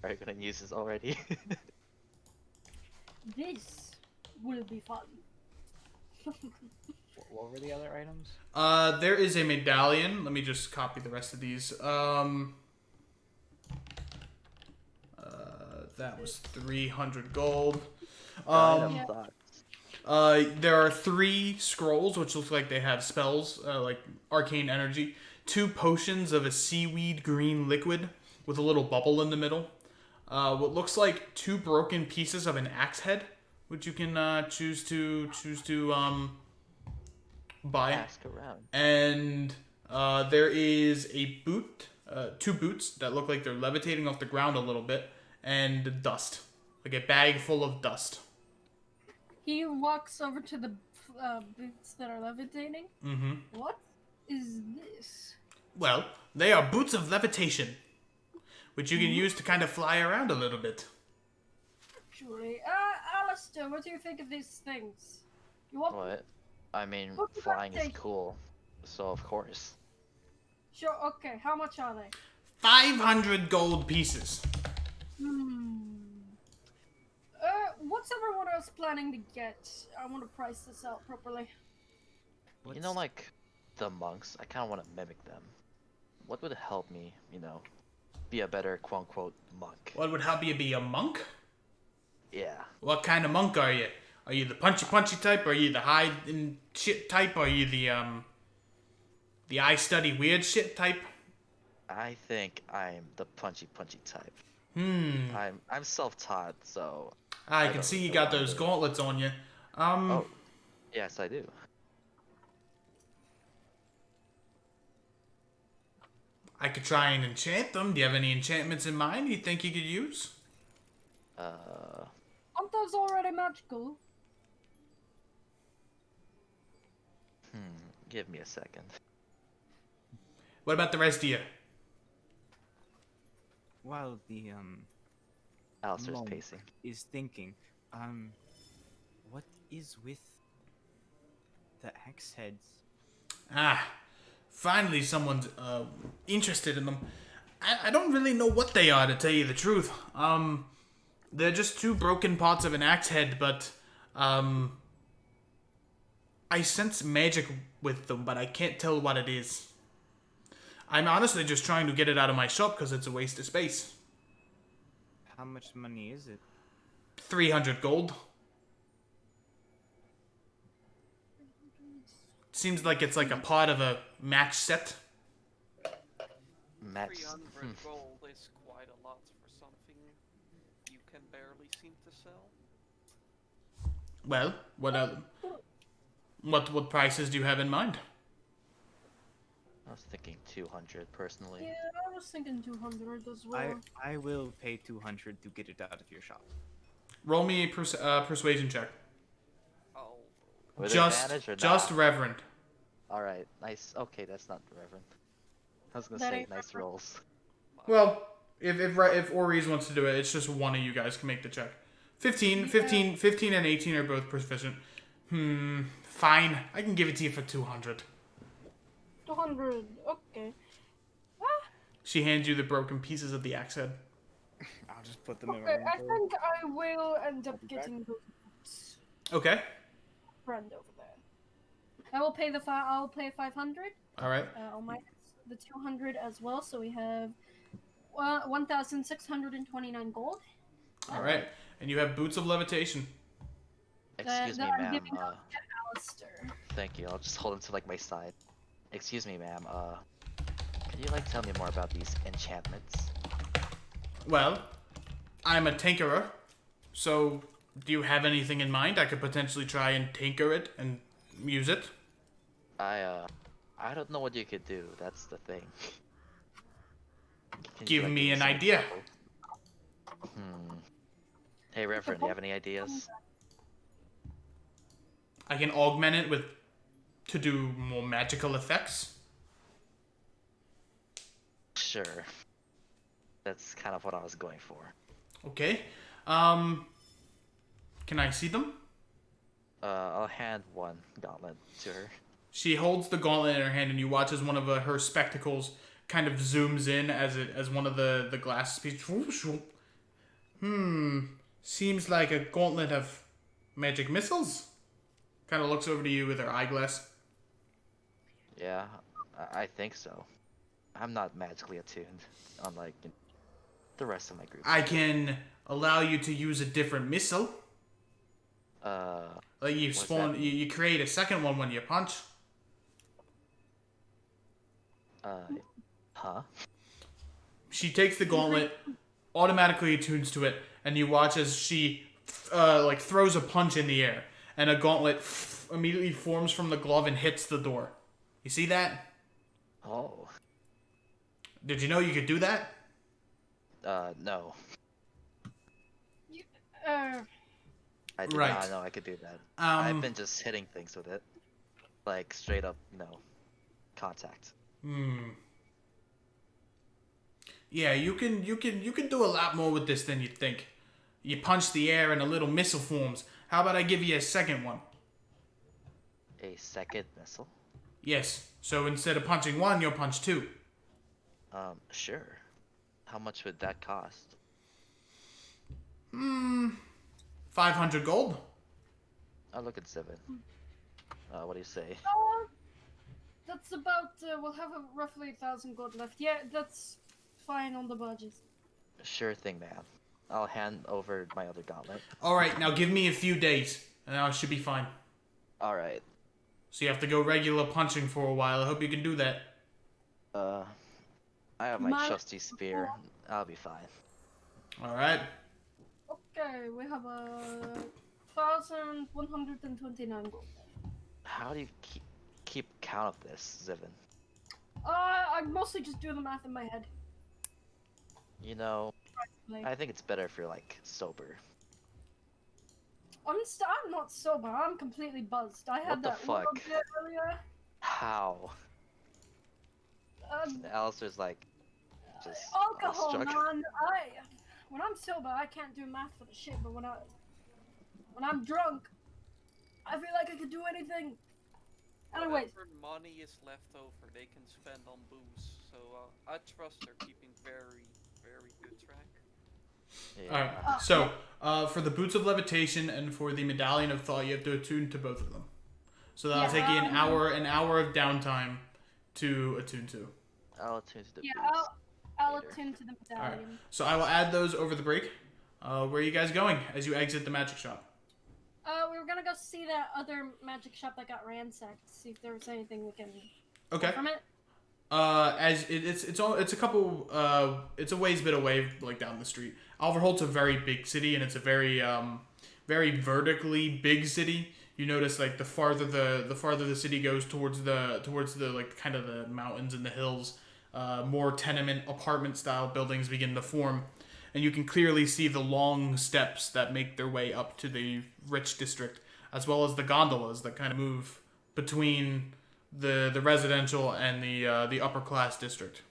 Are you gonna use this already? This will be fun. What were the other items? There is a medallion. Let me just copy the rest of these. That was 300 gold. Item thoughts. There are 3 scrolls, which look like they have spells, like arcane energy. 2 potions of a seaweed green liquid with a little bubble in the middle. What looks like 2 broken pieces of an axe head, which you can choose to buy. Ask around. And there is a boot, 2 boots that look like they're levitating off the ground a little bit, and dust, like a bag full of dust. He walks over to the boots that are levitating. Mm-hmm. What is this? Well, they are boots of levitation, which you can use to kind of fly around a little bit. Actually, Alistair, what do you think of these things? You want? What? I mean, What does that flying is take? cool. So of course. Sure. Okay. How much are they? 500 gold pieces. What's everyone else planning to get? I want to price this out properly. You know, like the monks. I kind of want to mimic them. What would help me, be a better quote-unquote monk? What would help you be a monk? Yeah. What kind of monk are you? Are you the punchy type? Are you the hide and shit type? Are you the I study weird shit type? I think I'm the punchy type. Hmm. I'm self-taught, so. I I can don't see you know got what I'm those doing. gauntlets on you. Oh, yes, I do. I could try and enchant them. Do you have any enchantments in mind you think you could use? Aren't those already magical? Give me a second. What about the rest of you? While the Alistair's monk pacing. is thinking, what is with the axe heads? Ah, finally someone's interested in them. I don't really know what they are, to tell you the truth. They're just 2 broken parts of an axe head, but I sense magic with them, but I can't tell what it is. I'm honestly just trying to get it out of my shop because it's a waste of space. How much money is it? 300 gold. Seems like it's like a part of a match set. Max. 300 gold is quite a lot for something you can barely seem to sell. Well, what prices do you have in mind? I was thinking 200 personally. Yeah, I was thinking 200 as well. I will pay 200 to get it out of your shop. Roll me a persuasion check. Oh, With Just advantage or just not? reverend. Alright, nice. Okay, that's not Reverend. I was gonna That say ain't nice Reverend. rolls. Well, if Ori's wants to do it, it's just one of you guys can make the check. 15 and 18 are both proficient. Fine. I can give it to you for 200. 200, okay. She hands you the broken pieces of the axe head. I'll just put them in my Okay, I inventory. think I will end up getting those boots. Okay. Friend over there. I will pay I'll pay 500. All right. I'll minus the 200 as well, so we have 1,629 gold. All right. And you have boots of levitation. Excuse me, that I'm ma'am. giving up to Alistair. Thank you. I'll just hold him to like my side. Excuse me, ma'am. Can you like tell me more about these enchantments? Well, I'm a tinkerer. So, do you have anything in mind? I could potentially try and tinker it and use it. I don't know what you could do. That's the thing. Can you, Give like, me give an some idea. example? Hey, Reverend, do you have any ideas? I can augment it to do more magical effects. Sure. That's kind of what I was going for. Okay. Can I see them? I'll hand one gauntlet to her. She holds the gauntlet in her hand, and you watch as one of her spectacles kind of zooms in as one of the glasses pieces. Seems like a gauntlet of magic missiles. Kind of looks over to you with her eyeglass. Yeah, I think so. I'm not magically attuned, unlike the rest of my group. I can allow you to use a different missile. Like you what's spawn, that? you create a second one when you punch. Huh? She takes the gauntlet, automatically attunes to it, and you watch as she like throws a punch in the air, and a gauntlet immediately forms from the glove and hits the door. You see that? Oh. Did you know you could do that? No. I did Right. not know I could do that. I've been just hitting things with it. Like, straight up, contact. Yeah, you can do a lot more with this than you think. You punch the air and a little missile forms. How about I give you a second one? A second missile? Yes. So instead of punching one, you'll punch two. Sure. How much would that cost? 500 gold. I'll look at 7. What do you say? That's about, we'll have roughly 1,000 gold left. Yeah, that's fine on the budget. Sure thing, ma'am. I'll hand over my other gauntlet. All right, now give me a few days, and I should be fine. Alright. So you have to go regular punching for a while. I hope you can do that. I have my trusty spear. I'll be fine. All right. Okay, we have 1,129 gold. How do you keep count of this, Zivin? I mostly just do the math in my head. I think it's better if you're, like, sober. I'm not sober. I'm completely buzzed. I had What the that little fuck? bit earlier. How? Alistair's, like, just Alcohol, awestruck. man. When I'm sober, I can't do math for the shit. But when I'm drunk, I feel like I could do anything. Anyways, whatever money is left over, they can spend on booze. So I trust they're keeping very, very good track. Yeah. All right. So for the boots of levitation and for the medallion of thought, you have to attune to both of them. So that'll take you an hour of downtime to attune to. I'll attune to the yeah, boots. I'll later. attune to the All right. medallion. So I will add those over the break. Where are you guys going as you exit the magic shop? We were gonna go see that other magic shop that got ransacked. See if there was anything we can Okay. get from it. It's a couple it's a ways bit away, like down the street. Alverholt's a very big city, and it's a very vertically big city. You notice like the farther the city goes towards the like kind of the mountains and the hills, more tenement apartment style buildings begin to form, and you can clearly see the long steps that make their way up to the rich district, as well as the gondolas that kind of move between the residential and the upper class district.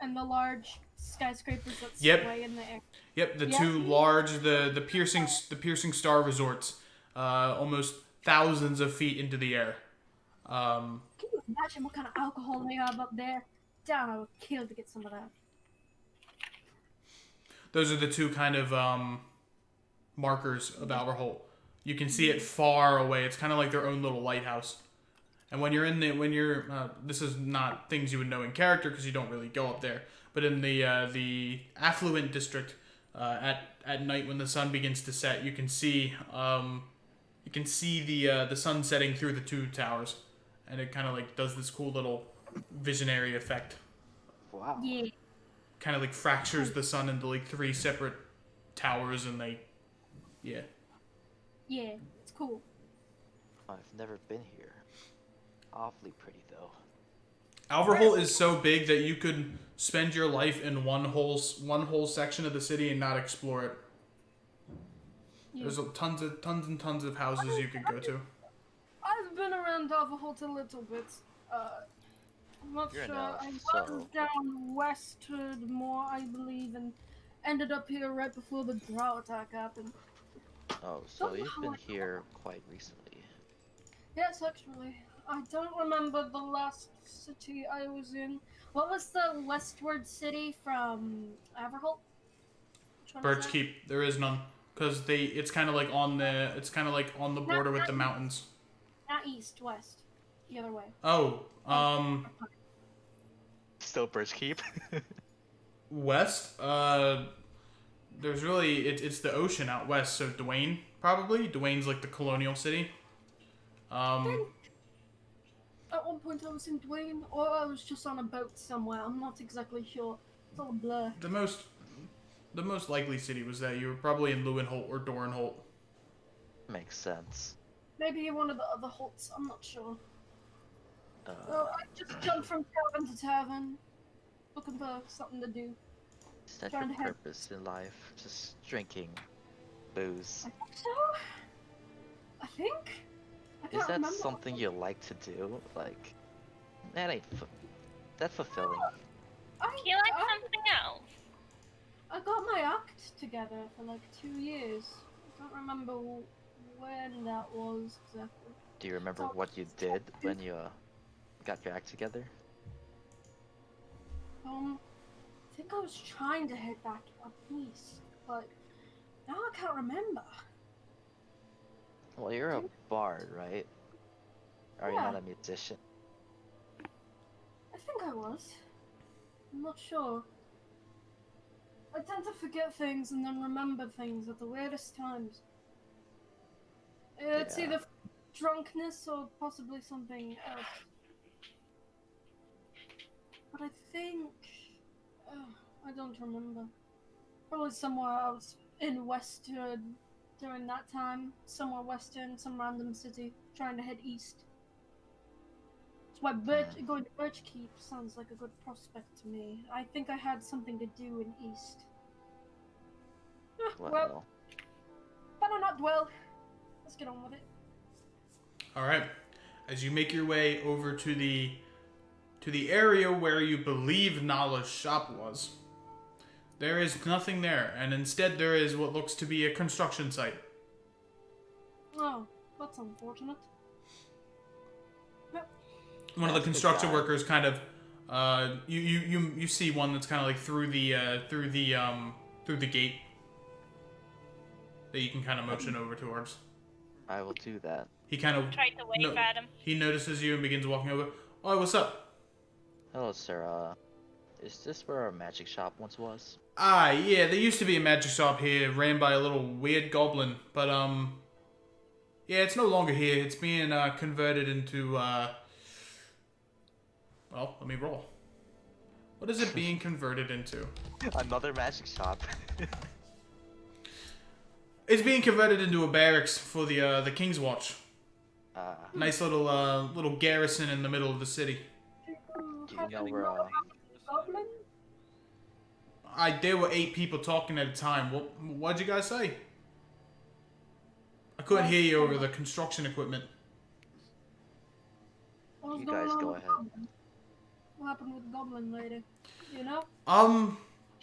And the large skyscrapers that Yep. sway in the air. Yep, the Yeah. two large the piercing star resorts, almost thousands of feet into the air. Can you imagine what kind of alcohol they have up there? Damn, I would kill to get some of that. Those are the two kind of markers of Alverholt. You can see it far away. It's kind of like their own little lighthouse. And when you're this is not things you would know in character because you don't really go up there. But in the affluent district, at night when the sun begins to set, you can see the sun setting through the two towers, and it kind of like does this cool little visionary effect. Wow. Yeah. Kind of like fractures the sun into like three separate towers, and yeah. Yeah, it's cool. I've never been here. Awfully pretty though. Alverholt is so big that you could spend your life in one whole section of the city and not explore it. Yeah. There's tons and tons of houses you could go to. I've been around Alverholt a little bit. I'm not You're sure. enough, I so- was down westward more, I believe, and ended up here right before the drought attack happened. Oh, so Don't you've know been how I- here quite recently. Yes, actually. I don't remember the last city I was in. What was the westward city from Alverholt? Which one is Birch that? Keep, there is none, because it's kind of like on the border with the mountains. Not east, west. The other way. Oh, Still Birch Keep. west. There's really it's the ocean out west. So Dwayne probably. Dwayne's like the colonial city. At one point I was in Dwayne, or I was just on a boat somewhere. I'm not exactly sure. It's all a blur. The most likely city was that you were probably in Lewinholt or Doranholt. Makes sense. Maybe one of the other Holts. I'm not sure. Uh, I just jumped from tavern to tavern, looking for something to do. is that trying your to have- purpose in life? Just drinking booze? I think so. I think. I Is can't that remember. something you like to do? Like, that ain't that's fulfilling. Do you like I, something else? I got my act together for like 2 years. I don't remember when that was exactly. Do you remember what you did when you got your act together? I think I was trying to head back up east, but now I can't remember. Well, you're a bard, right? Are you Yeah. not a musician? I think I was. I'm not sure. I tend to forget things and then remember things at the weirdest times. It's Yeah. either drunkenness or possibly something else. But I think... I don't remember. Probably somewhere else in Western during that time. Somewhere western, some random city, trying to head east. That's why going to Birch Keep sounds like a good prospect to me. I think I had something to do in east. Well, better not dwell. Let's get on with it. All right. As you make your way over to the area where you believe Nala's shop was, there is nothing there, and instead there is what looks to be a construction site. Oh, that's unfortunate. One of the That's construction good. workers kind of you see one that's kind of like through the gate that you can kind of motion over towards. I will do that. He kind of Try to wave at him. he notices you and begins walking over. Oh, what's up? Hello, sir. Is this where our magic shop once was? Ah, yeah, there used to be a magic shop here ran by a little weird goblin, but Yeah, it's no longer here. It's being converted into, well, let me roll. What is it being converted into? Another magic shop. It's being converted into a barracks for the King's Watch. Ah, Nice little little garrison in the middle of the city. do you know where? Goblin? There were 8 people talking at a time. What'd you guys say? I couldn't hear you over the construction equipment. What's You going guys on go with ahead. Goblin? What happened with the Goblin lady? You know?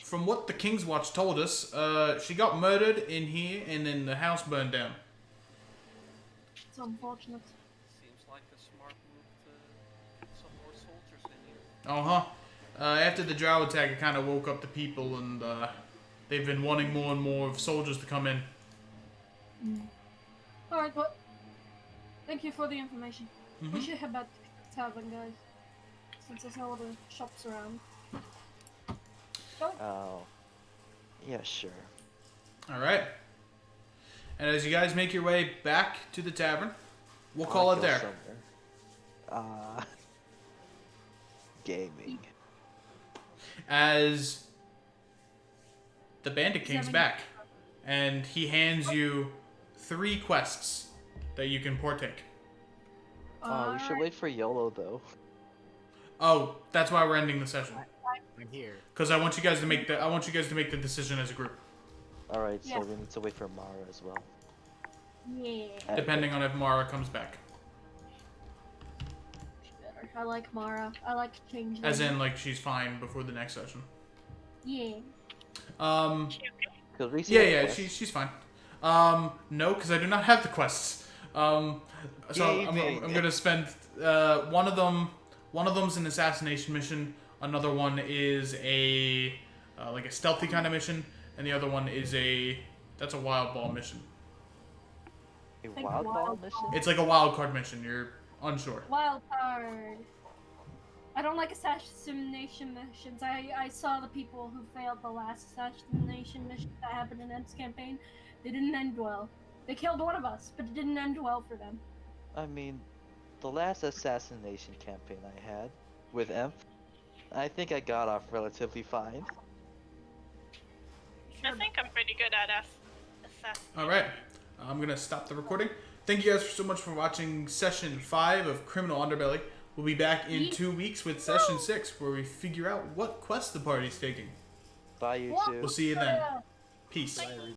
From what the King's Watch told us, she got murdered in here, and then the house burned down. It's unfortunate. Seems like a smart move to get some more soldiers in here. After the drow attack, it kind of woke up the people, and they've been wanting more and more of soldiers to come in. Alright, well, thank you for the information. We Mhm. should head back to the tavern, guys. Since there's no other shops around. Shall we? Oh, yeah, sure. All right. And as you guys make your way back to the tavern, we'll call I'll it go there. somewhere. Gaming. As the Bandit King's Seven. back, and he hands you 3 quests that you can partake. We should wait for YOLO though. Oh, that's why we're ending the session. I'm here. Because I want you guys to make the decision as a group, All right, so Yeah. we need to wait for Mara as well. Yeah. depending on if Mara comes back. Better. I like Mara. I like change. As in, like, she's fine before the next session. Yeah. Cause we see Yeah, the yeah, quest. she's fine. No, because I do not have the quests. So Gaming. I'm gonna spend one of them. One of them's an assassination mission. Another one is a like a stealthy kind of mission, and the other one is that's a wild ball mission. A Like wild ball wild mission. ball. It's like a wild card mission. You're unsure. Wild card. I don't like assassination missions. I saw the people who failed the last assassination mission that happened in End's campaign. They didn't end well. They killed one of us, but it didn't end well for them. I mean, the last assassination campaign I had with Emp, I think I got off relatively fine. I think I'm pretty good at assassin. All right, I'm gonna stop the recording. Thank you guys so much for watching session 5 of Criminal Underbelly. We'll be back in 2 weeks with session 6, where we figure out what quest the party's taking. Bye, you What? two. We'll see you then. Peace. Bye.